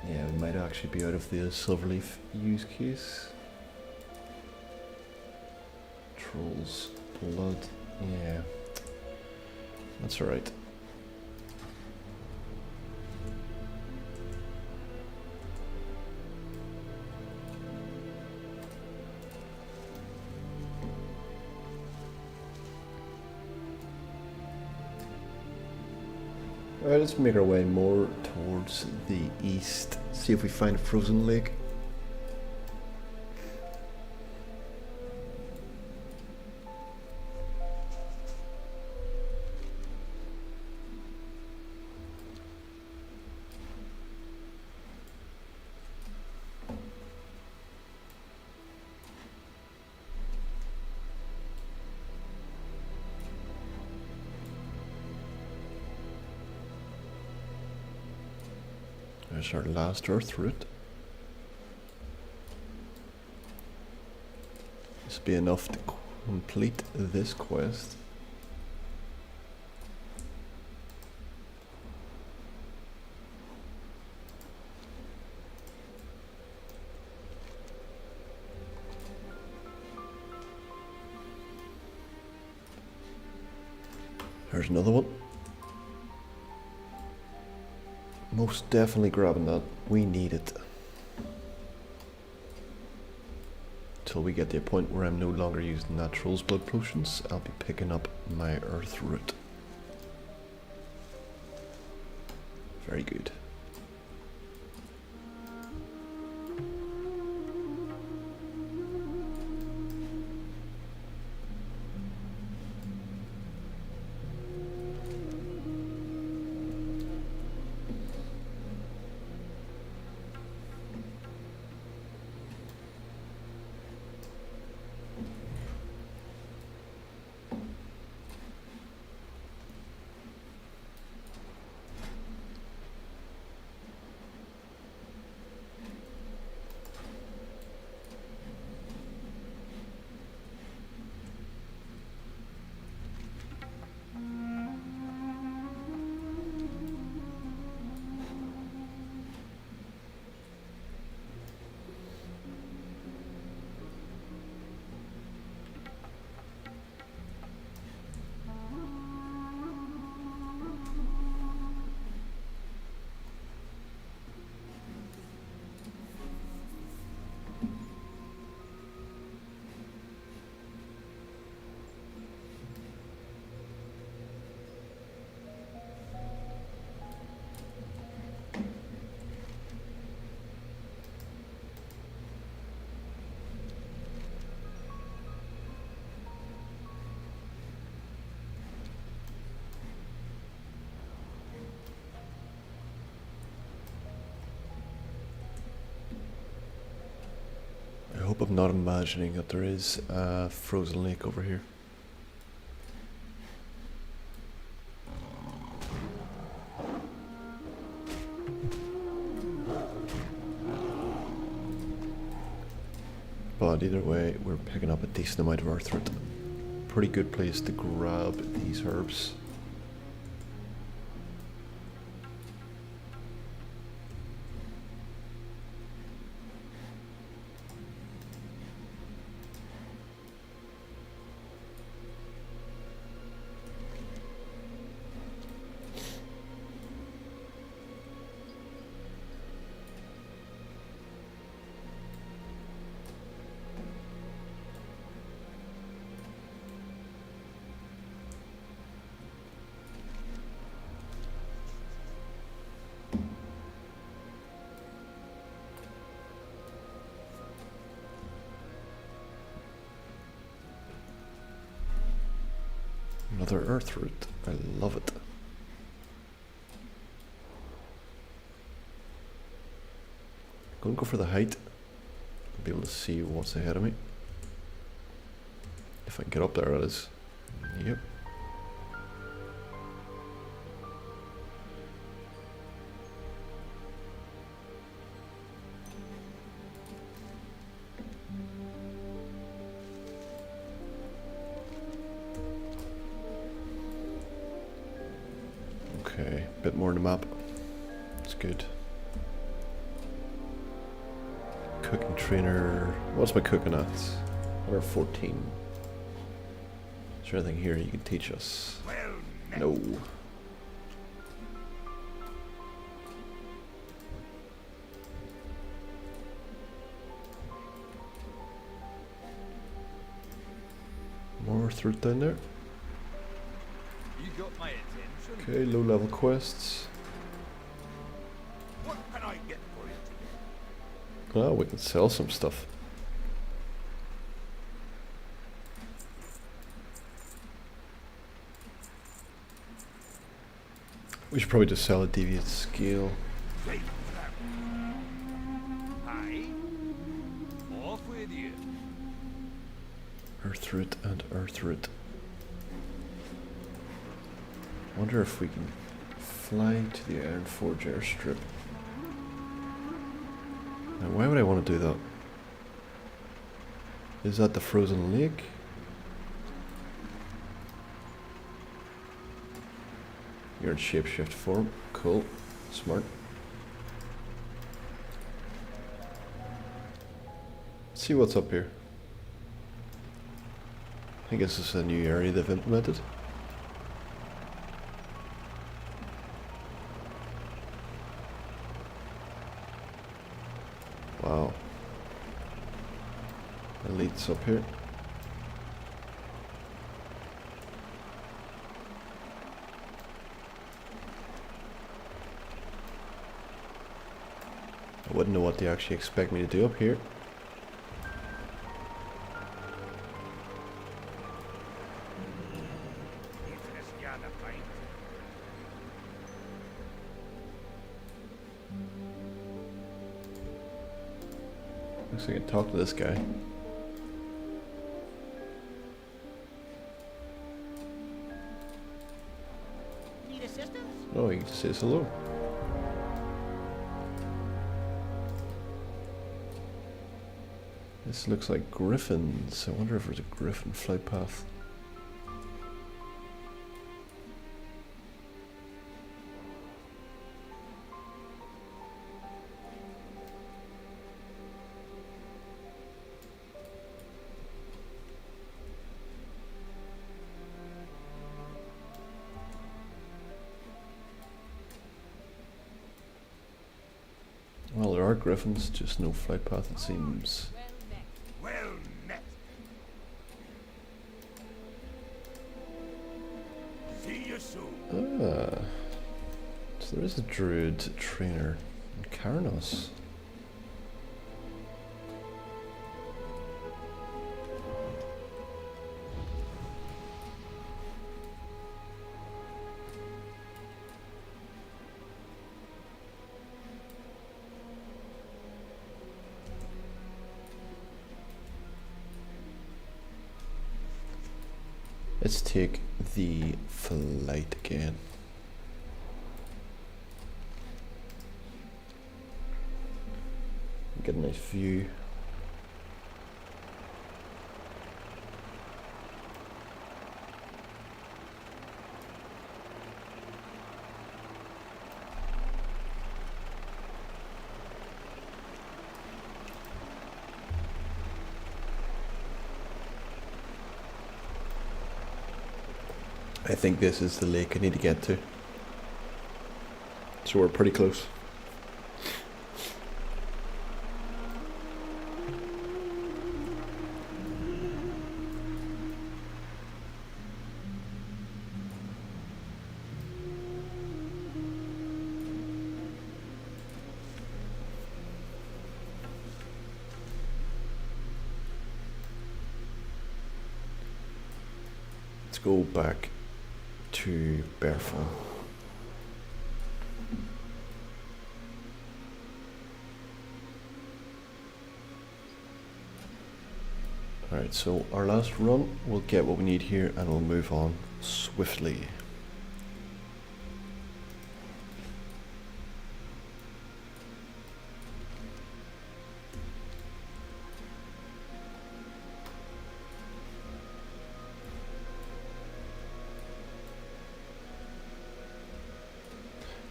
Yeah, we might actually be out of the Silverleaf use case. Trolls, blood, yeah, that's alright. Alright, let's make our way more towards the east, see if we find a frozen lake. There's our last Earthroot. This will be enough to complete this quest. There's another one. Most definitely grabbing that. We need it. Till we get to a point where I'm no longer using Natural's blood potions, I'll be picking up my Earthroot. Very good. I hope I'm not imagining that there is a frozen lake over here. But either way, we're picking up a decent amount of Earthroot. Pretty good place to grab these herbs. Another Earthroot. I love it. Gonna go for the height. Be able to see what's ahead of me. If I can get up there, that is. Yep. Okay, bit more on the map. It's good. Cooking trainer. What's my cooking at? 114. Is there anything here you can teach us? Well met. No. More through down there. You got my attention. Okay, low level quests. What can I get for you today? Oh, we can sell some stuff. We should probably just sell a deviant scale. Safe travel. Aye. Off with you. Earthroot and earthroot. Wonder if we can fly to the Ironforge airstrip. Now, why would I want to do that? Is that the frozen lake? You're in shapeshift form. Cool. Smart. Let's see what's up here. I guess this is a new area they've implemented. Wow. Elite's up here. I wouldn't know what they actually expect me to do up here. Looks like I can talk to this guy. Need assistance? Oh, he says hello. This looks like griffins. I wonder if there's a griffin flight path. Well, there are griffins, just no flight path it seems. Well met. See you soon. Ah, so there is a druid trainer in Kharanos. Let's take the flight again. Get a nice view. I think this is the lake I need to get to. So we're pretty close. Let's go back to Bearfall. Alright, so our last run, we'll get what we need here and we'll move on swiftly.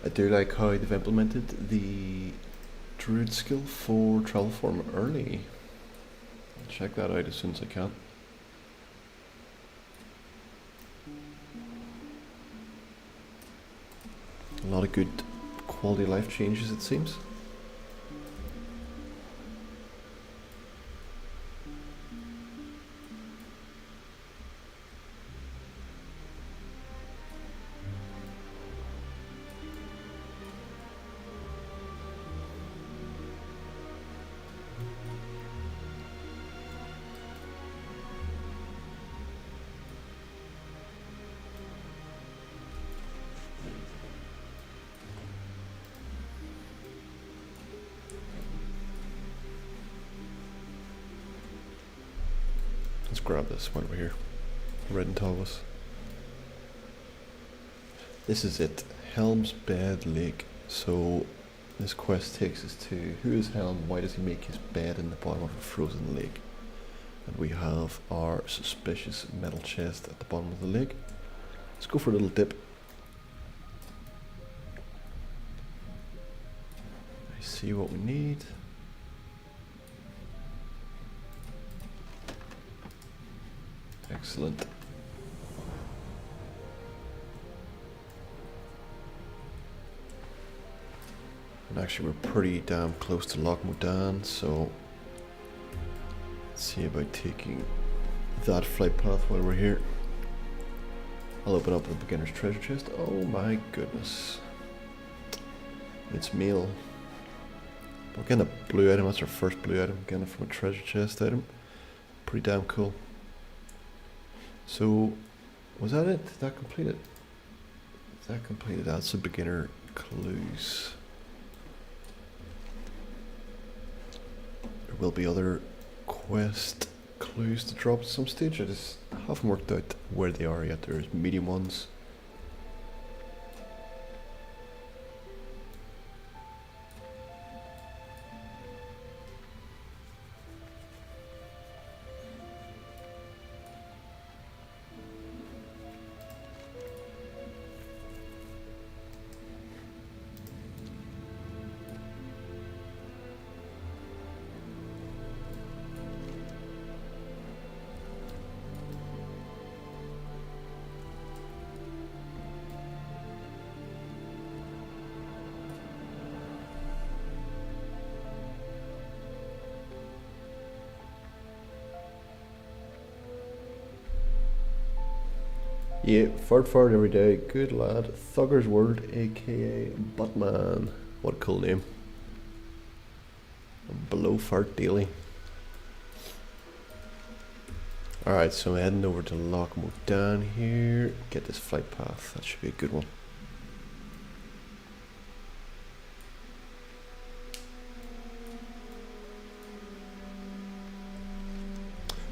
I do like how they've implemented the Druid skill for travel form early. I'll check that out as soon as I can. A lot of good quality of life changes, it seems. Let's grab this one over here. Red and Tawas. This is it. Helm's Bed Lake. So this quest takes us to who is Helm? Why does he make his bed in the bottom of a frozen lake? And we have our suspicious metal chest at the bottom of the lake. Let's go for a little dip. I see what we need. Excellent. And actually we're pretty damn close to Loch Modan, so let's see about taking that flight path while we're here. I'll open up the beginner's treasure chest. Oh my goodness. It's meal. We're getting a blue item, that's our first blue item, getting it from a treasure chest item. Pretty damn cool. So, was that it? Did that complete it? Is that completed? That's the beginner clues. There will be other quest clues to drop at some stage. I just haven't worked out where they are yet. There's medium ones. Yeah, fart every day. Good lad. Thugger's World, aka Buttman. What a cool name. Below fart daily. Alright, so I'm heading over to Loch Modan here. Get this flight path. That should be a good one.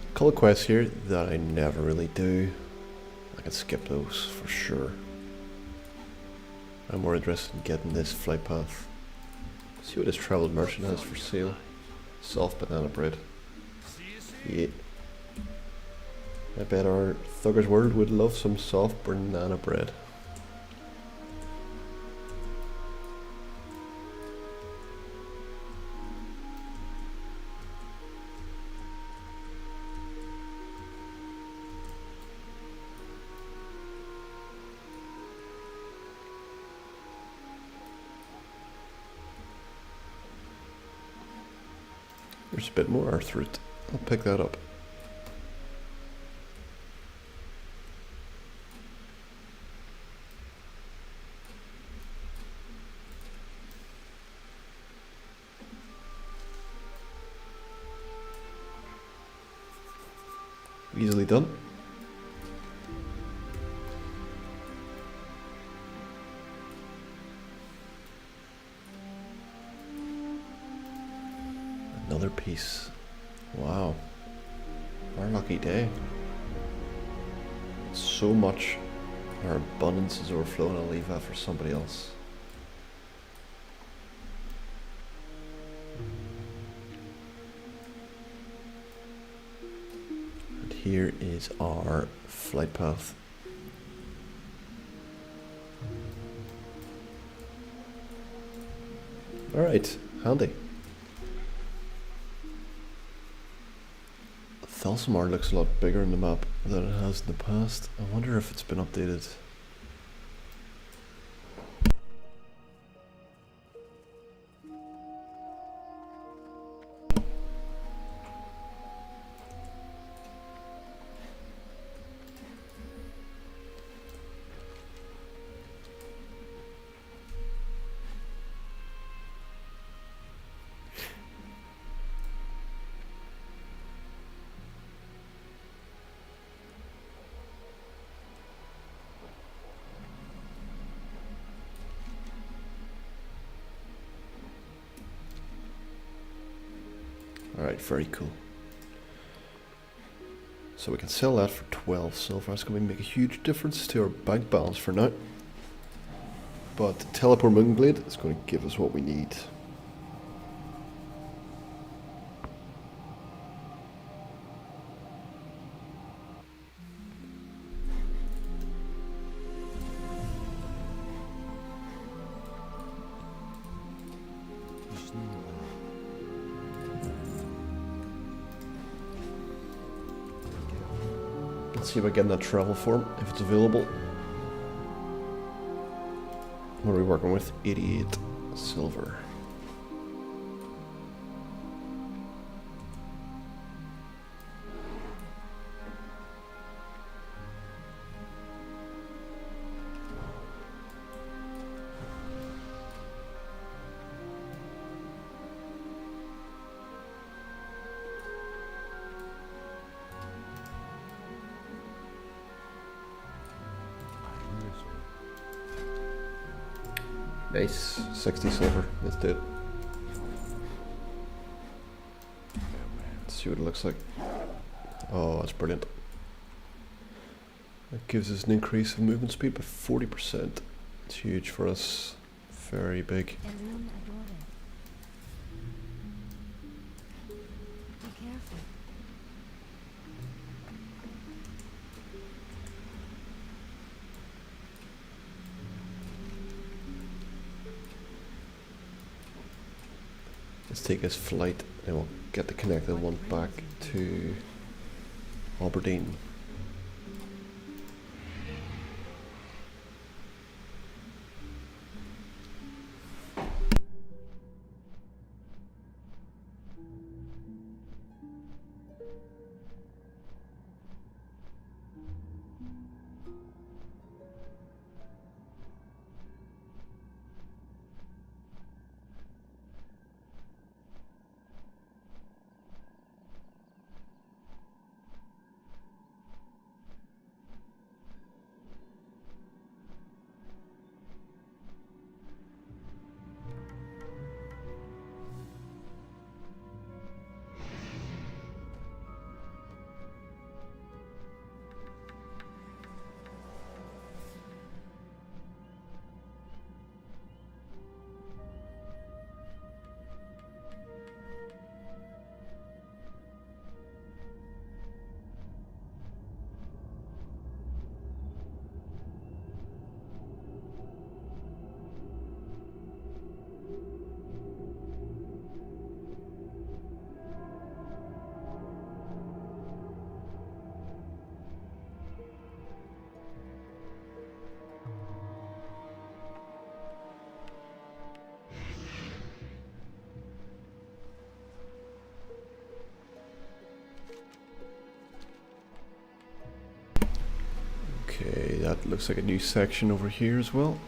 A couple of quests here that I never really do. I can skip those for sure. I'm more interested in getting this flight path. See what this traveled merchant has for sale. Soft banana bread. Yeah. I bet our Thugger's World would love some soft banana bread. There's a bit more earth root. I'll pick that up. Easily done. Another piece. Wow. Our lucky day. So much. Our abundance is overflowing. I'll leave that for somebody else. And here is our flight path. Alright, handy. Thalsamar looks a lot bigger in the map than it has in the past. I wonder if it's been updated. Alright, very cool. So we can sell that for 12 silver. That's going to make a huge difference to our bank balance for now. But Teleport Moonblade is going to give us what we need. Let's see if I get that travel form, if it's available. What are we working with? 88 silver. Nice, 60 silver, let's do it. Let's see what it looks like. Oh, that's brilliant. That gives us an increase of movement speed by 40%. It's huge for us, very big. Everyone adored it. Be careful. Let's take this flight and we'll get the connected one back to Aberdeen. Okay, that looks like a new section over here as well.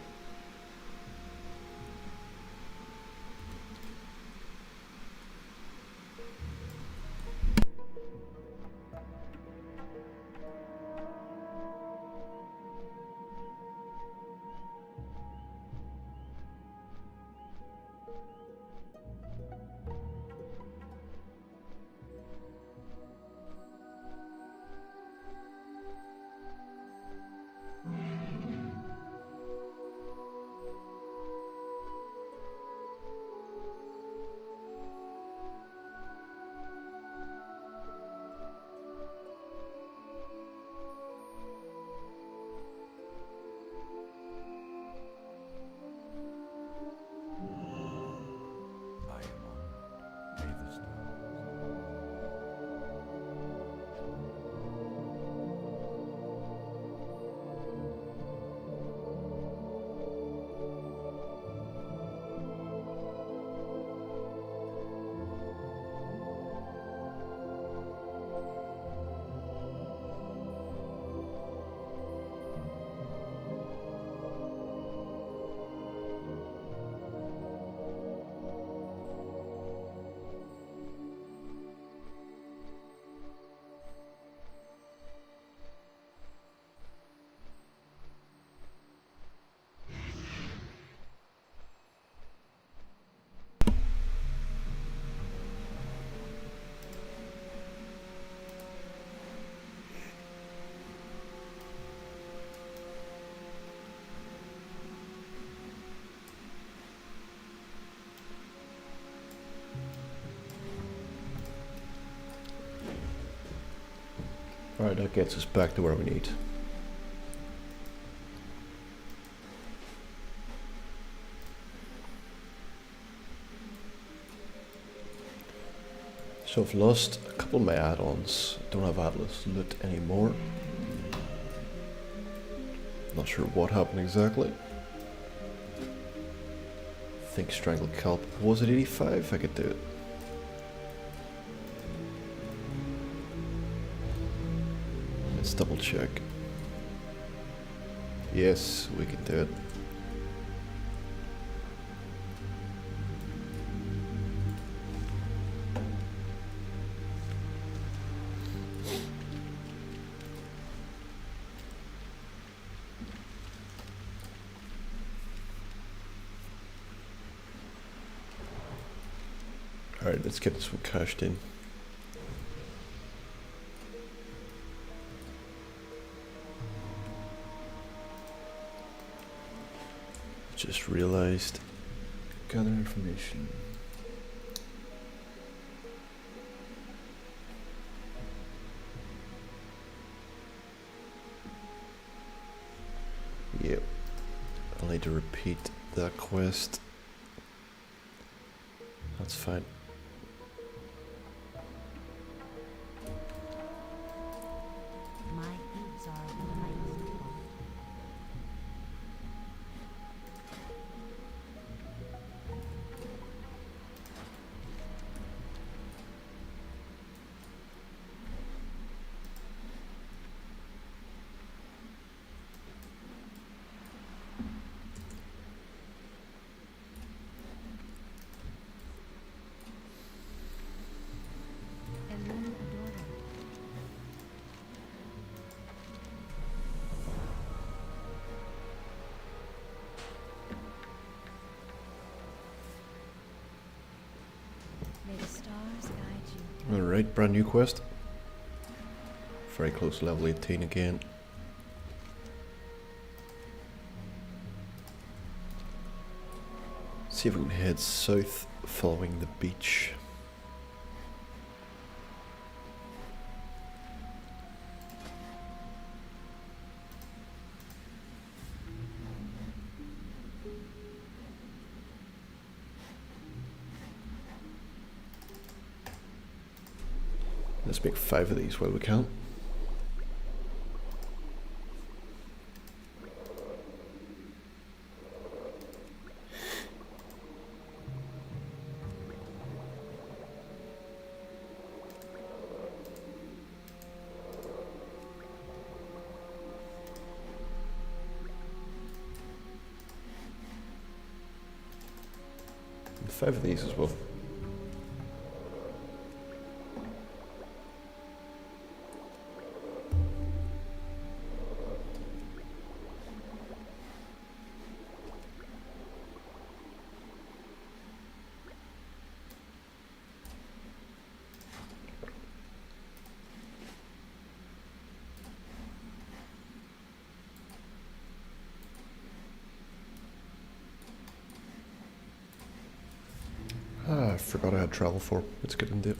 Alright, that gets us back to where we need. So I've lost a couple of my add-ons. Don't have Atlas loot anymore. Not sure what happened exactly. I think Strangled Kelp was at 85. I could do it. Let's double check. Yes, we can do it. Alright, let's get this one cashed in. Just realized. Gather information. Yep. I'll need to repeat that quest. That's fine. My hooves are of the highest quality. Elune adore them. May the stars guide you. Alright, brand new quest. Very close to level 18 again. See if we can head south following the beach. Let's make 5 of these while we can. And 5 of these as well. Ah, I forgot I had travel for. Let's get into it.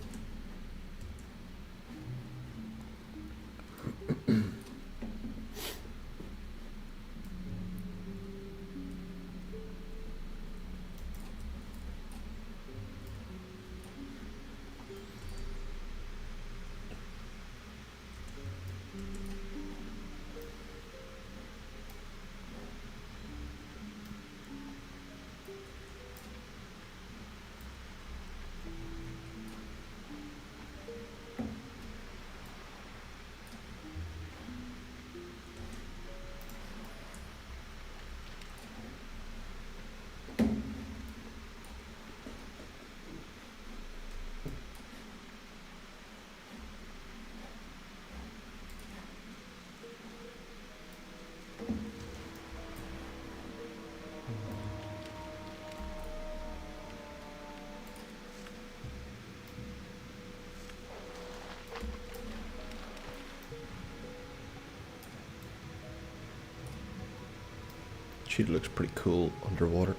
She looks pretty cool underwater.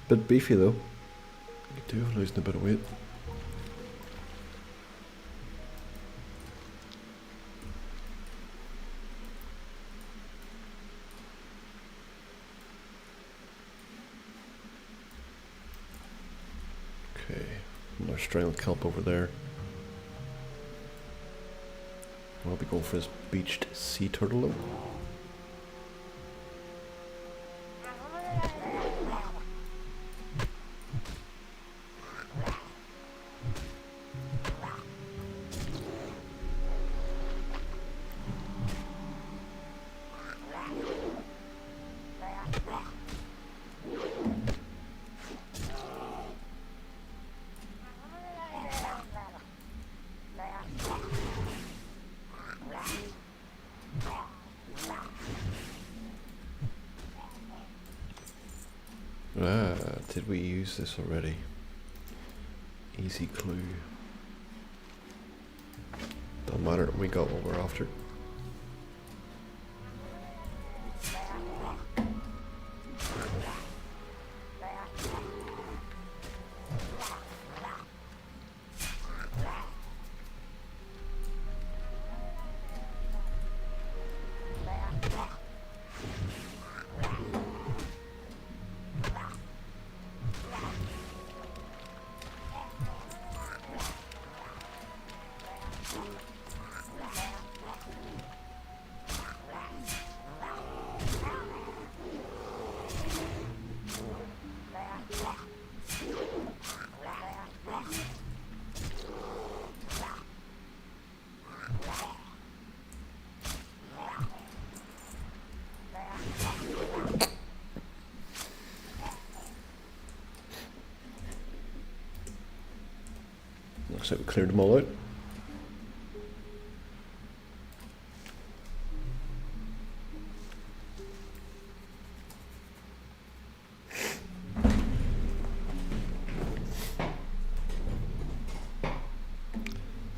Bit beefy though. You do, losing a bit of weight. Okay, another strength kelp over there. I'll be going for this beached sea turtle though. Did we use this already? Easy clue. Don't matter, we got what we're after. Looks like we cleared them all out.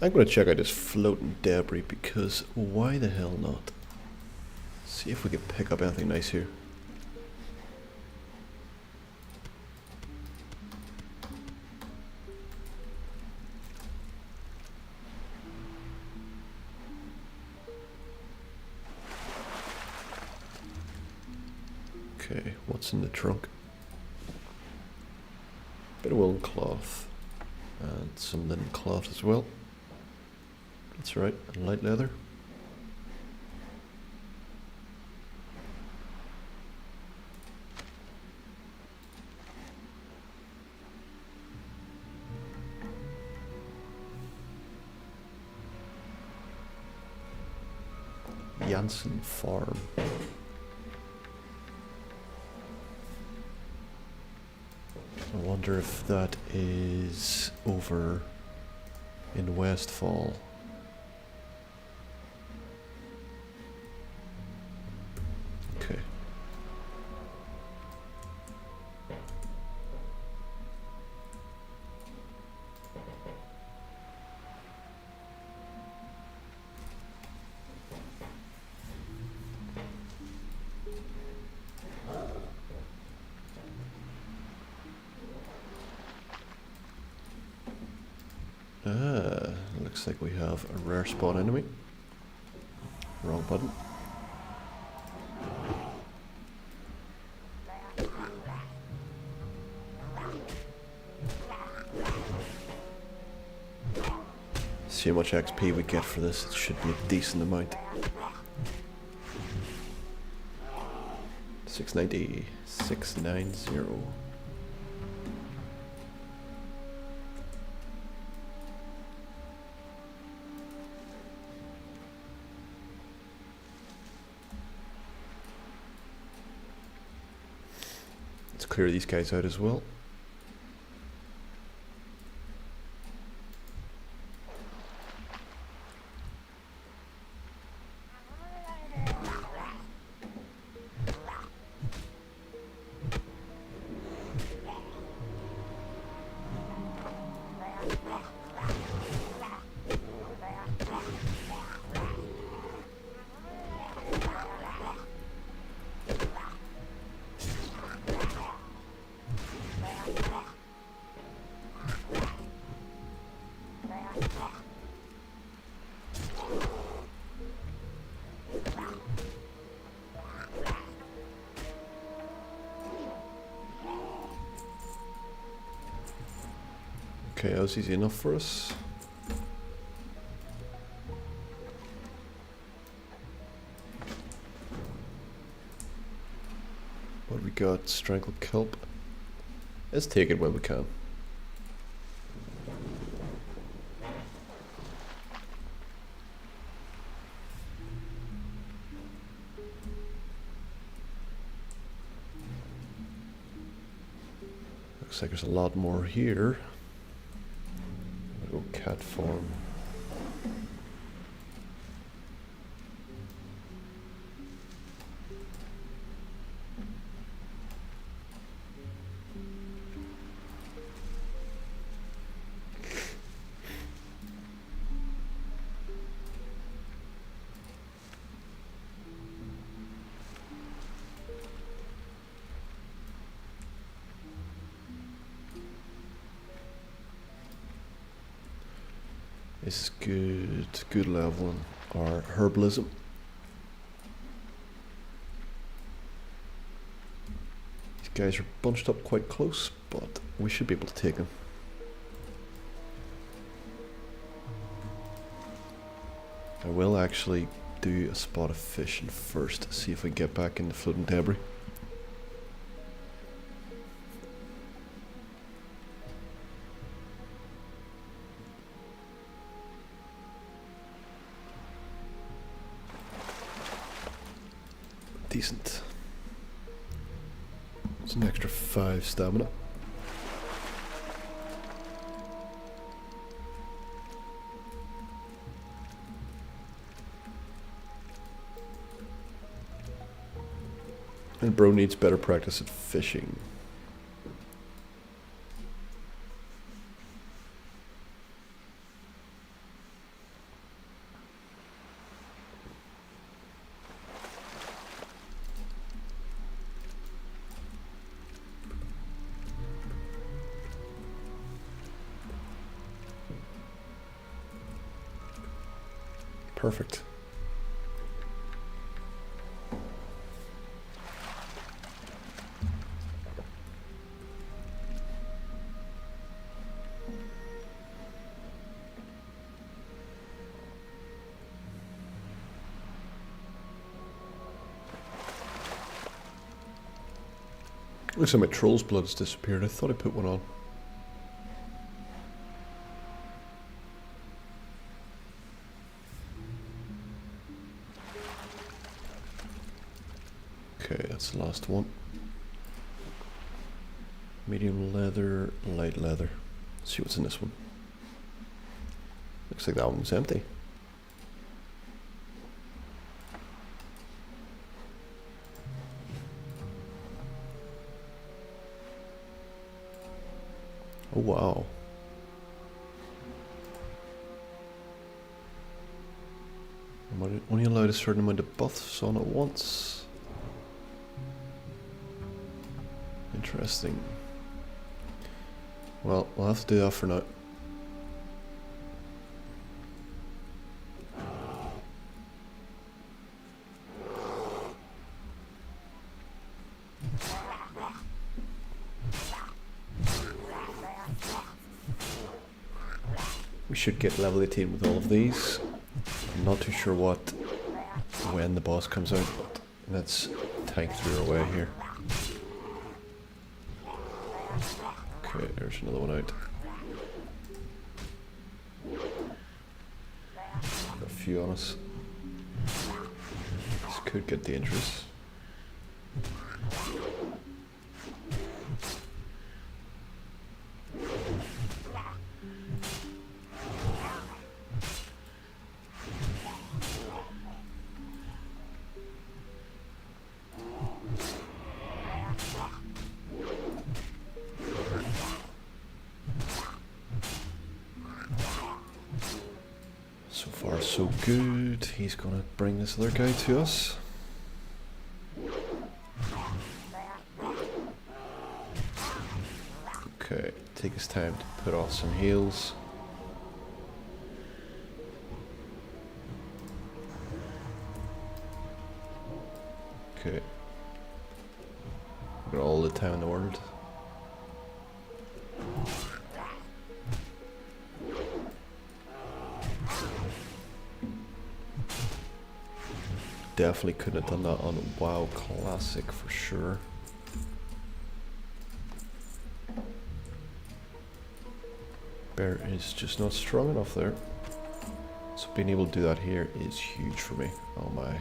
I'm going to check out this floating debris because why the hell not? See if we can pick up anything nice here. Okay, what's in the trunk? Bit of woolen cloth and some linen cloth as well. That's right, and light leather. Janssen Farm. I wonder if that is over in Westfall. Okay. Looks like we have a rare spawn enemy. Wrong button. See how much XP we get for this. It should be a decent amount. 690, 690. Let's clear these guys out as well. Okay, that was easy enough for us. What have we got? Strangled kelp. Let's take it when we can. Looks like there's a lot more here. Go cat farm. This is good level in our herbalism. These guys are bunched up quite close, but we should be able to take them. I will actually do a spot of fishing first, see if we get back into floating debris. Decent. It's an extra 5 stamina. And bro needs better practice at fishing. Perfect. Looks like my troll's blood's disappeared. I thought I put one on. Okay, that's the last one. Medium leather, light leather. Let's see what's in this one. Looks like that one's empty. Oh wow. I'm only allowed a certain amount of buffs on at once. Interesting. Well, we'll have to do that for now. We should get level 18 with all of these. I'm not too sure when the boss comes out, but let's tank through our way here. Okay, there's another one out. Got a few on us. This could get dangerous. So far so good. He's gonna bring this other guy to us. Okay, take his time to put off some heals. Okay. Got all the time in the world. Definitely couldn't have done that on WoW Classic for sure. Bear is just not strong enough there. So being able to do that here is huge for me. Oh my.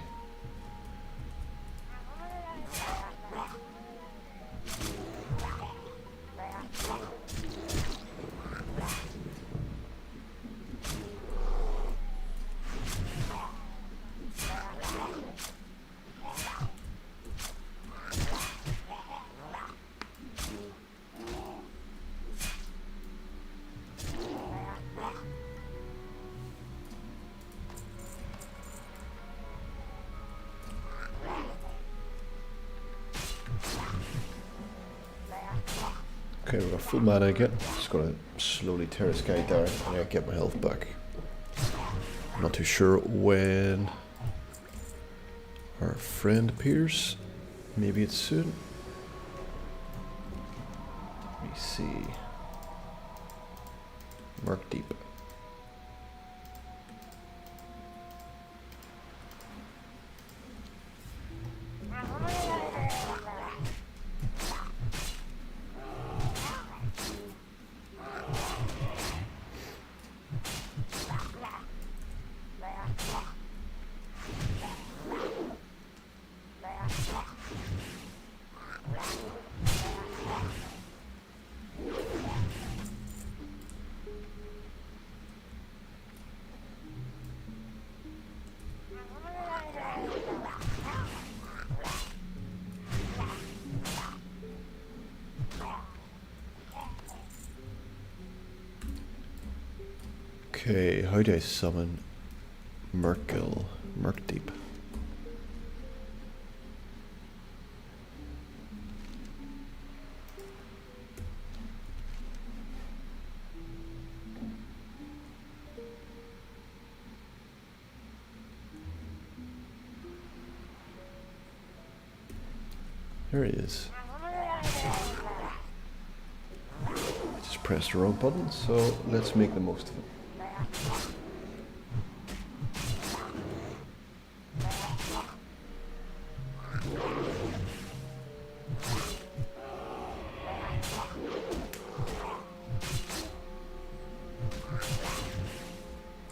Okay, we've got full mana again. Just gotta slowly tear this guy down and get my health back. I'm not too sure when our friend appears. Maybe it's soon. Let me see. Mark Deep. Okay, how do I summon Merkil? Merkdeep. There he is. I just pressed the wrong button, so let's make the most of it.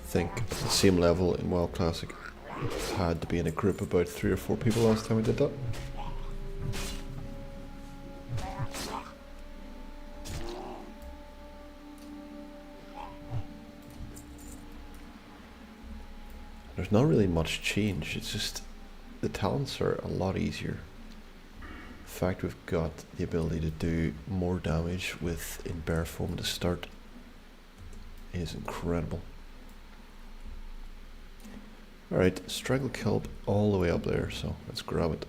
I think at the same level in WoW Classic, had to be in a group of about 3 or 4 people last time I did that. There's not really much change, it's just the talents are a lot easier. The fact we've got the ability to do more damage with in bear form to start is incredible. Alright, Strangle Kelp all the way up there, so let's grab it.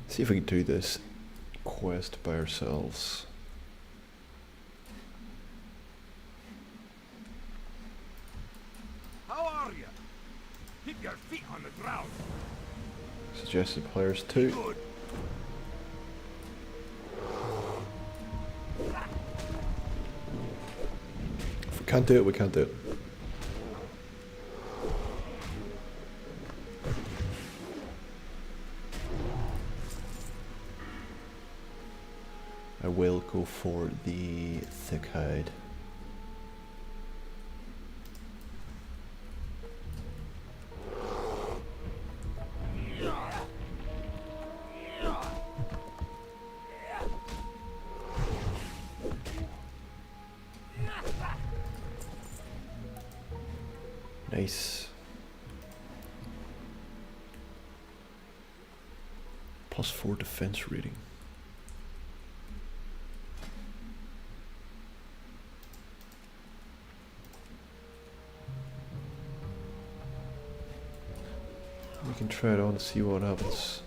See if we can do this quest by ourselves. How are you? Keep your feet on the ground. Suggested players too. Good. If we can't do it, we can't do it. I will go for the thick hide. Nice. +4 defense rating. We can try it on to see what happens.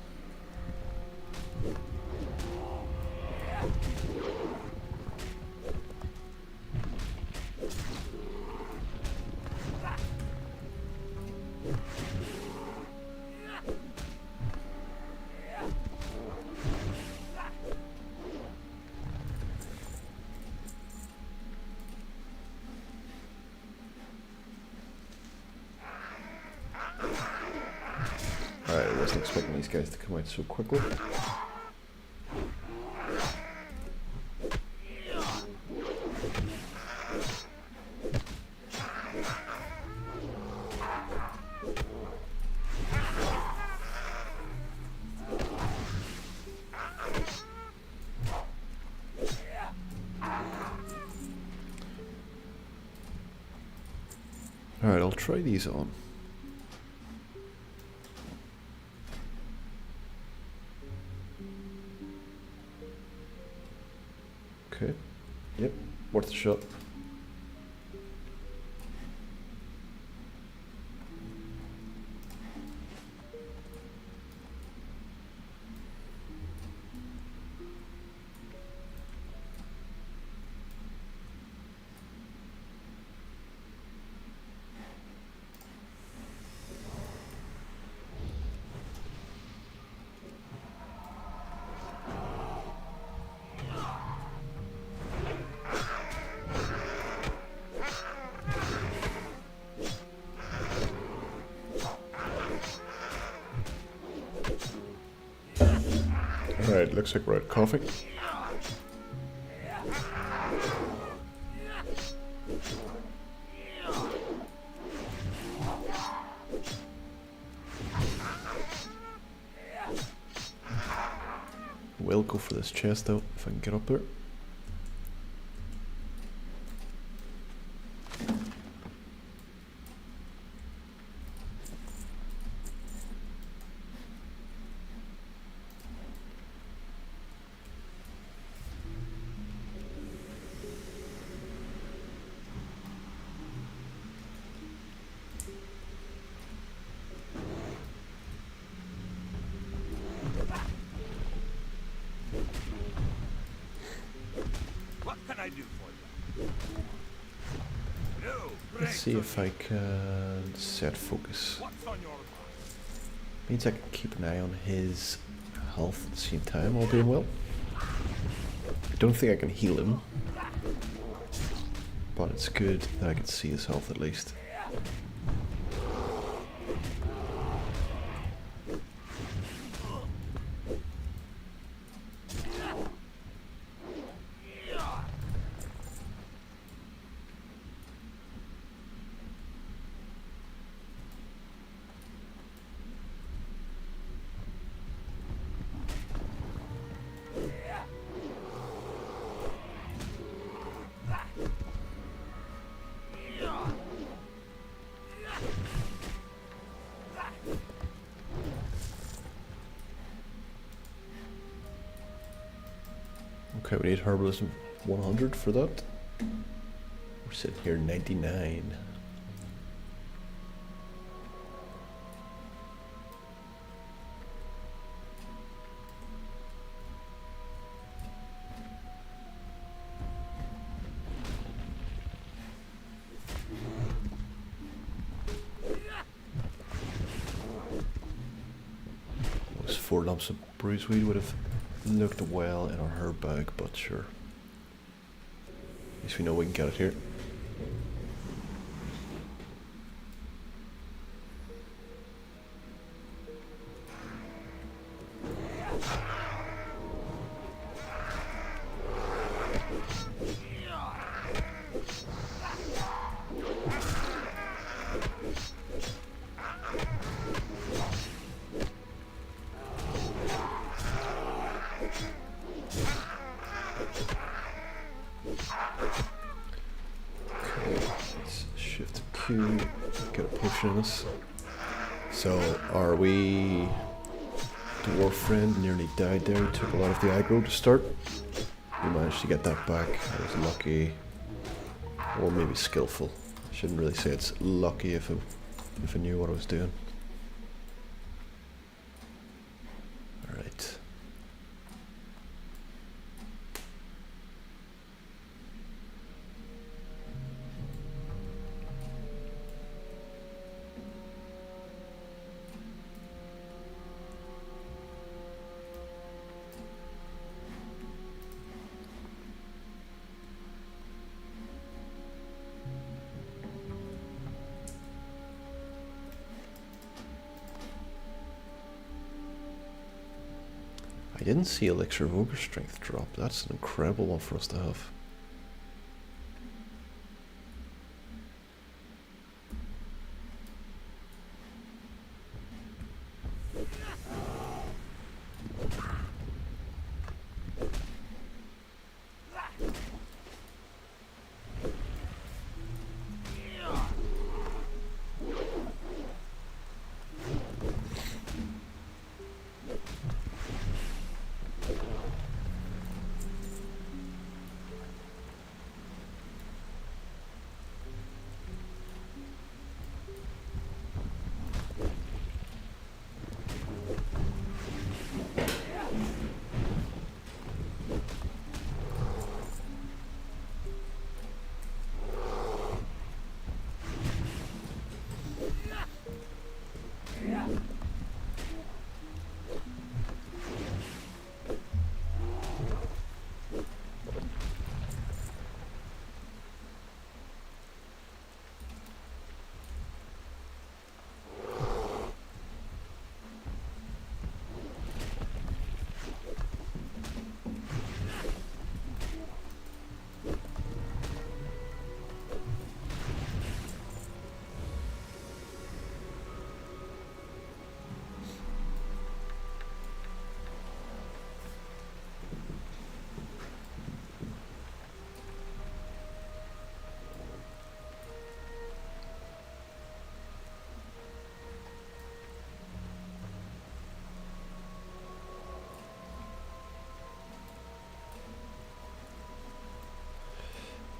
Alright, I wasn't expecting these guys to come out so quickly. Alright, I'll try these on. Okay. Yep. Worth a shot. Alright, looks like we're at coffee. We'll go for this chest though, if I can get up there. What can I do for you? No, Let's see if I can set focus. What's on your mind? Means I can keep an eye on his health at the same time, all being well. I don't think I can heal him, but it's good that I can see his health at least. Okay, we need herbalism 100 for that. We're sitting here 99. Those 4 lumps of bruiseweed would have looked well in our herb bag, but sure. At least we know we can get it here. Q. get a potion in us. So, we... Dwarf friend nearly died there. He took a lot of the aggro to start. We managed to get that back. I was lucky. Or maybe skillful. I shouldn't really say it's lucky if I knew what I was doing. Alright. I didn't see Elixir of Ogre Strength drop. That's an incredible one for us to have.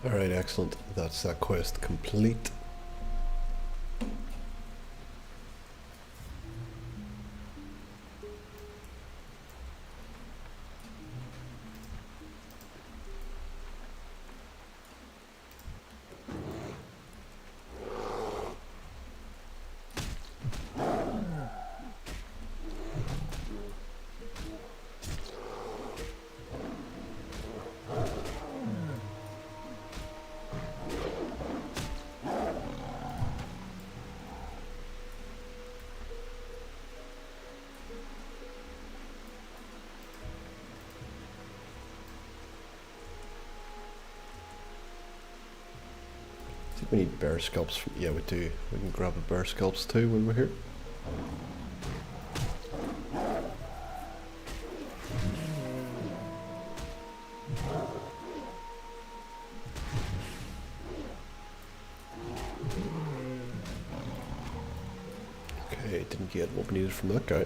Alright, excellent. That's that quest complete. I think we need bear scalps. Yeah, we do. We can grab a bear scalps too when we're here. Okay, didn't get what we needed from that guy.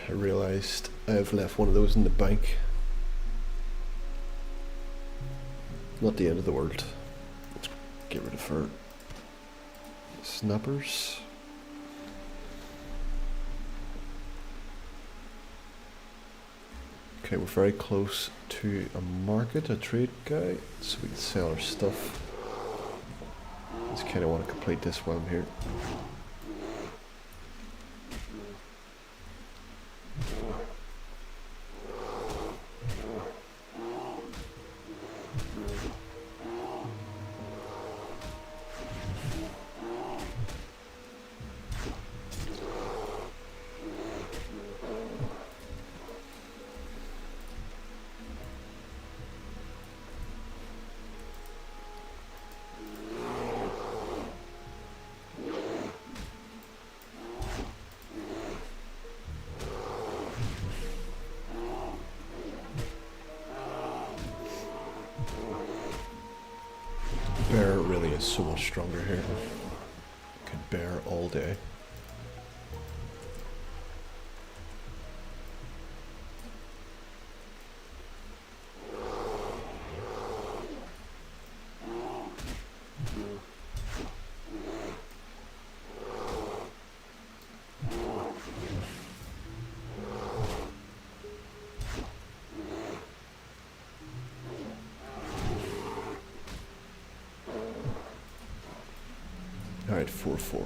I realised I've left one of those in the bank. Not the end of the world. Let's get rid of her. Snappers. Okay, we're very close to a market, a trade guy, so we can sell our stuff. Just kind of want to complete this while I'm here. is so much stronger here. Can bear all day. Alright, 4-4.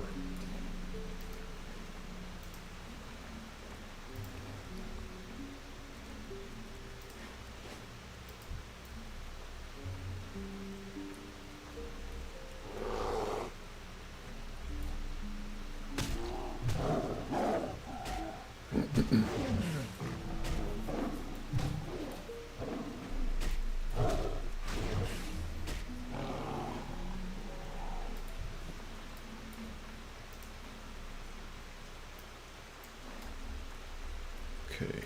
Okay.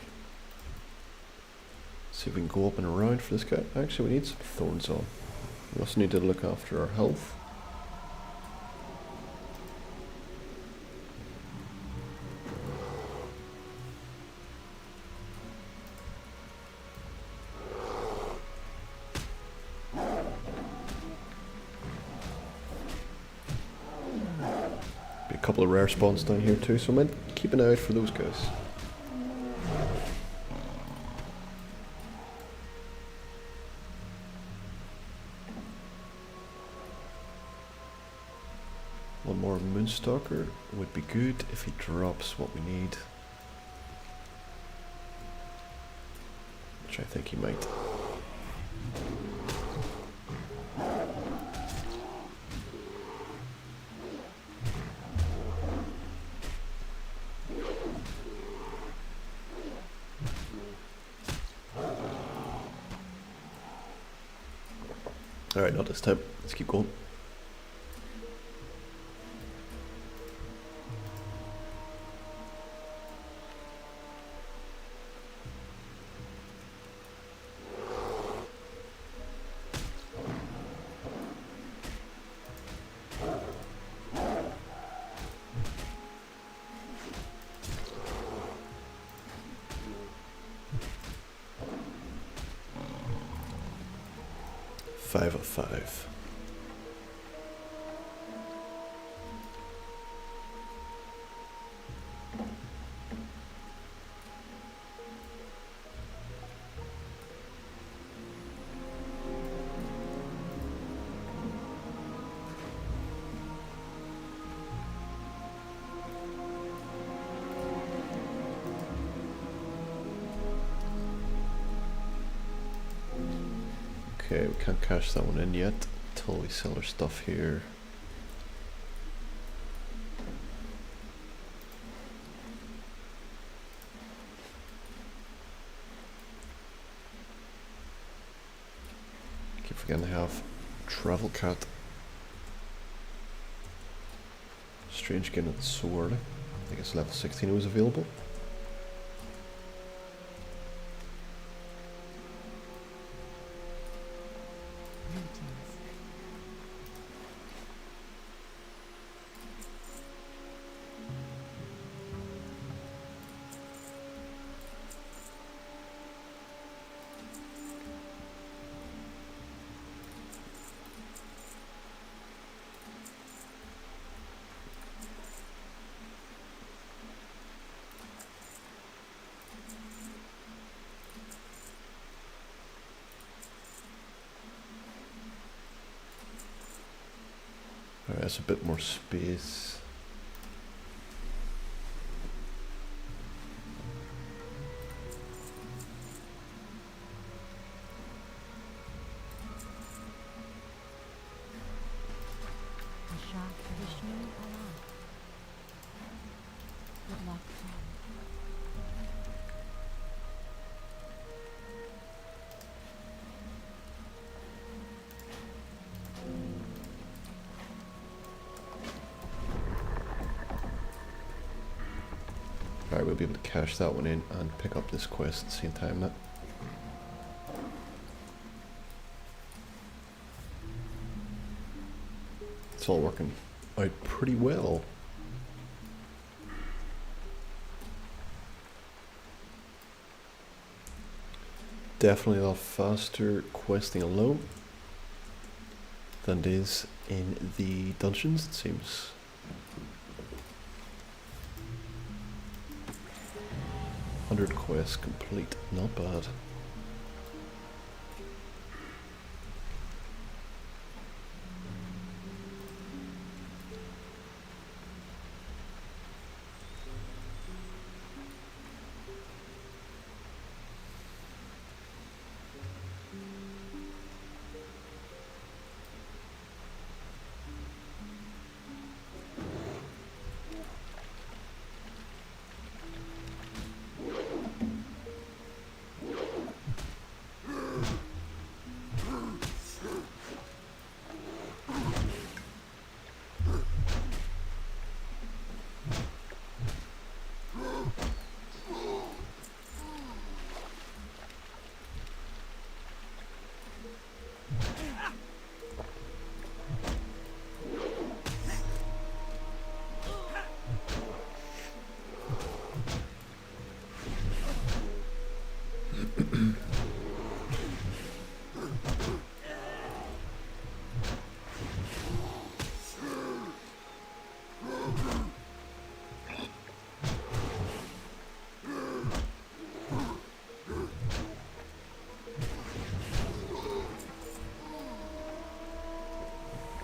See if we can go up and around for this guy. Actually, we need some thorns on. We also need to look after our health. Be a couple of rare spawns down here too, so I might keep an eye out for those guys. One more Moonstalker would be good if he drops what we need. Which I think he might. Alright, not this time. Let's keep going. Five of 5. Okay, we can't cash that one in yet until we sell our stuff here. Keep forgetting to have Travel Cat. Strange getting it so early. I guess level 16 was available. Alright, that's a bit more space. A shot traditionally allowed. Good luck, friend. Alright, we'll be able to cash that one in and pick up this quest at the same time now. It's all working out pretty well. Definitely a lot faster questing alone than it is in the dungeons, it seems. $100 quests complete, not bad.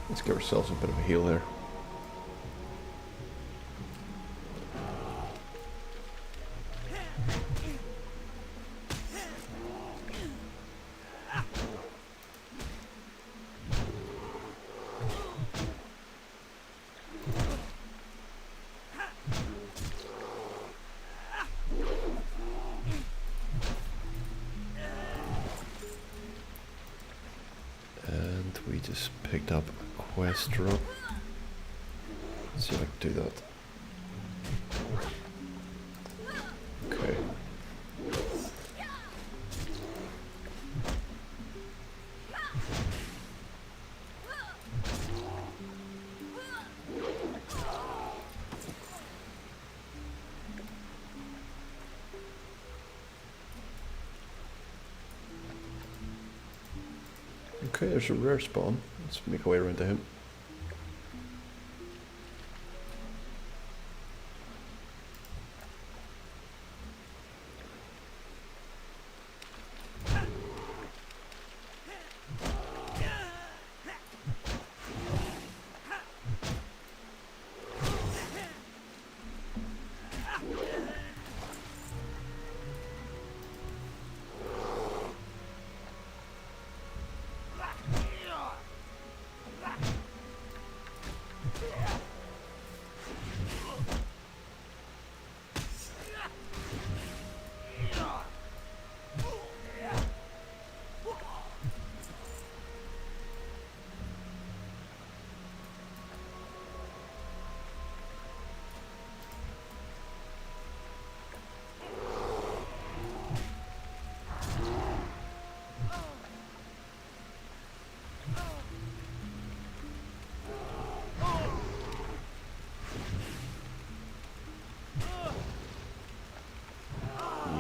Let's give ourselves a bit of a heal there. And we just picked up a quest drop. Let's see if I can do that. Okay. Okay, there's a rare spawn. Let's make our way around to him.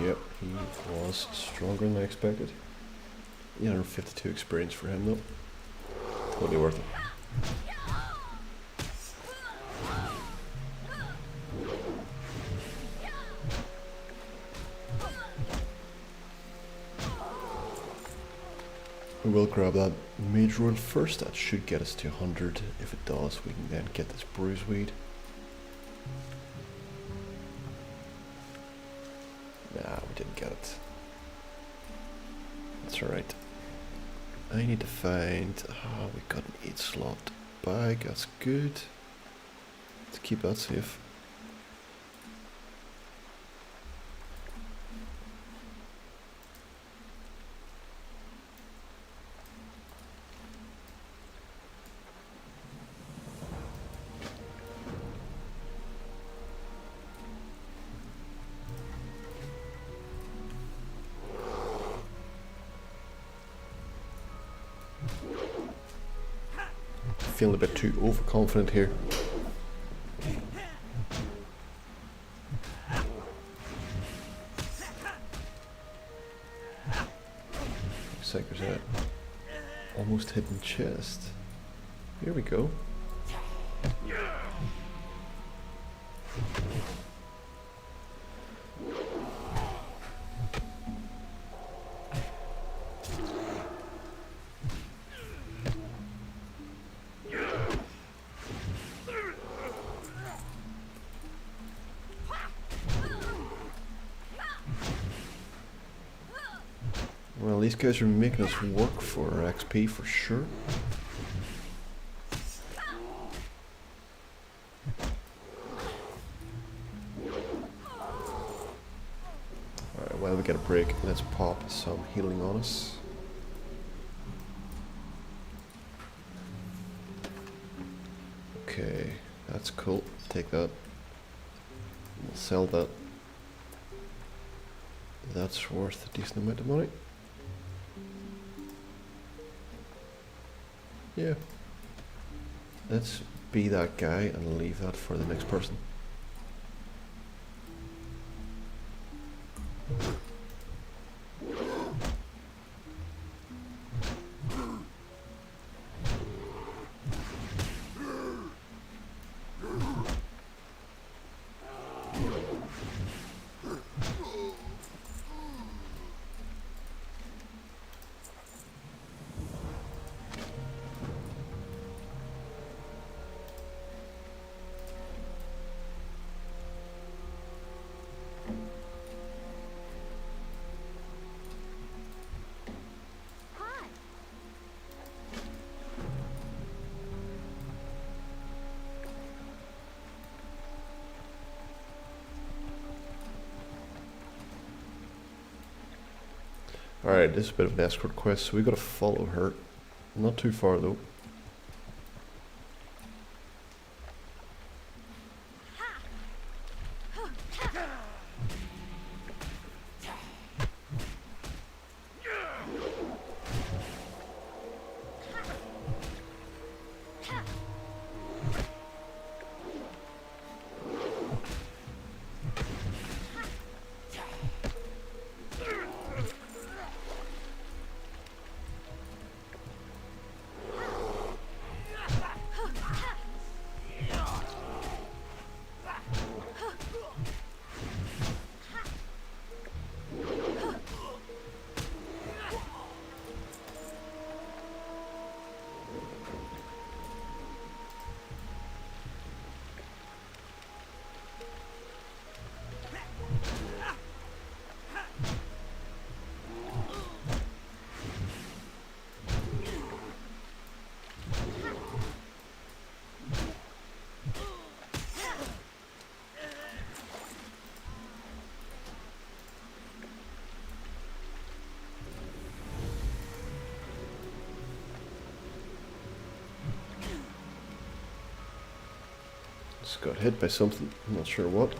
Yep, he was stronger than I expected. 852 experience for him though. Totally worth it. We will grab that mage rod first. That should get us to 100. If it does, we can then get this bruiseweed. Nah, we didn't get it. That's alright. I need to find... Ah, we got an 8 slot bag. That's good. Let's keep that safe. feeling a bit too overconfident here. Looks like there's a almost hidden chest. Here we go. Well, these guys are making us work for our XP for sure. Alright, while we get a break, let's pop some healing on us. Okay, that's cool. Take that. We'll sell that. That's worth a decent amount of money. Yeah. Let's be that guy and leave that for the next person. Hi. Alright, this is a bit of an escort quest, so we gotta follow her. Not too far though. Just got hit by something, I'm not sure what.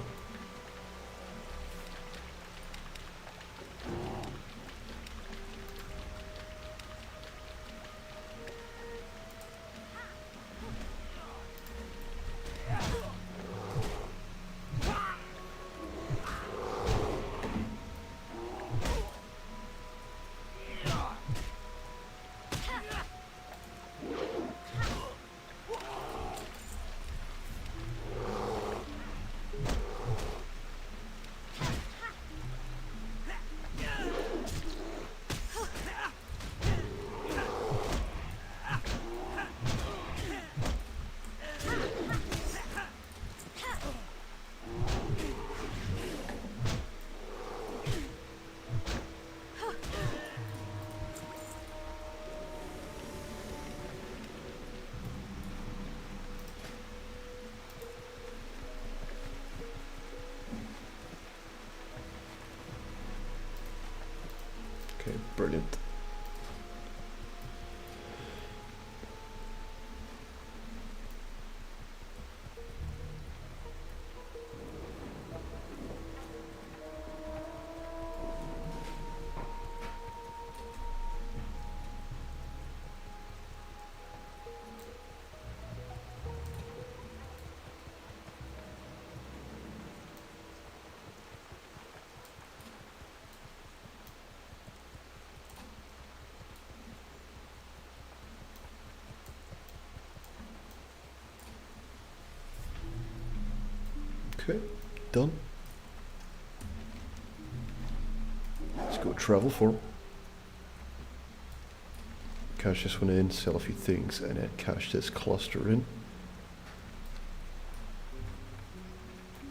Okay, brilliant. Okay, done. Let's go travel for. Cash this one in, sell a few things, and then cash this cluster in.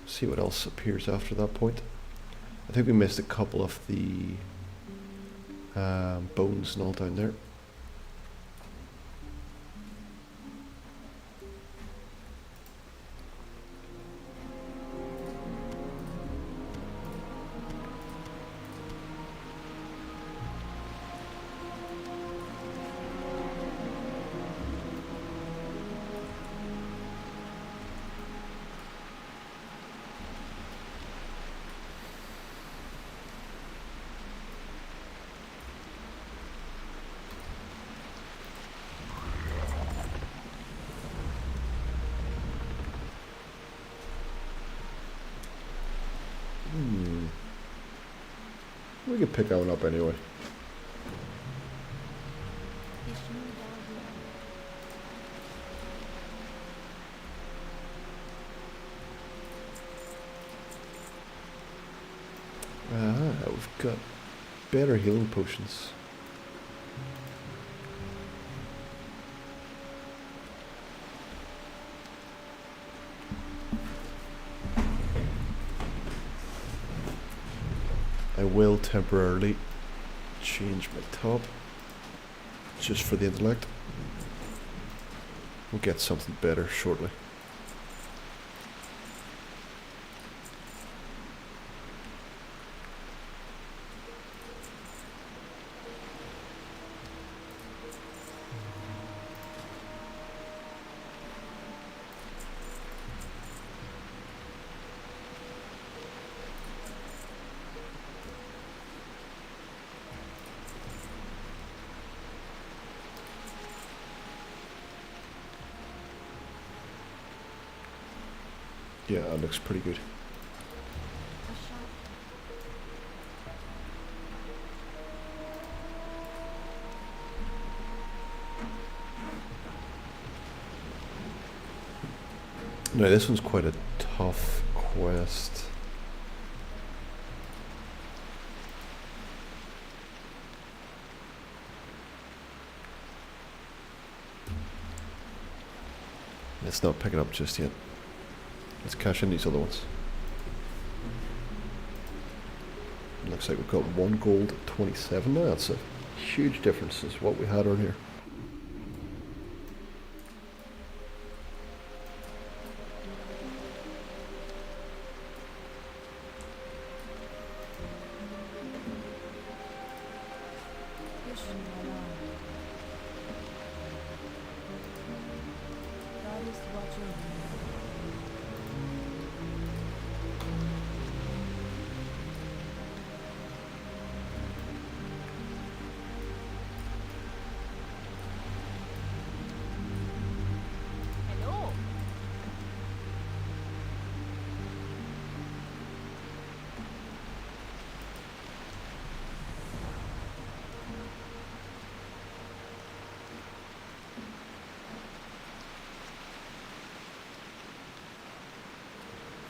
See what else appears after that point. I think we missed a couple of the bones and all down there. We could pick that one up anyway. We've got better healing potions. I will temporarily change my top just for the intellect. We'll get something better shortly. Yeah, that looks pretty good. No, this one's quite a tough quest. Let's not pick it up just yet. Let's cash in these other ones. Looks like we've got 1 gold, 27 now. That's a huge difference is what we had on here.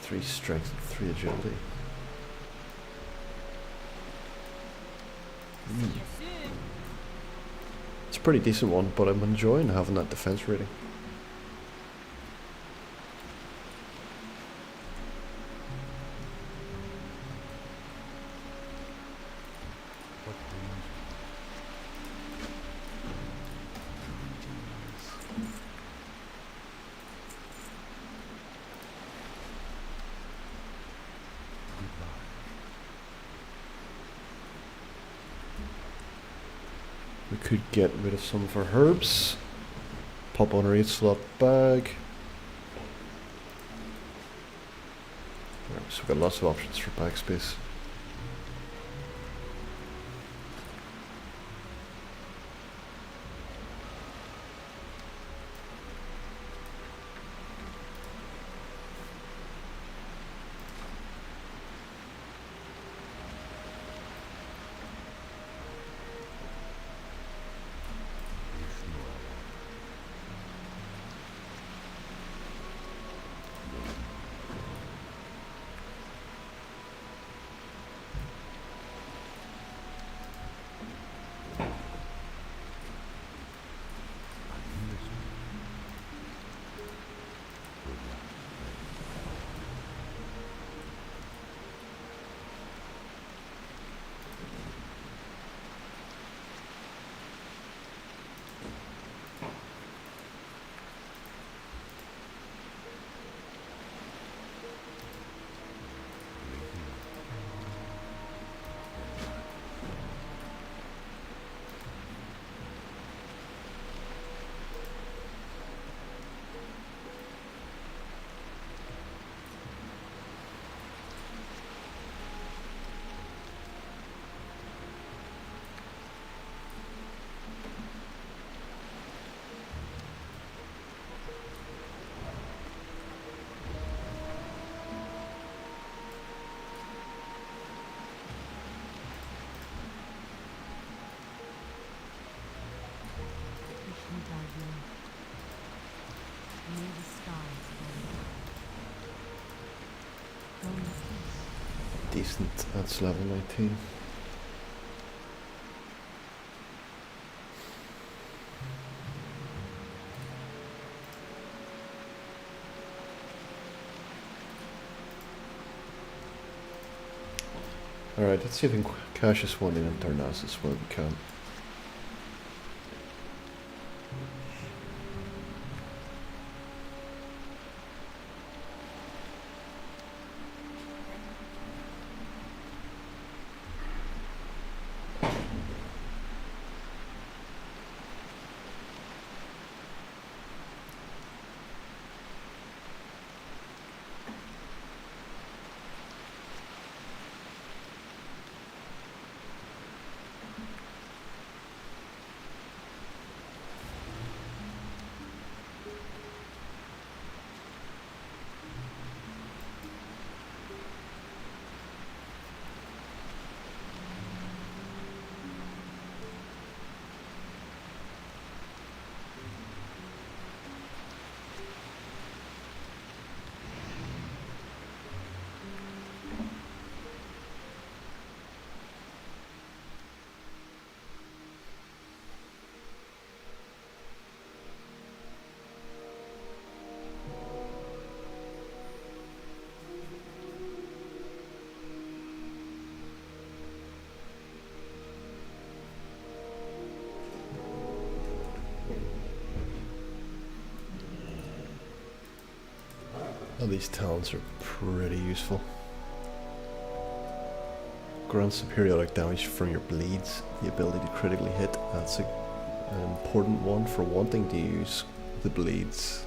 Three strength and 3 agility. It's a pretty decent one, but I'm enjoying having that defense rating. What We could get rid of some of our herbs. Pop on our 8 slot bag. Right, so we've got lots of options for bag space. Isn't ideal. May the stars go in peace. Decent, that's level 19. Alright, let's see if we can cash this one in Darkshore as well we can. Well, these talents are pretty useful. Grants periodic damage from your bleeds, the ability to critically hit. That's an important one for wanting to use the bleeds.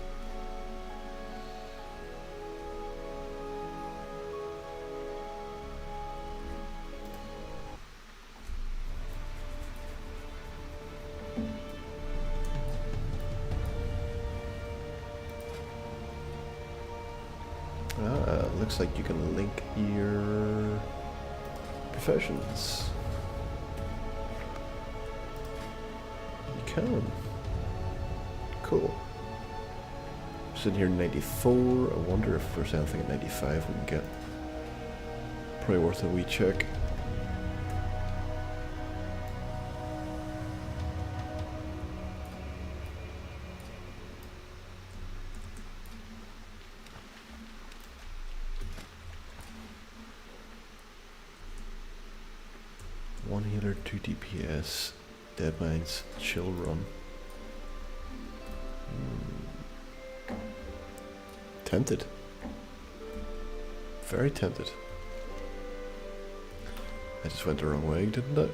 Looks like you can link your professions. You can. Cool. Sitting here 94. I wonder if there's anything at 95 we can get. Probably worth a wee check. One healer, 2 DPS, Dead Mines, Chill Run. Tempted. Very tempted. I just went the wrong way, didn't I?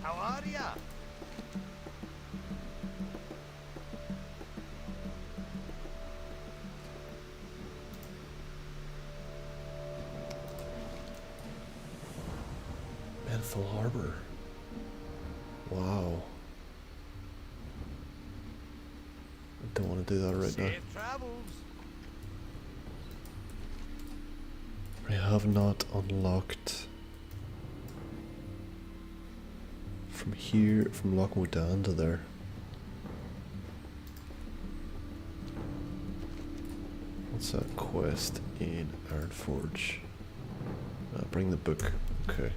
How are ya? Menthol Harbor. Wow. I don't want to do that right now. Safe travels. I have not unlocked from here, from Loch Modan to there. What's that quest in Ironforge? Bring the book. Okay.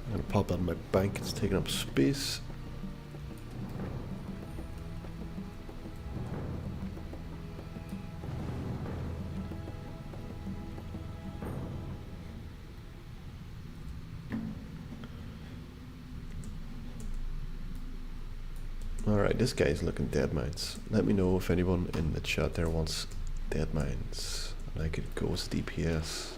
I'm gonna pop that in my bank. It's taking up space. Alright, this guy's looking dead mines. Let me know if anyone in the chat there wants dead mines. And I could go as DPS.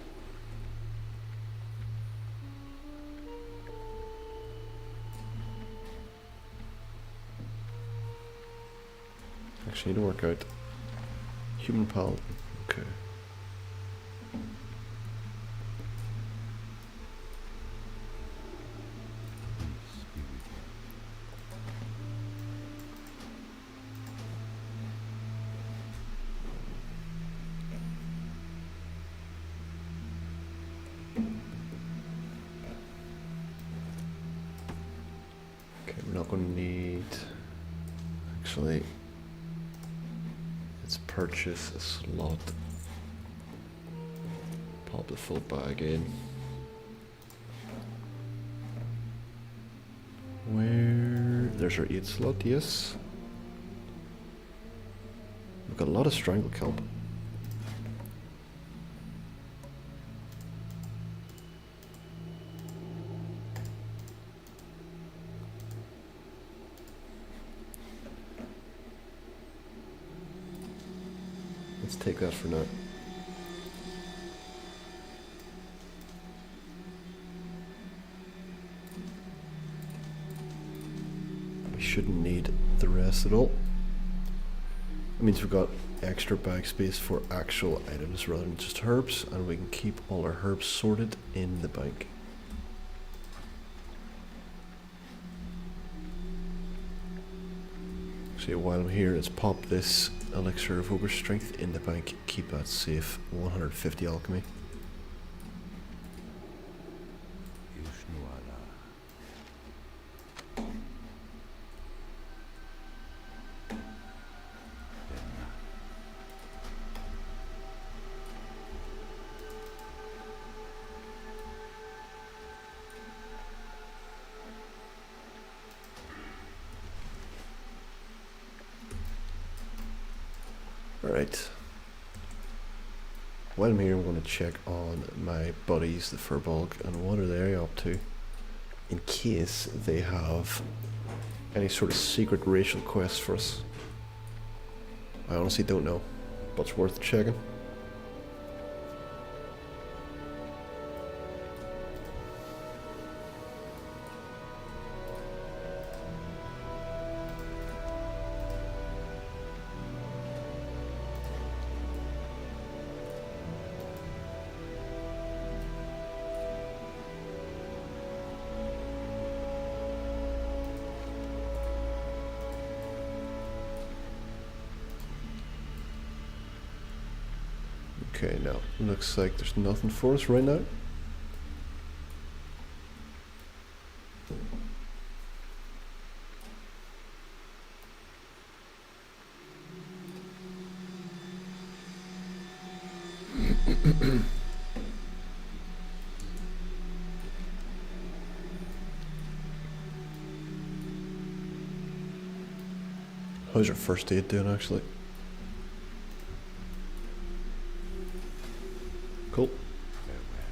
actually need to work out. Human paladin. Okay. Peace be with you. Okay, we're not going to need. Actually, let's purchase a slot. Pop the full bag in. Where? There's our 8 slot, yes. We've got a lot of strangle kelp. Let's take that for now. We shouldn't need the rest at all. It means we've got extra bag space for actual items rather than just herbs, and we can keep all our herbs sorted in the bank. So while I'm here, let's pop this elixir of ogre strength in the bank. Keep that safe. 150 alchemy. Yushnuala. Denna. Alright. While I'm here, I'm going to check on my buddies, the Furbolg, and what are they up to, in case they have any sort of secret racial quest for us. I honestly don't know, but it's worth checking. Okay, now, looks like there's nothing for us right now. How's your first aid doing, actually? Cool. Farewell.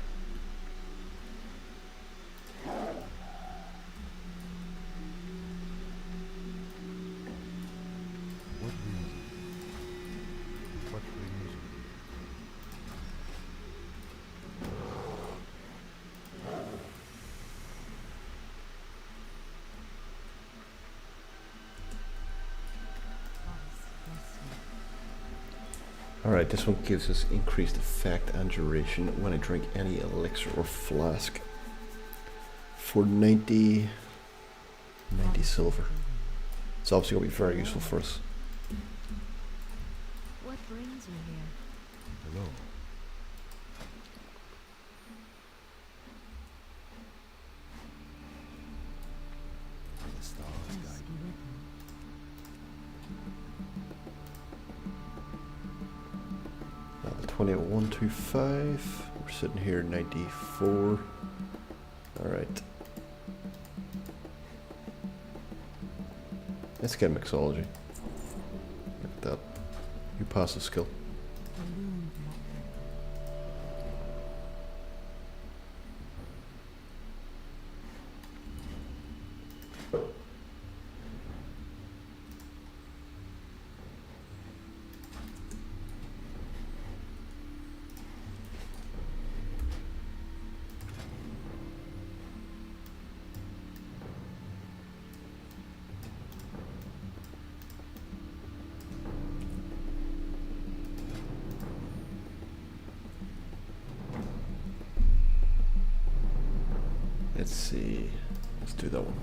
What brings you? What brings you? Alright, this one gives us increased effect and duration when I drink any elixir or flask for 90 silver. It's obviously going to be very useful for us. What brings you here? Hello. The stars Peace guide be you. with you. Level 20 at 125. We're sitting here 94. Alright. Let's get mixology. Look at that. New passive skill. Illumined nectar. Let's see. Let's do that one.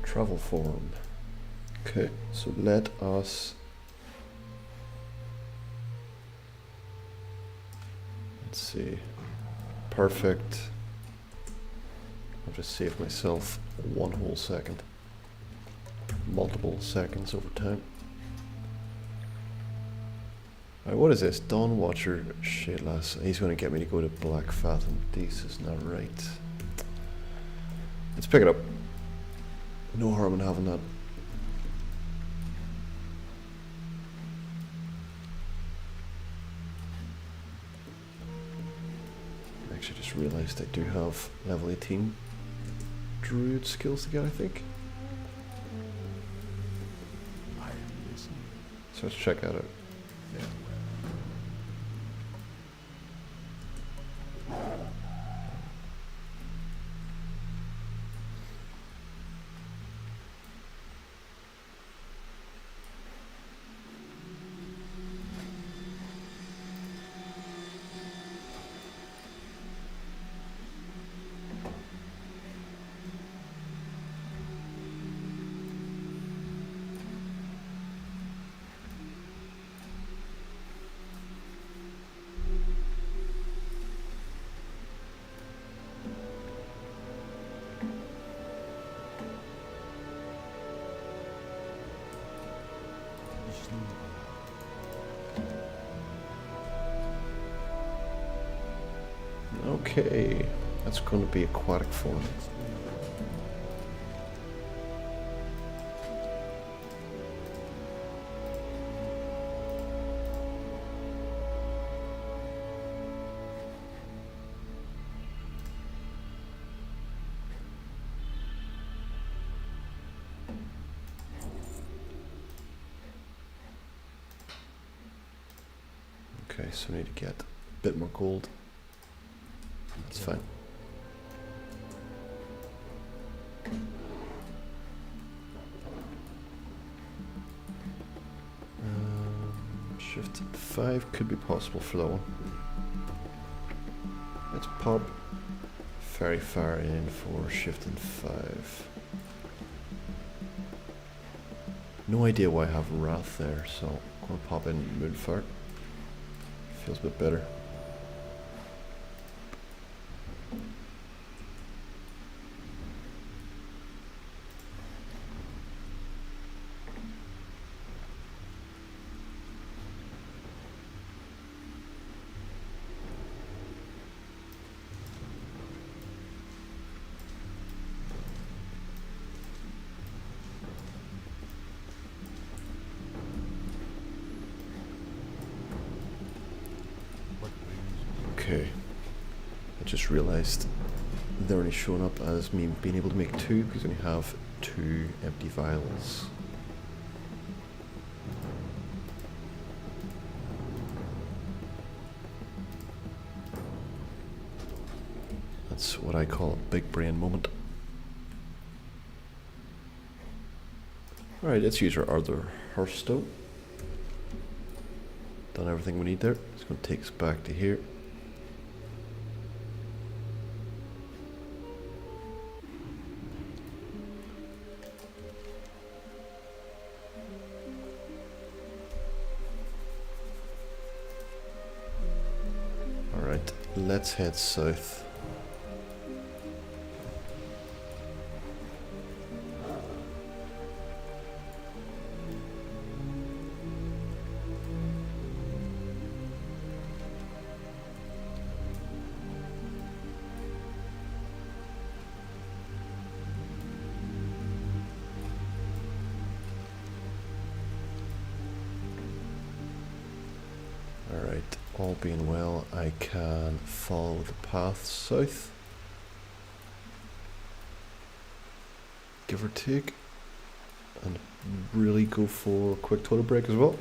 Travel form. Okay, so let us. Let's see. Perfect. I'll just save myself 1 whole second. Multiple seconds over time. Alright, what is this? Dawn Watcher Shadelass. He's going to get me to go to Black Fathom. This is not right. Let's pick it up. No harm in having that. I actually just realized I do have level 18 Druid skills to get, I think. So let's check that out. Okay, that's going to be aquatic form. Okay, so we need to get a bit more gold. That's fine. Shift 5 could be possible for that one. Let's pop very far in for shift and 5. No idea why I have Wrath there, so I'm going to pop in Moonfire. Feels a bit better. Okay, I just realized they're only showing up as me being able to make 2 because I only have 2 empty vials. That's what I call a big brain moment. Alright, let's use our other Hearthstone. Done everything we need there. It's going to take us back to here. Alright, let's head south. Alright, all being well, I can follow the path south. give or take. And really go for a quick toilet break as well.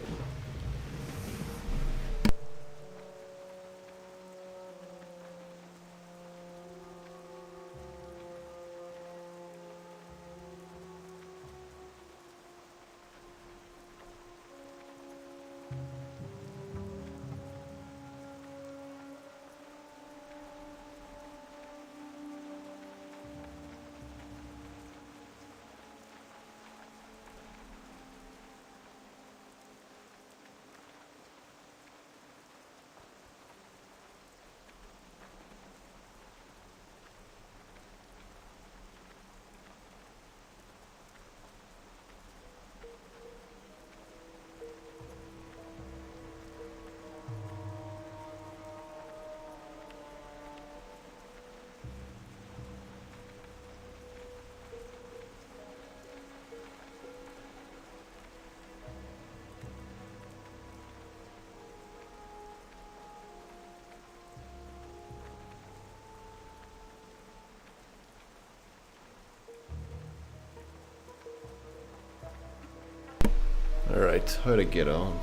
Alright, how'd I get on?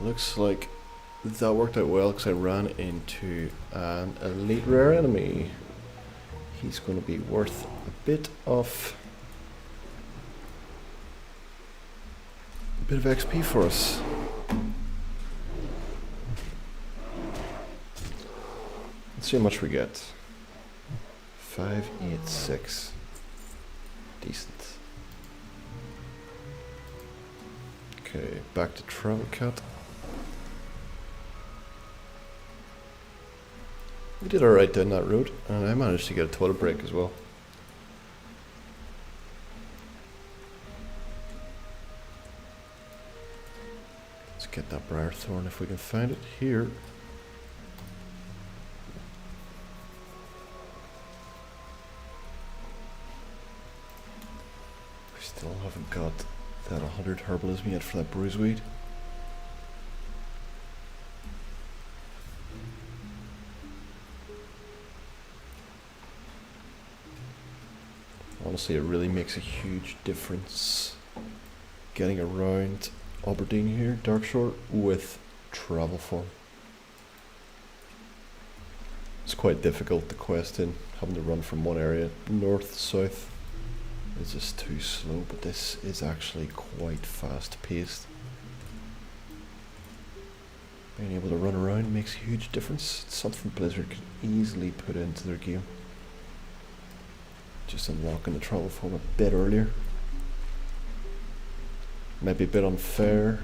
Looks like that worked out well because I ran into an elite rare enemy. He's going to be worth a bit of XP for us. Let's see how much we get. 586. Decent. Okay, back to travel cut. We did alright down that road, and I managed to get a toilet break as well. Let's get that briar thorn if we can find it here. We still haven't got that 100 herbalism yet for that bruiseweed. Honestly, it really makes a huge difference getting around Aberdeen here, Darkshore, with travel form. It's quite difficult to quest in, having to run from one area north, south. It's just too slow, but this is actually quite fast paced. Being able to run around makes a huge difference. It's something Blizzard can easily put into their game. Just unlocking the travel form a bit earlier. Might be a bit unfair,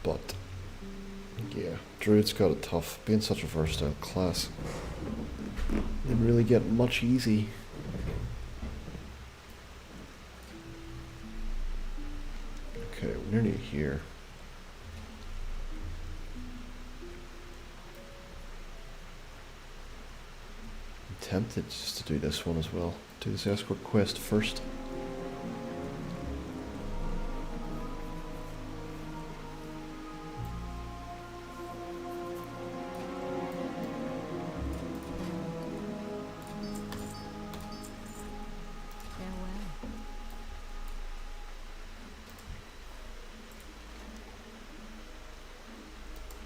but yeah, Druid's got it tough. Being such a versatile class, they really get much easy. Okay, we're nearly here. I'm tempted just to do this one as well. Do this escort quest first.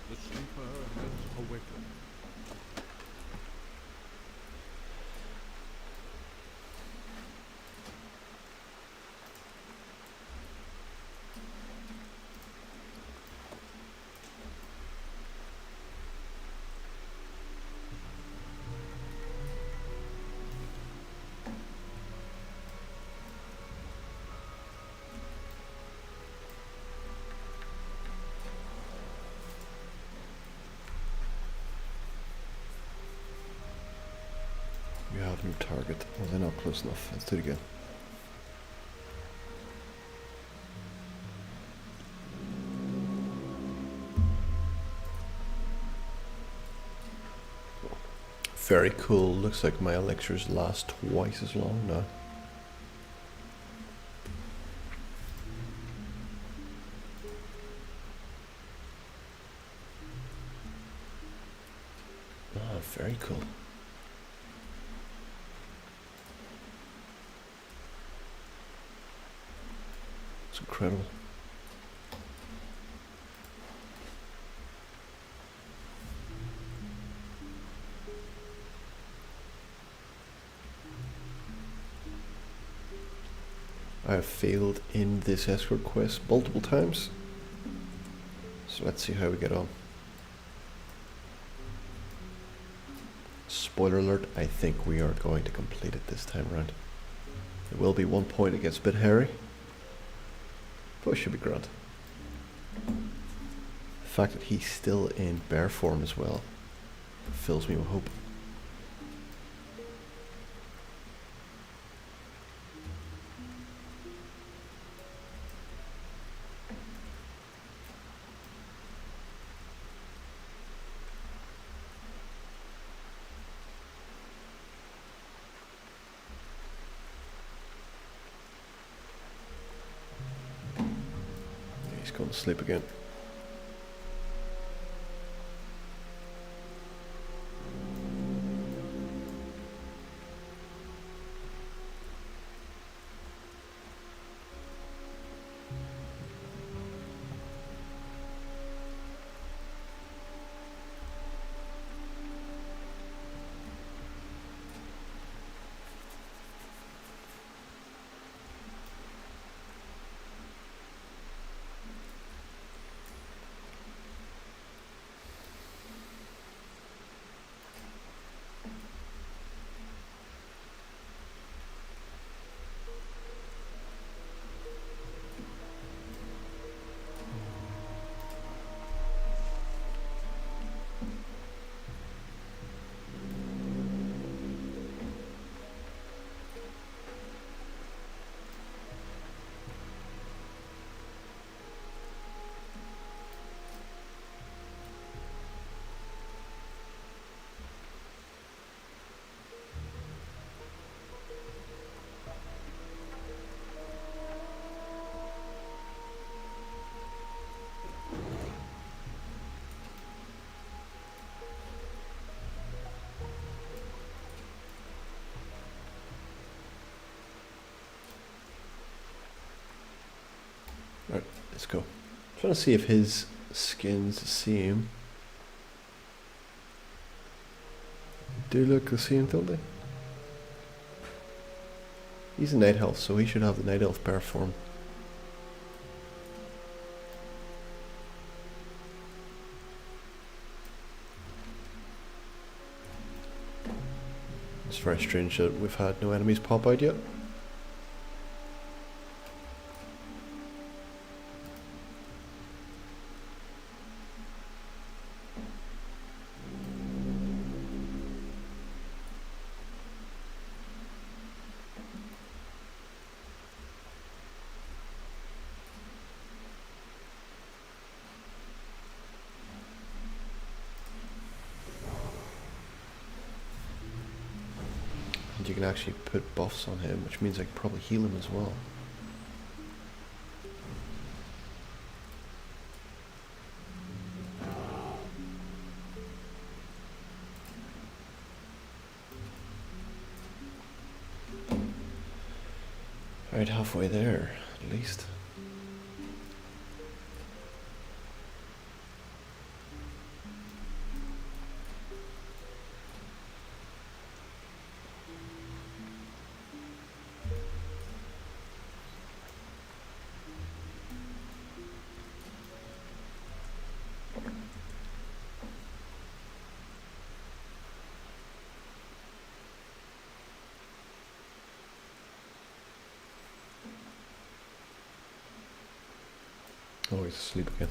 The sleeper has awakened. We have no target. Well, they're not close enough. Let's do it again. Very cool. Looks like my elixirs last twice as long now. Ah, very cool. incredible. I have failed in this escort quest multiple times, so let's see how we get on. Spoiler alert, I think we are going to complete it this time around. There will be one point it gets a bit hairy, but it should be grand. The fact that he's still in bear form as well fills me with hope. He's going to sleep again. Right, let's go. Trying to see if his skin's the same. Do look the same, don't they? He's a night elf, so he should have the night elf bear form. It's very strange that we've had no enemies pop out yet. And you can actually put buffs on him, which means I can probably heal him as well. Right, halfway there, at least. Oh, he's asleep again.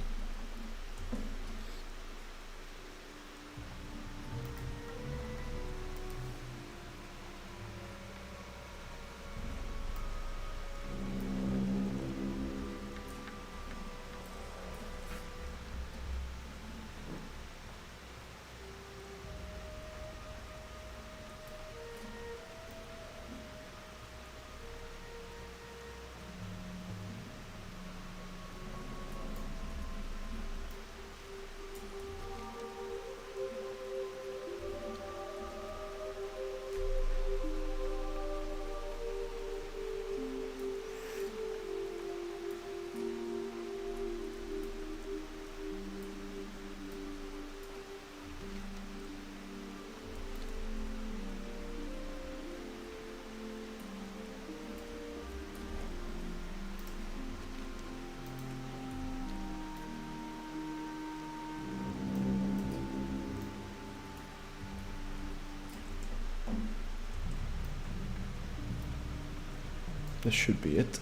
This should be it.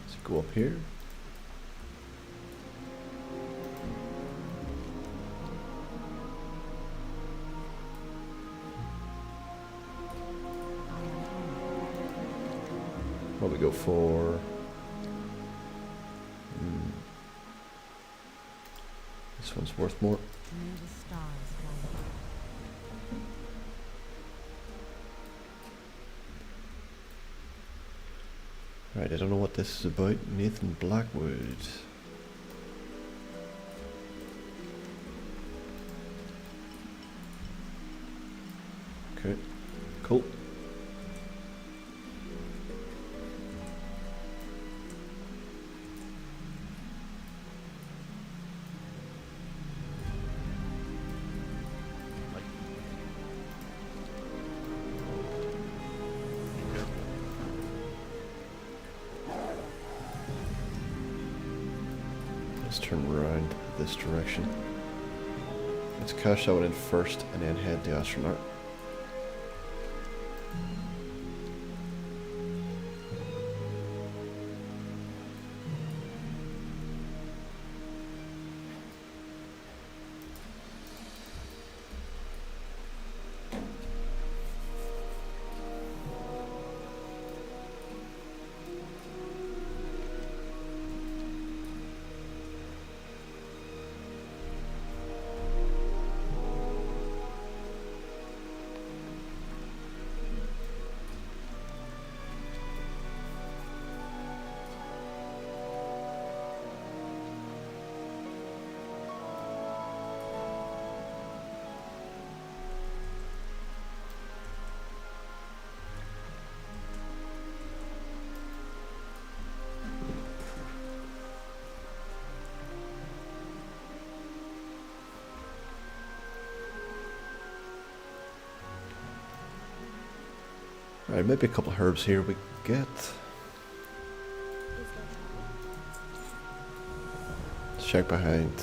Let's go up here. What we go for? This one's worth more. May the stars guide you. Right, I don't know what this is about. Nathan Blackwood. Okay, cool. Let's turn around this direction. Let's cash that one in first and then head to Astronaut. Right, maybe a couple of herbs here we get. Let's check behind.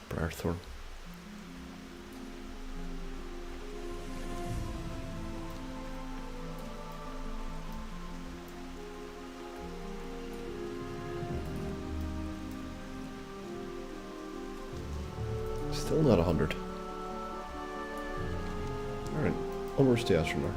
Briarthorn. Still not 100. Alright, almost the astronaut.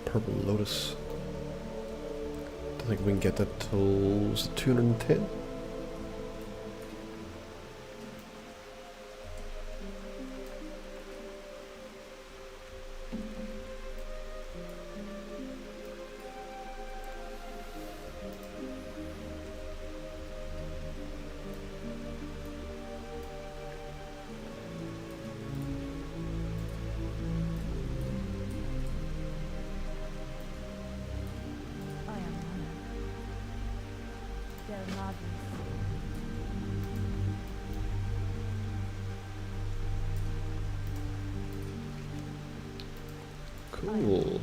Purple Lotus. Don't think we can get that till 210. I am honored. Their madness. Cool.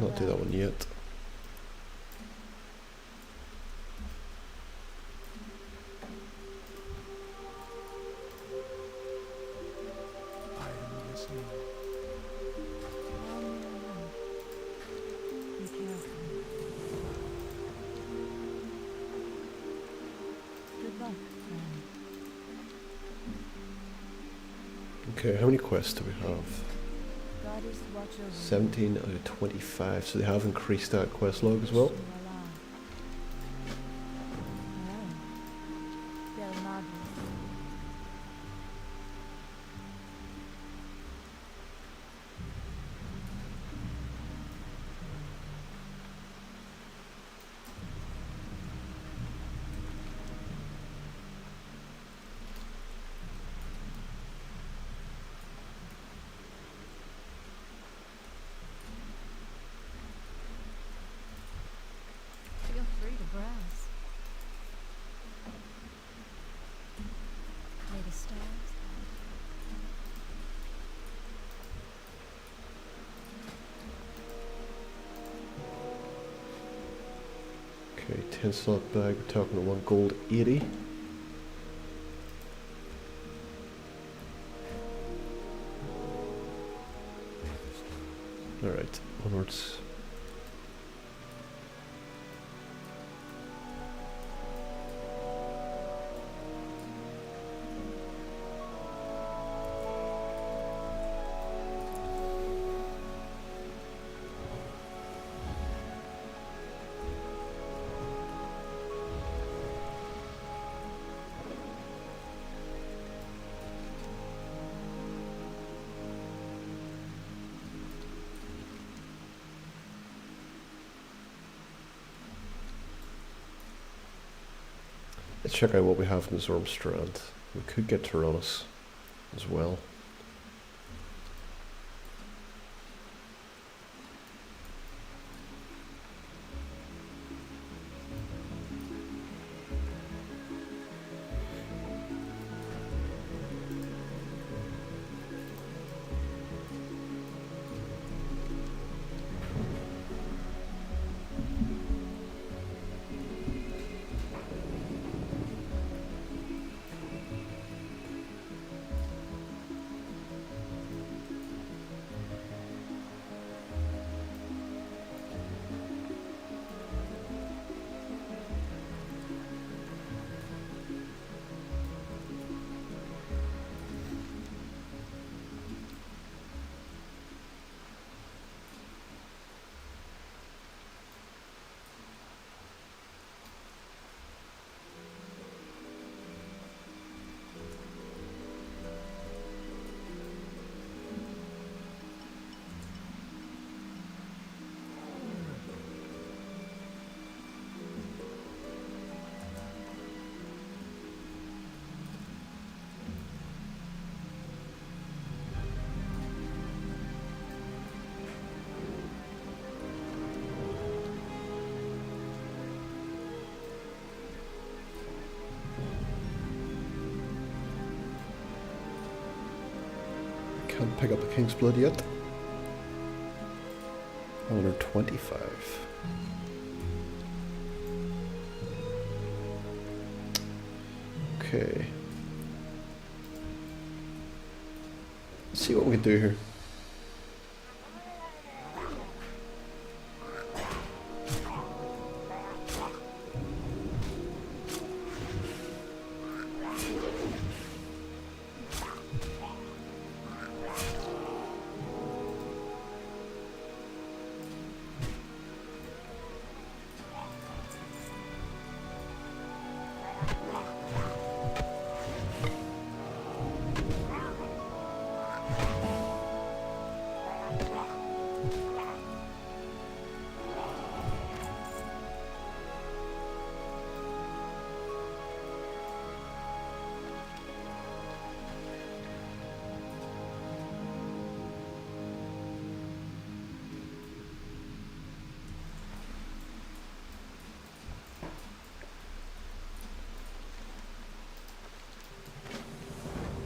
Not do that one yet. Be careful. Good luck, friend. Okay, how many quests do we have? Goddess watch over you. 17 out of 25, so they have increased that quest log as well. Wish you well. Del Mago. Feel free to browse. May the stars. Okay, 10 slot bag, we're talking 1 gold 80. Alright, onwards. Let's check out what we have in the Zormstrand. We could get Kharanos as well. Can't pick up a King's Blood yet. 125. Okay. Let's see what we can do here.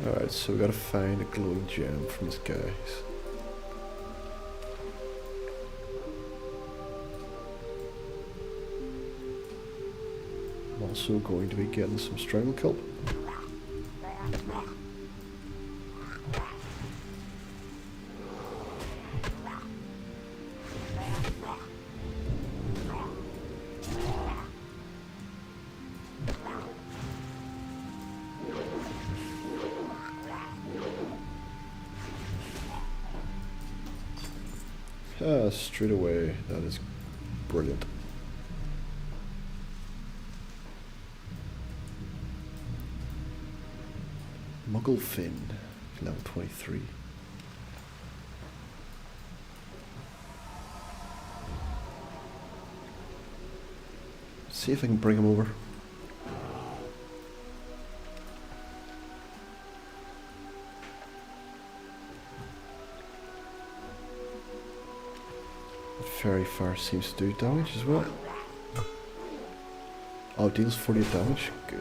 Alright, so we gotta find a glowing gem from this guys. I'm also going to be getting some strangle kelp. Straight away. That is brilliant. Mugglefin, level 23. See if I can bring him over. Fairy Fire seems to do damage as well. Oh, deals 48 damage. Good.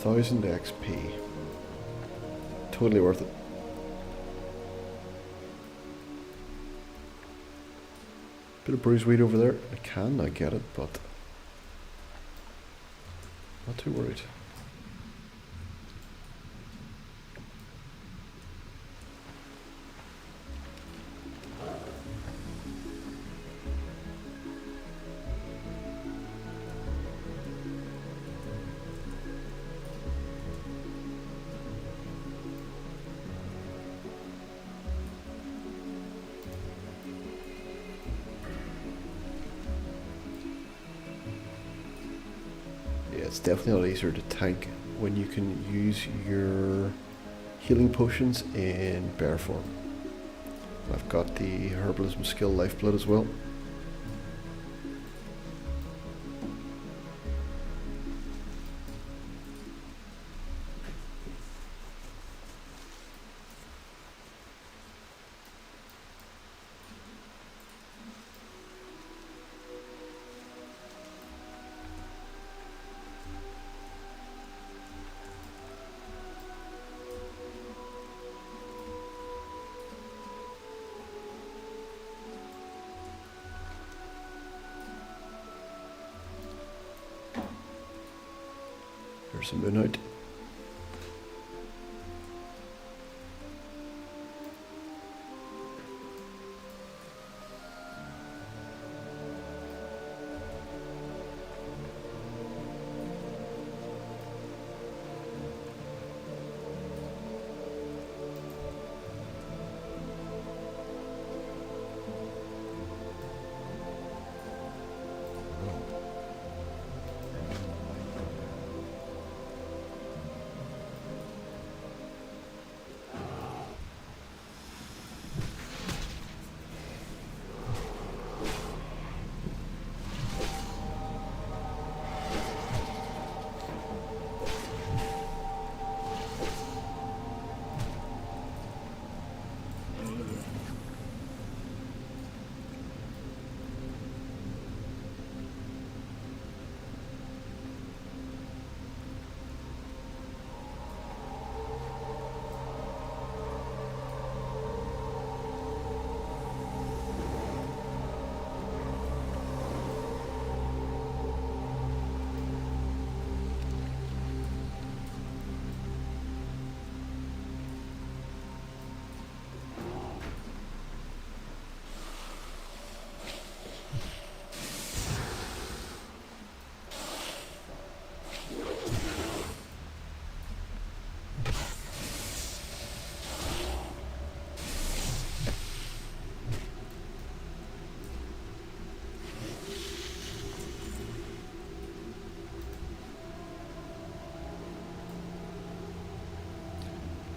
Thousand XP. Totally worth it. Bit of bruiseweed over there. I can not get it, but not too worried. It's definitely a lot easier to tank when you can use your healing potions in bear form. I've got the herbalism skill Lifeblood as well. There's a moon out.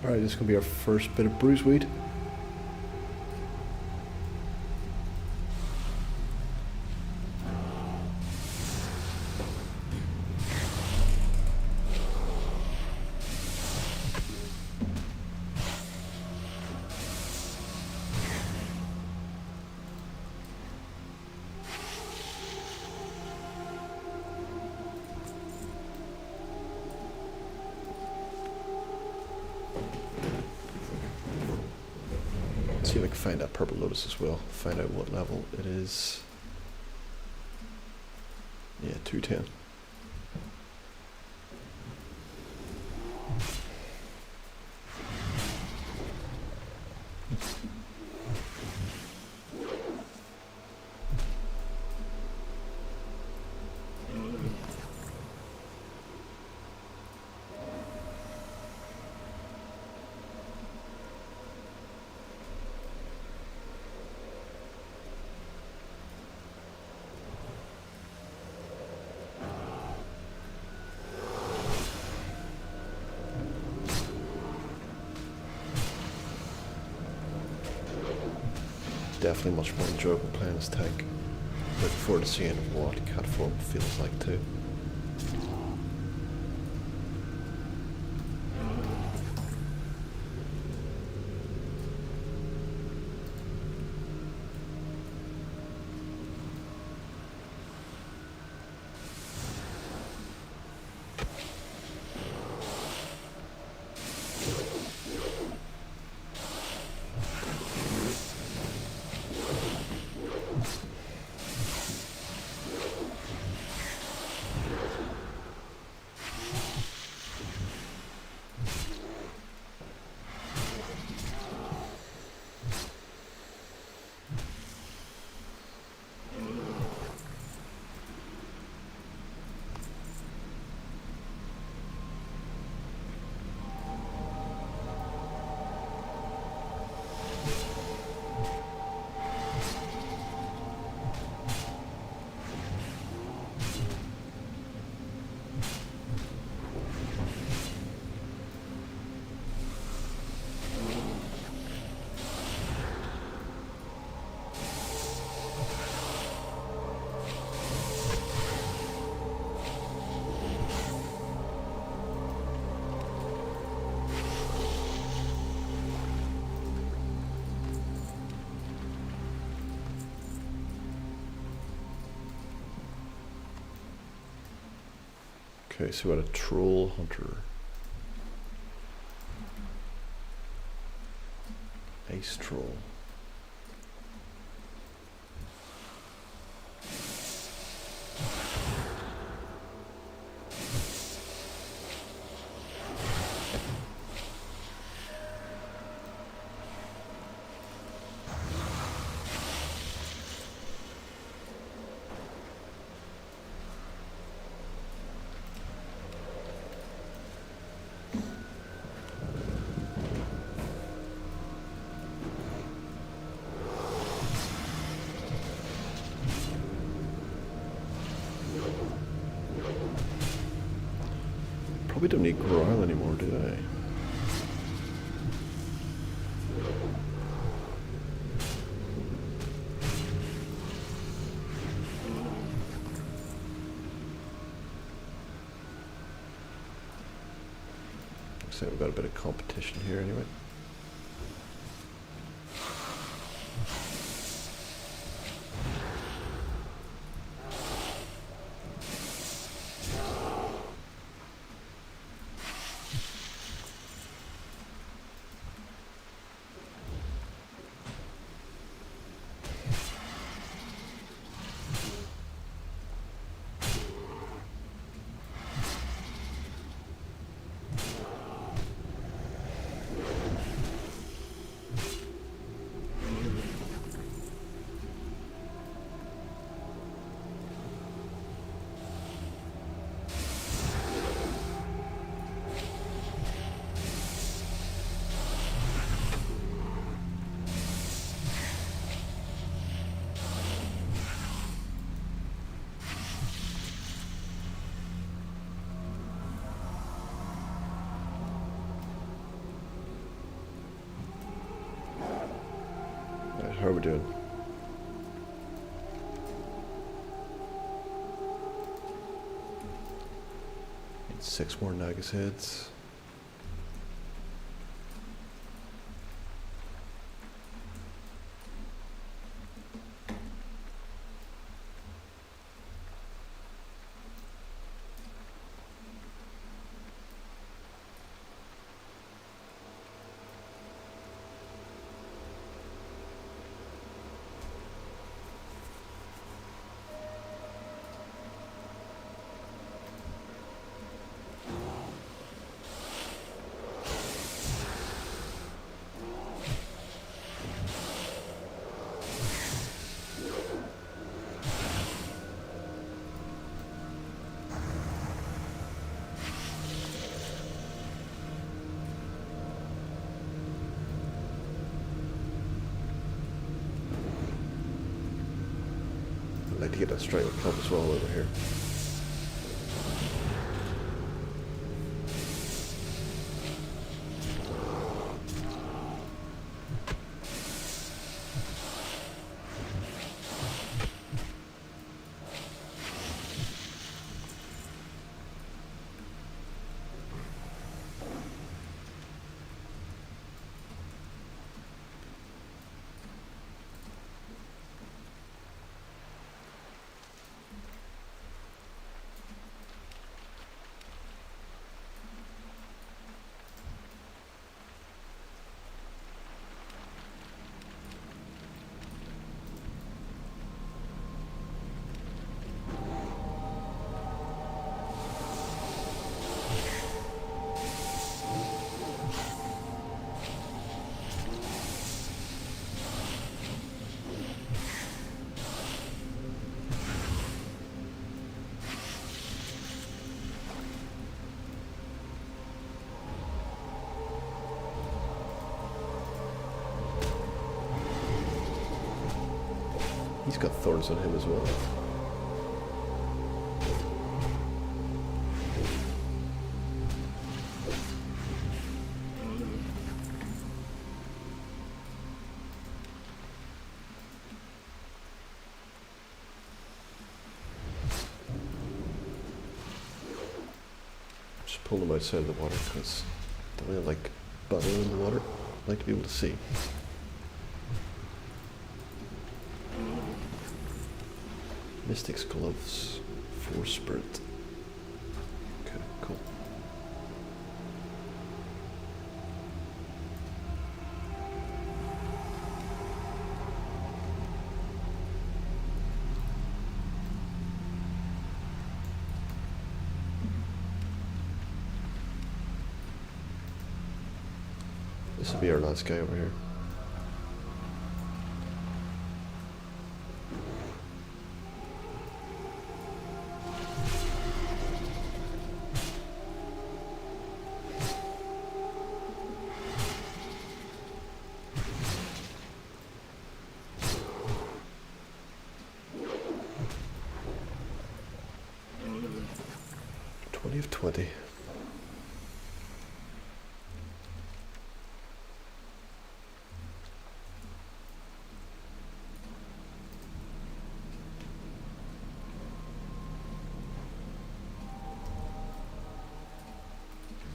Alright, this is going to be our first bit of bruiseweed. see if I can find that purple lotus as well. Find out what level it is. Yeah, 210. Definitely much more enjoyable playing as tank. Looking forward to seeing what cat form feels like too. Okay, so we got a troll hunter. Ace troll. Probably don't need growl anymore, do I? Looks like we've got a bit of competition here anyway. How are we doing? Need 6 more Nagus heads. to get that striker club as well over here. He's got thorns on him as well. Just pull them outside of the water because I don't really like butter in the water. I like to be able to see. Mystic's gloves, Force Spirit. Okay, cool. This will be our last guy over here. Of 20. Can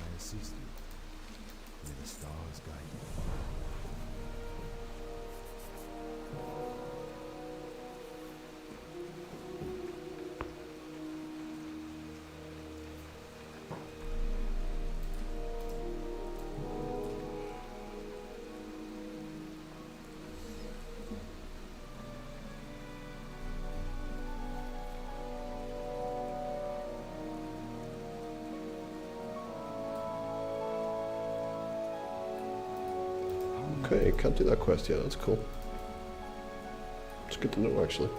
I assist you? May the stars guide you. Okay, can't do that quest yet, that's cool. It's good to know actually.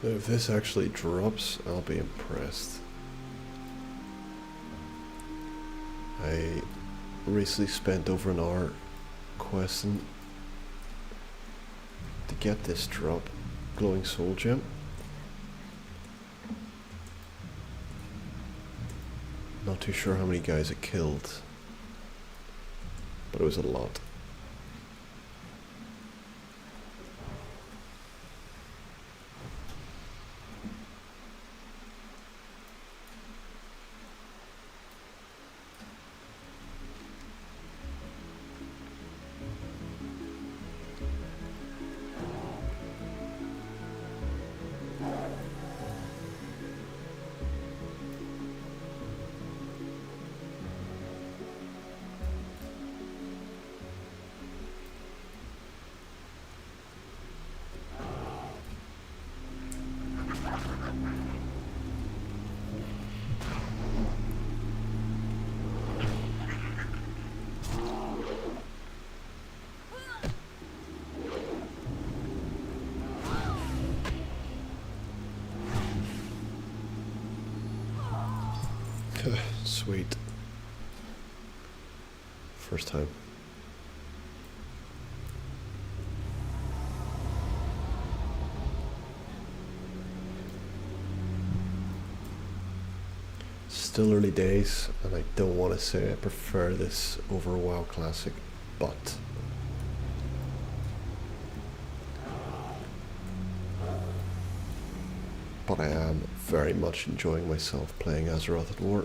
If this actually drops, I'll be impressed. I recently spent over an hour questing to get this drop, glowing soul gem. Not too sure how many guys it killed, but it was a lot. Sweet. First time. Still early days, and I don't want to say I prefer this over WoW Classic, but I am very much enjoying myself playing Azeroth at War.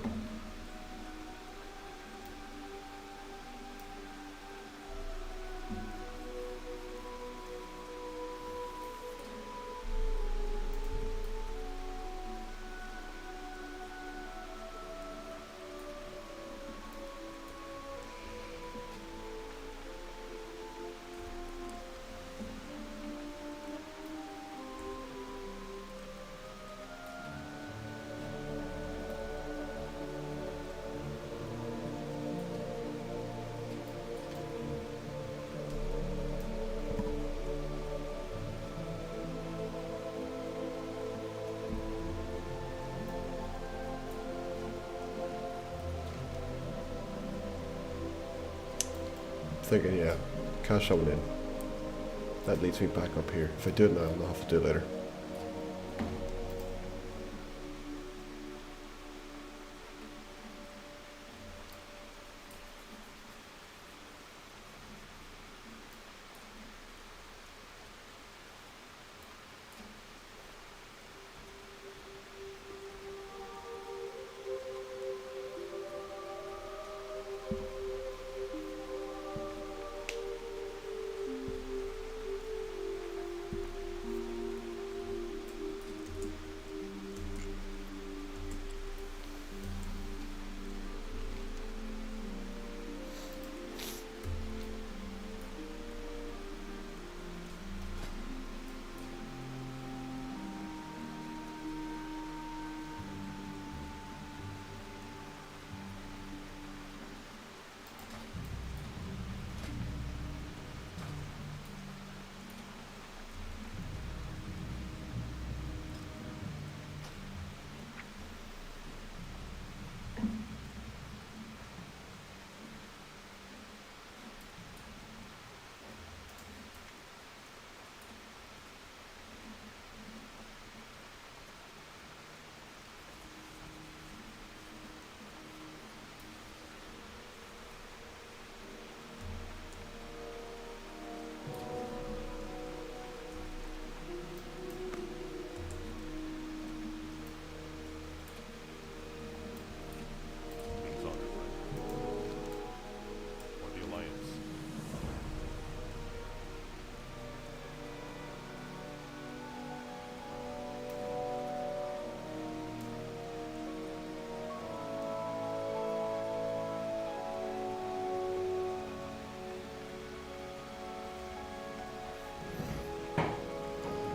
Thinking, yeah, cash someone in. That leads me back up here. If I do it now, I'll have to do it later.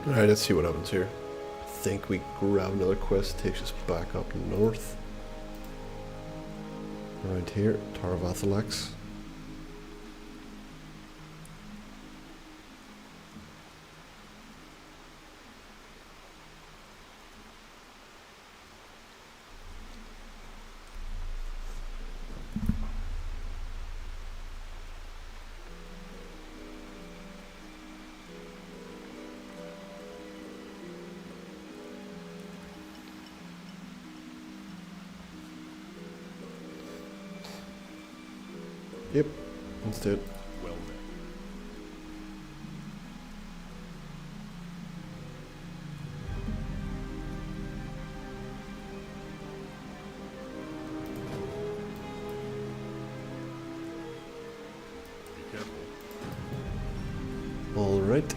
Alright, let's see what happens here. I think we grab another quest, takes us back up north. Around here, Tower of Athalax. Yep, let's do it. Well met. Be careful. All right.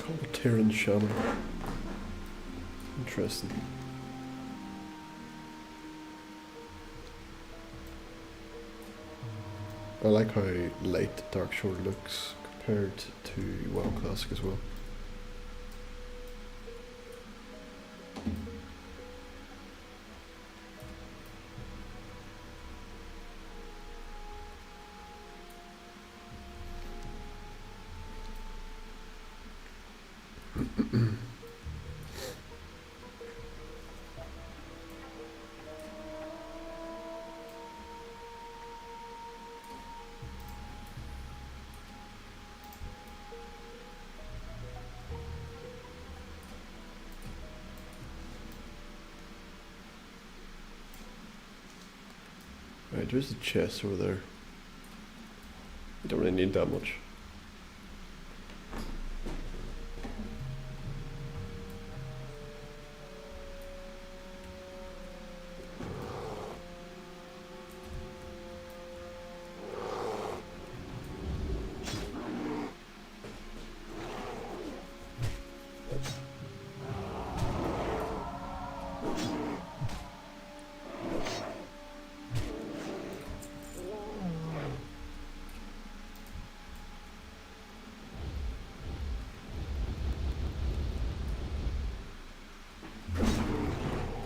Called Terran Shaman. Interesting. I like how light Darkshore looks compared to WoW Classic as well. Right, there's a chest over there. You don't really need that much.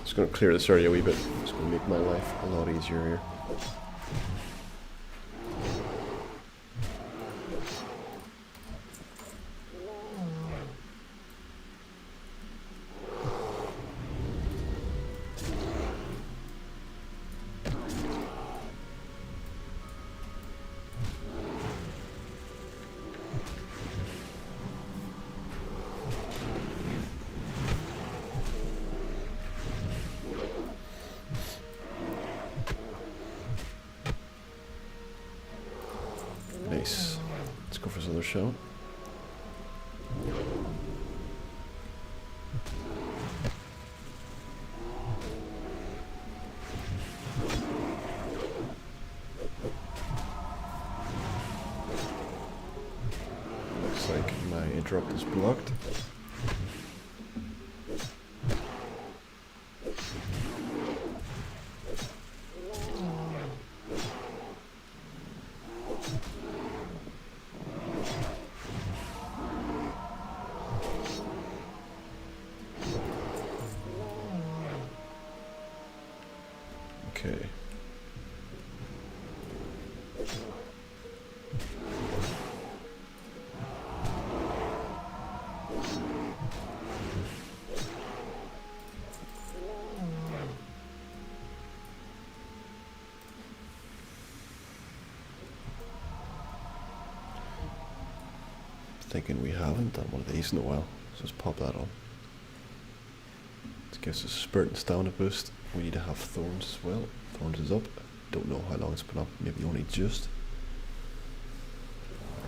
Just gonna clear this area a wee bit. It's gonna make my life a lot easier here. Nice. Let's go for this other shot. Looks like my interrupt is blocked. Okay. Thinking we haven't done one of these in a while, so let's pop that on. This gives us a spirit and stamina boost. We need to have thorns as well. Thorns is up. Don't know how long it's been up. Maybe only just.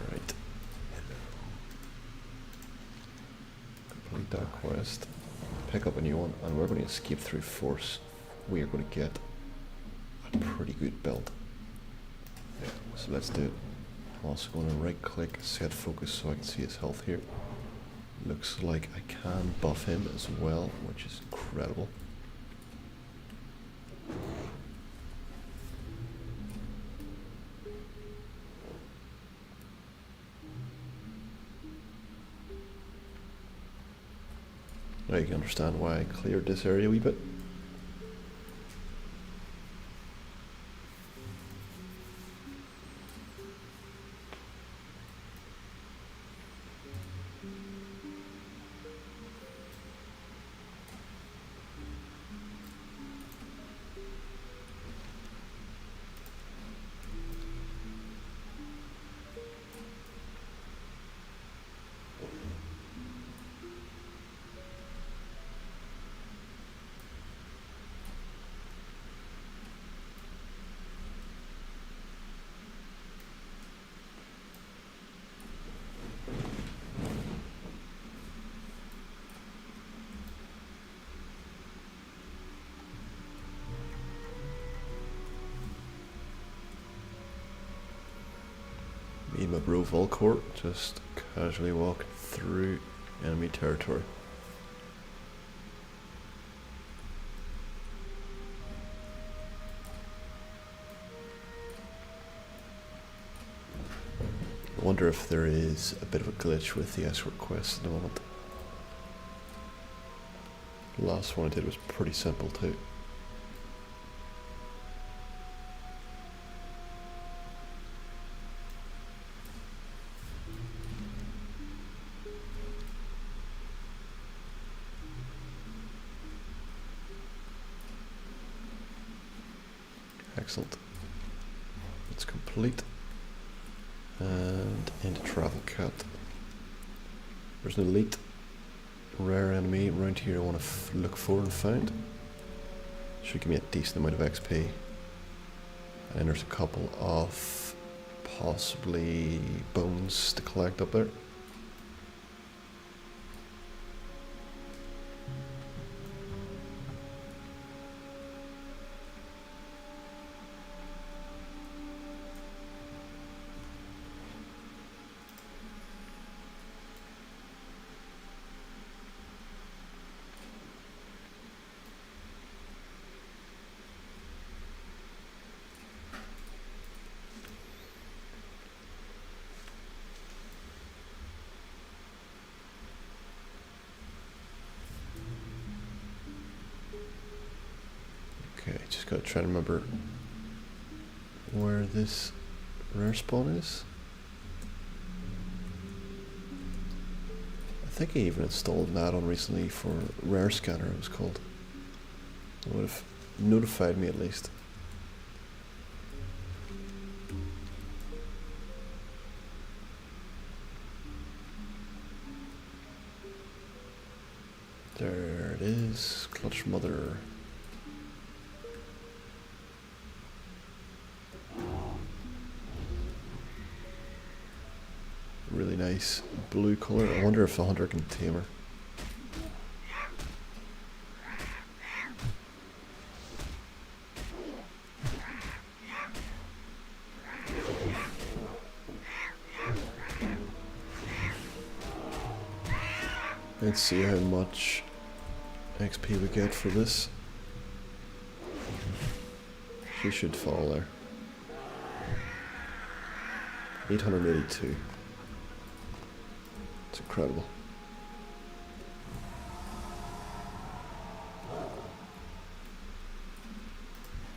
Alright. Complete that quest. Pick up a new one, and we're going to escape through force. We are going to get a pretty good build. So let's do it. I'm also going to right click, set focus so I can see his health here. Looks like I can buff him as well, which is incredible. Now you can understand why I cleared this area a wee bit. Me and my bro Volcourt just casually walking through enemy territory. I wonder if there is a bit of a glitch with the escort quest at the moment. The last one I did was pretty simple too. Excellent. It's complete. And into travel cat. There's an elite rare enemy around here I want to look for and find. Should give me a decent amount of XP. And there's a couple of possibly bones to collect up there. Okay, just gotta try to remember where this rare spawn is. I think I even installed an add-on recently for Rare Scanner, it was called. It would have notified me at least. There it is, Clutch Mother. Really nice blue color. I wonder if the hunter can tame her. Let's see how much XP we get for this. She should fall there. 882. It's incredible.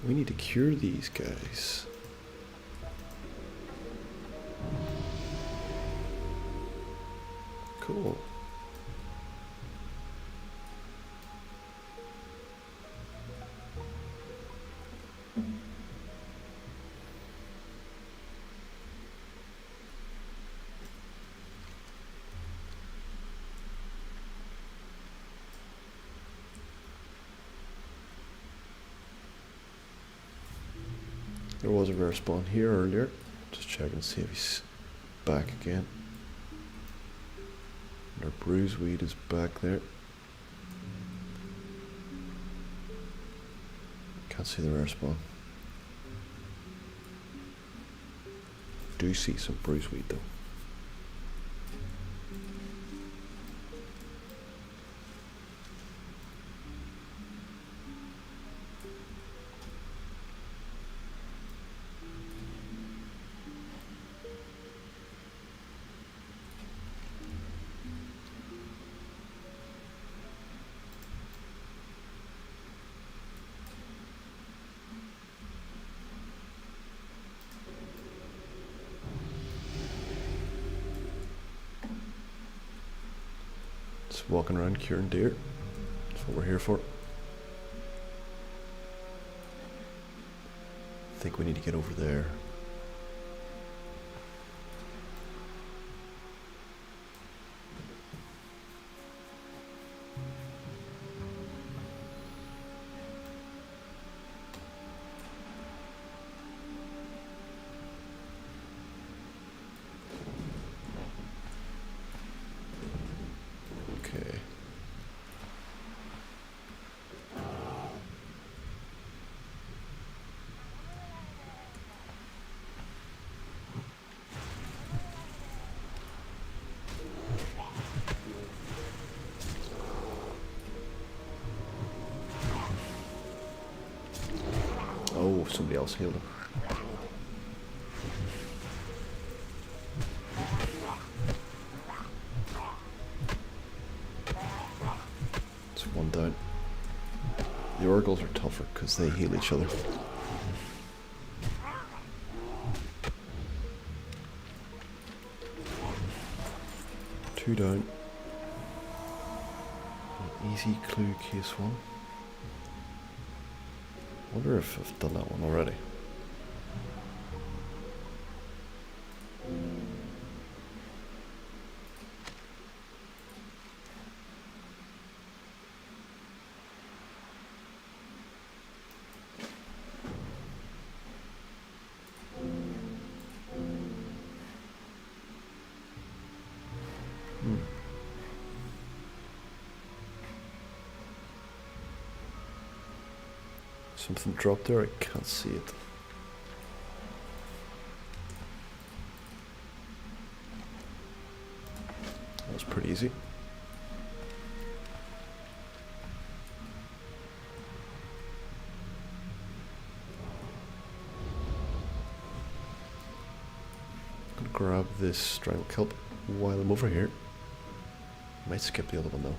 We need to cure these guys. Cool. There was a rare spawn here earlier. Just checking to see if he's back again. And our bruiseweed is back there. Can't see the rare spawn. Do see some bruiseweed though. Just walking around curing deer. That's what we're here for. I think we need to get over there. Okay. somebody else heal them. It's one down. The oracles are tougher because they heal each other. Two down. An easy clue case one. Wonder if I've done that one already. Something dropped there, I can't see it. That was pretty easy. I'm gonna grab this strangle kelp while I'm over here. Might skip the other one though.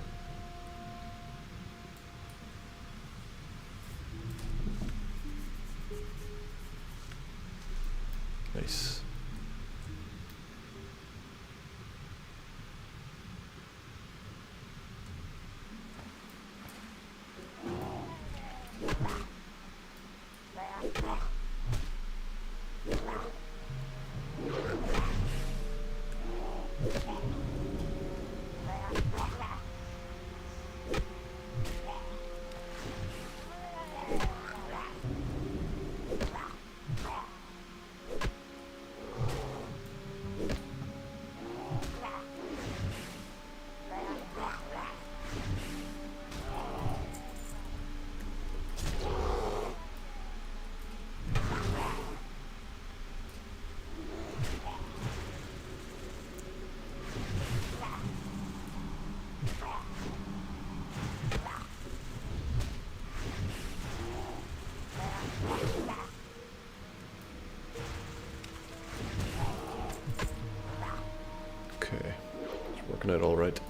Nice. Okay, it's working out all right.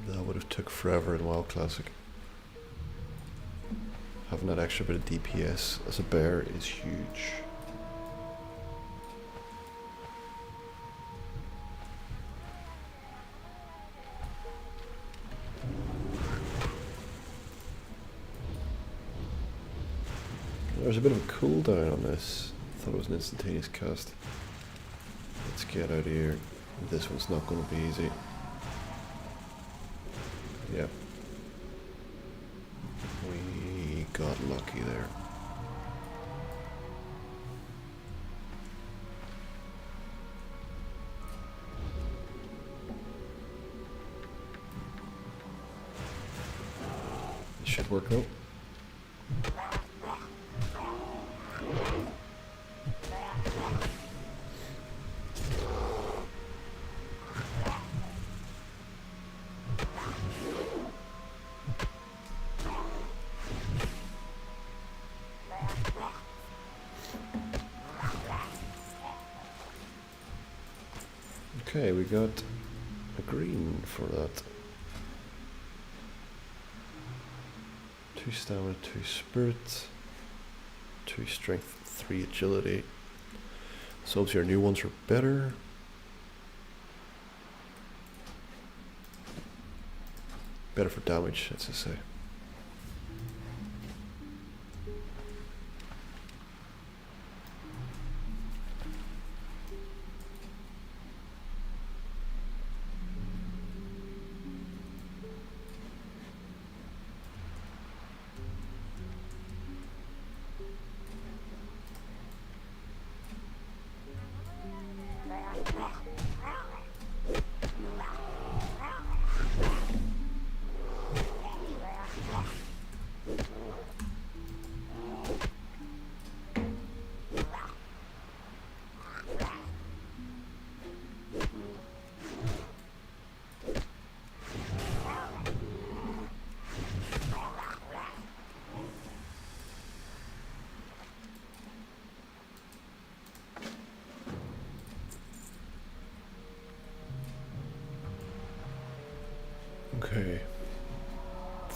That would have took forever in WoW Classic. Having that extra bit of DPS as a bear is huge. There's a bit of a cooldown on this. I thought it was an instantaneous cast. Let's get out of here. This one's not going to be easy. Yep. We got lucky there. It should work out. Okay, we got a green for that. 2 stamina, 2 spirit, 2 strength, 3 agility. So obviously our new ones are better. Better for damage, let's just say.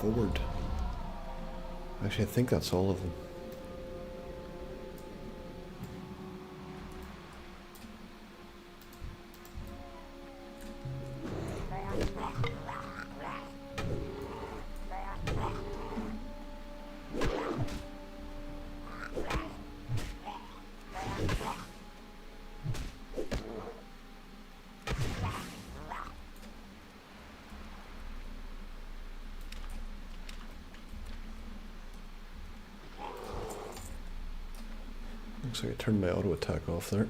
forward. Actually, I think that's all of them. Looks like I turned my auto attack off there.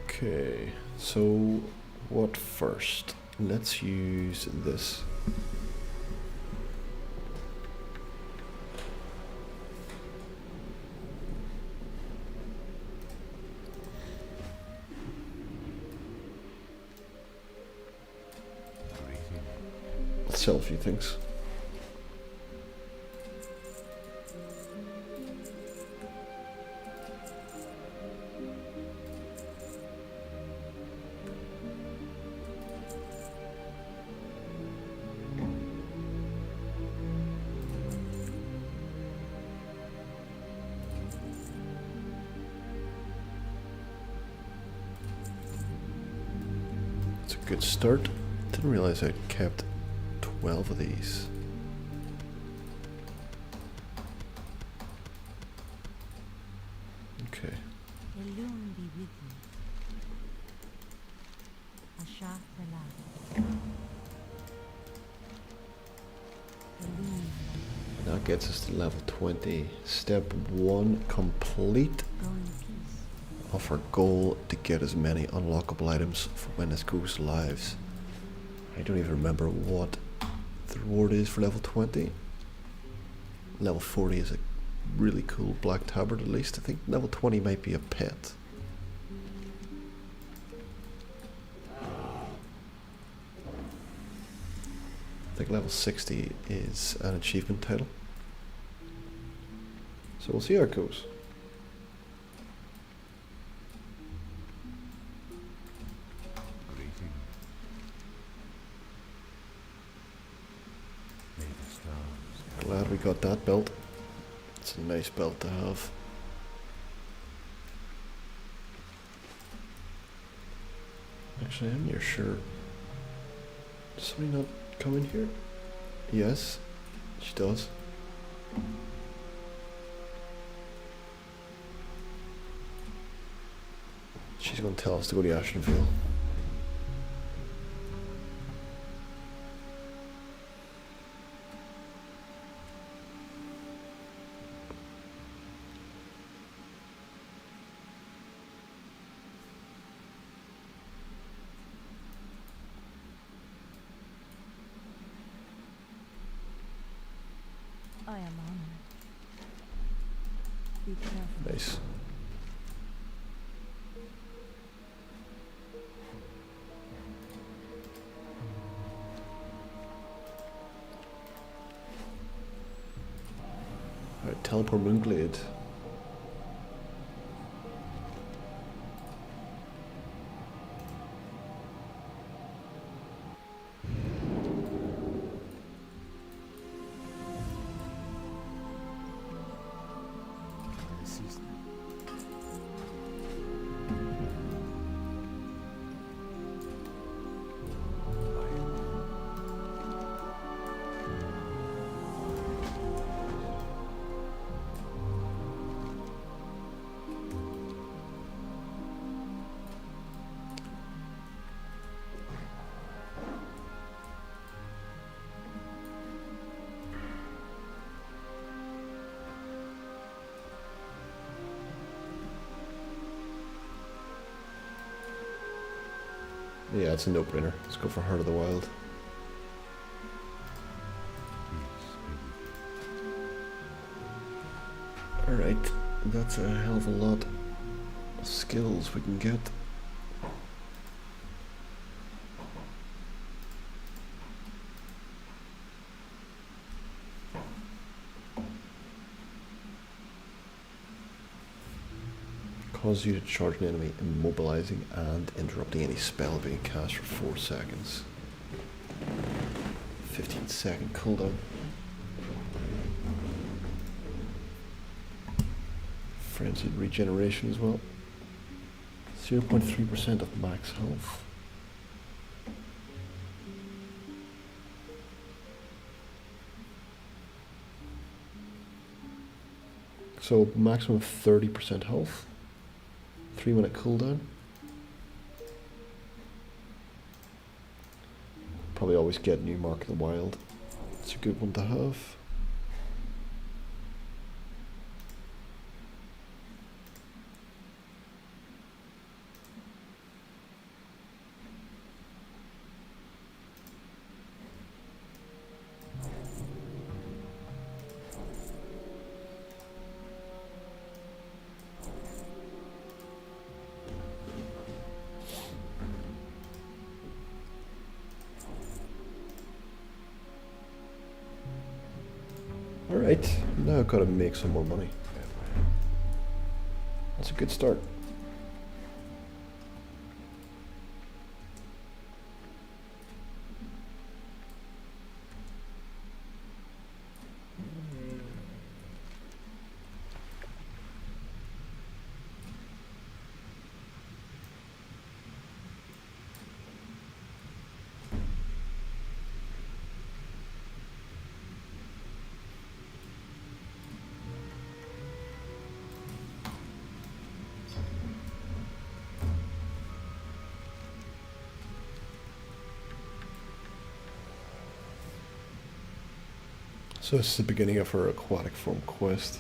Okay, so what first? Let's use this. Let's sell a few things. It's a good start. Didn't realize I'd kept 12 of these. Okay. Illume be with you. Asha Relay. Illume. That gets us to level 20. Step 1 complete Go in peace. of our goal to get as many unlockable items for when this goes live. I don't even remember what the reward is for level 20. Level 40 is a really cool black tabard at least. I think level 20 might be a pet. I think level 60 is an achievement title. So we'll see how it goes. Glad we got that belt. It's a nice belt to have. Actually, I'm near sure. Does somebody not come in here? Yes, she does. She's going to tell us to go to Ashenville. I am honored. Be careful. Nice. Alright, teleport Moonglade. Yeah, it's a no-brainer. Let's go for Heart of the Wild. Alright, that's a hell of a lot of skills we can get. causes you to charge an enemy, immobilizing and interrupting any spell being cast for 4 seconds. 15-second cooldown. Frenzied regeneration as well. 0.3% of max health. So maximum of 30% health. 3-minute cooldown. Probably always get new Mark of the Wild. It's a good one to have. Alright, now I've got to make some more money. That's a good start. So this is the beginning of our aquatic form quest.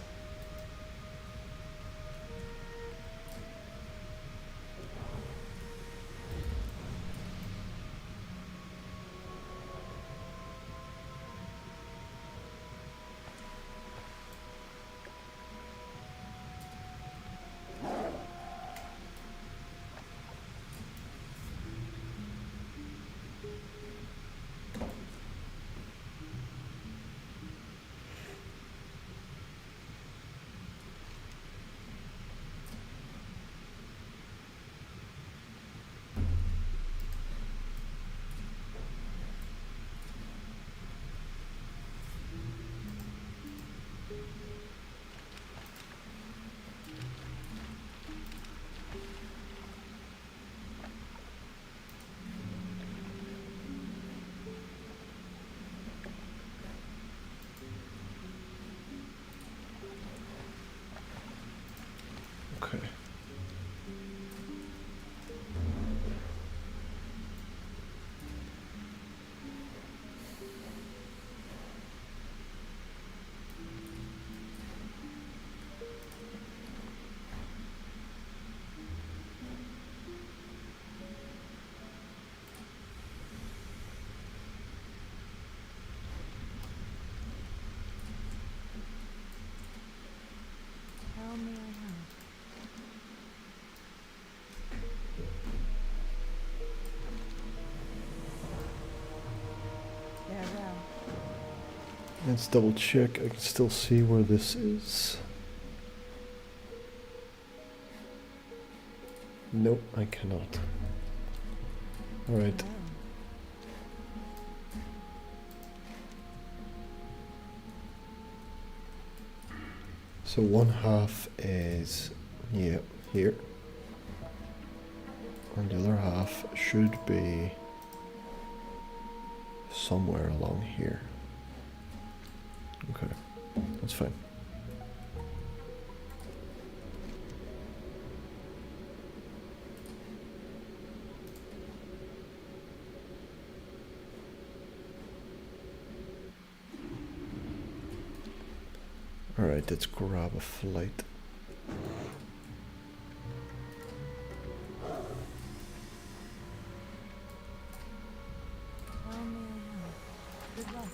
Okay. How may I help? Farewell. Let's double check. I can still see where this is. Nope, I cannot. Alright. Hello. So one half is, yeah, here. And the other half should be somewhere along here. Okay, that's fine. Alright, let's grab a flight. How may I help? Good luck.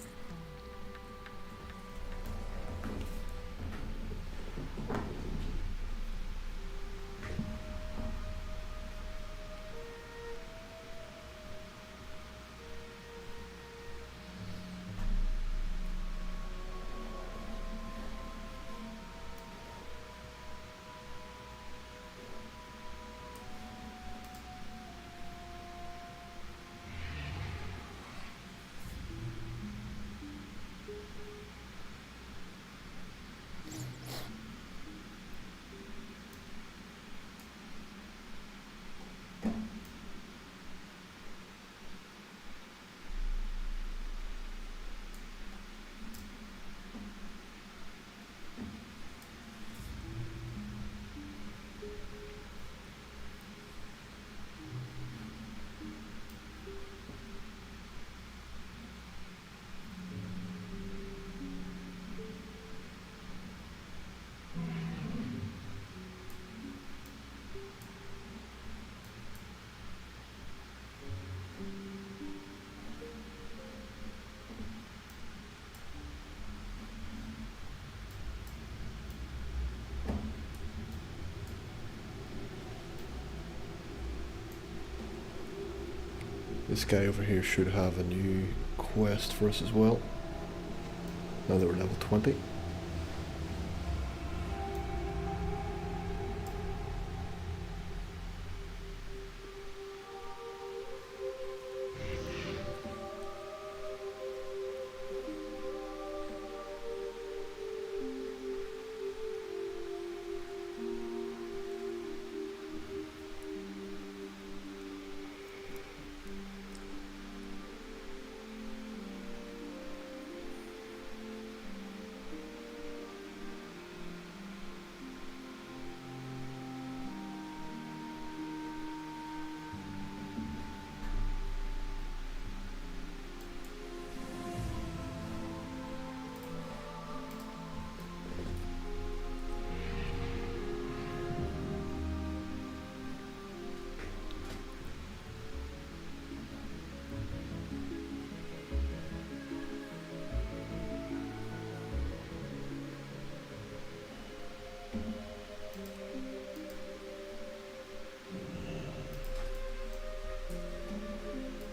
This guy over here should have a new quest for us as well. Now that we're level 20.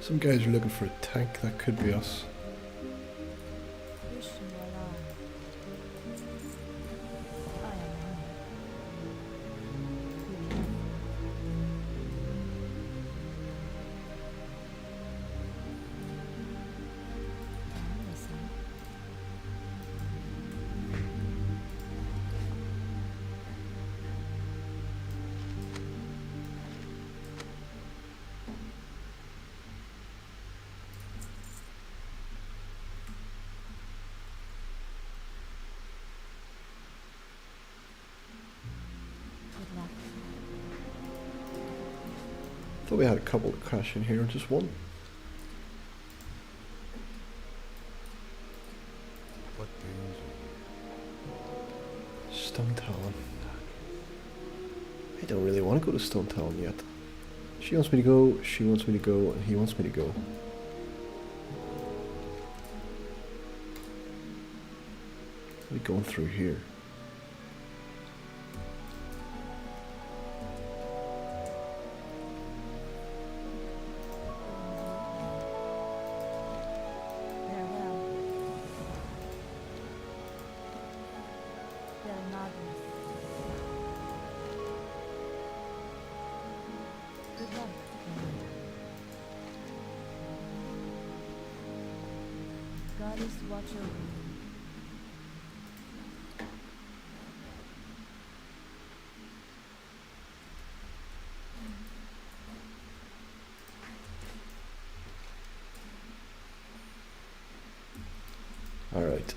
Some guys are looking for a tank, that could be us. Wish you alive. I am hungry. Be careful. I'm listening. Good luck. Thought we had a couple that crash in here, just one. What brings you Stone Talon. I don't really want to go to Stone Talon yet. She wants me to go, she wants me to go, and he wants me to go. What are we going through here? Farewell. Belnagus. Good luck, Commander. Goddess watch over you. Alright,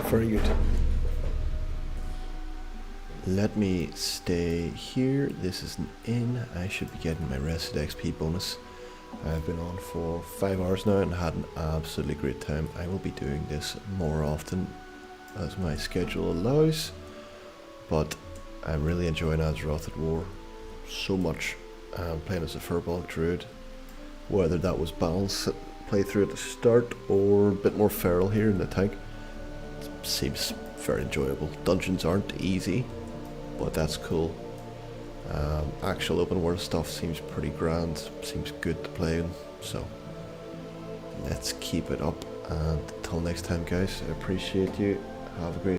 very good. Let me stay here. This is an inn. I should be getting my rested XP bonus. I've been on for 5 hours now and had an absolutely great time. I will be doing this more often as my schedule allows, but I'm really enjoying Azeroth at War so much. Playing as a Furbolg Druid, whether that was balance playthrough at the start or a bit more feral here in the tank, it seems very enjoyable. Dungeons aren't easy, but that's cool. Actual open world stuff seems pretty grand, seems good to play in, so let's keep it up, and until next time guys, I appreciate you, have a great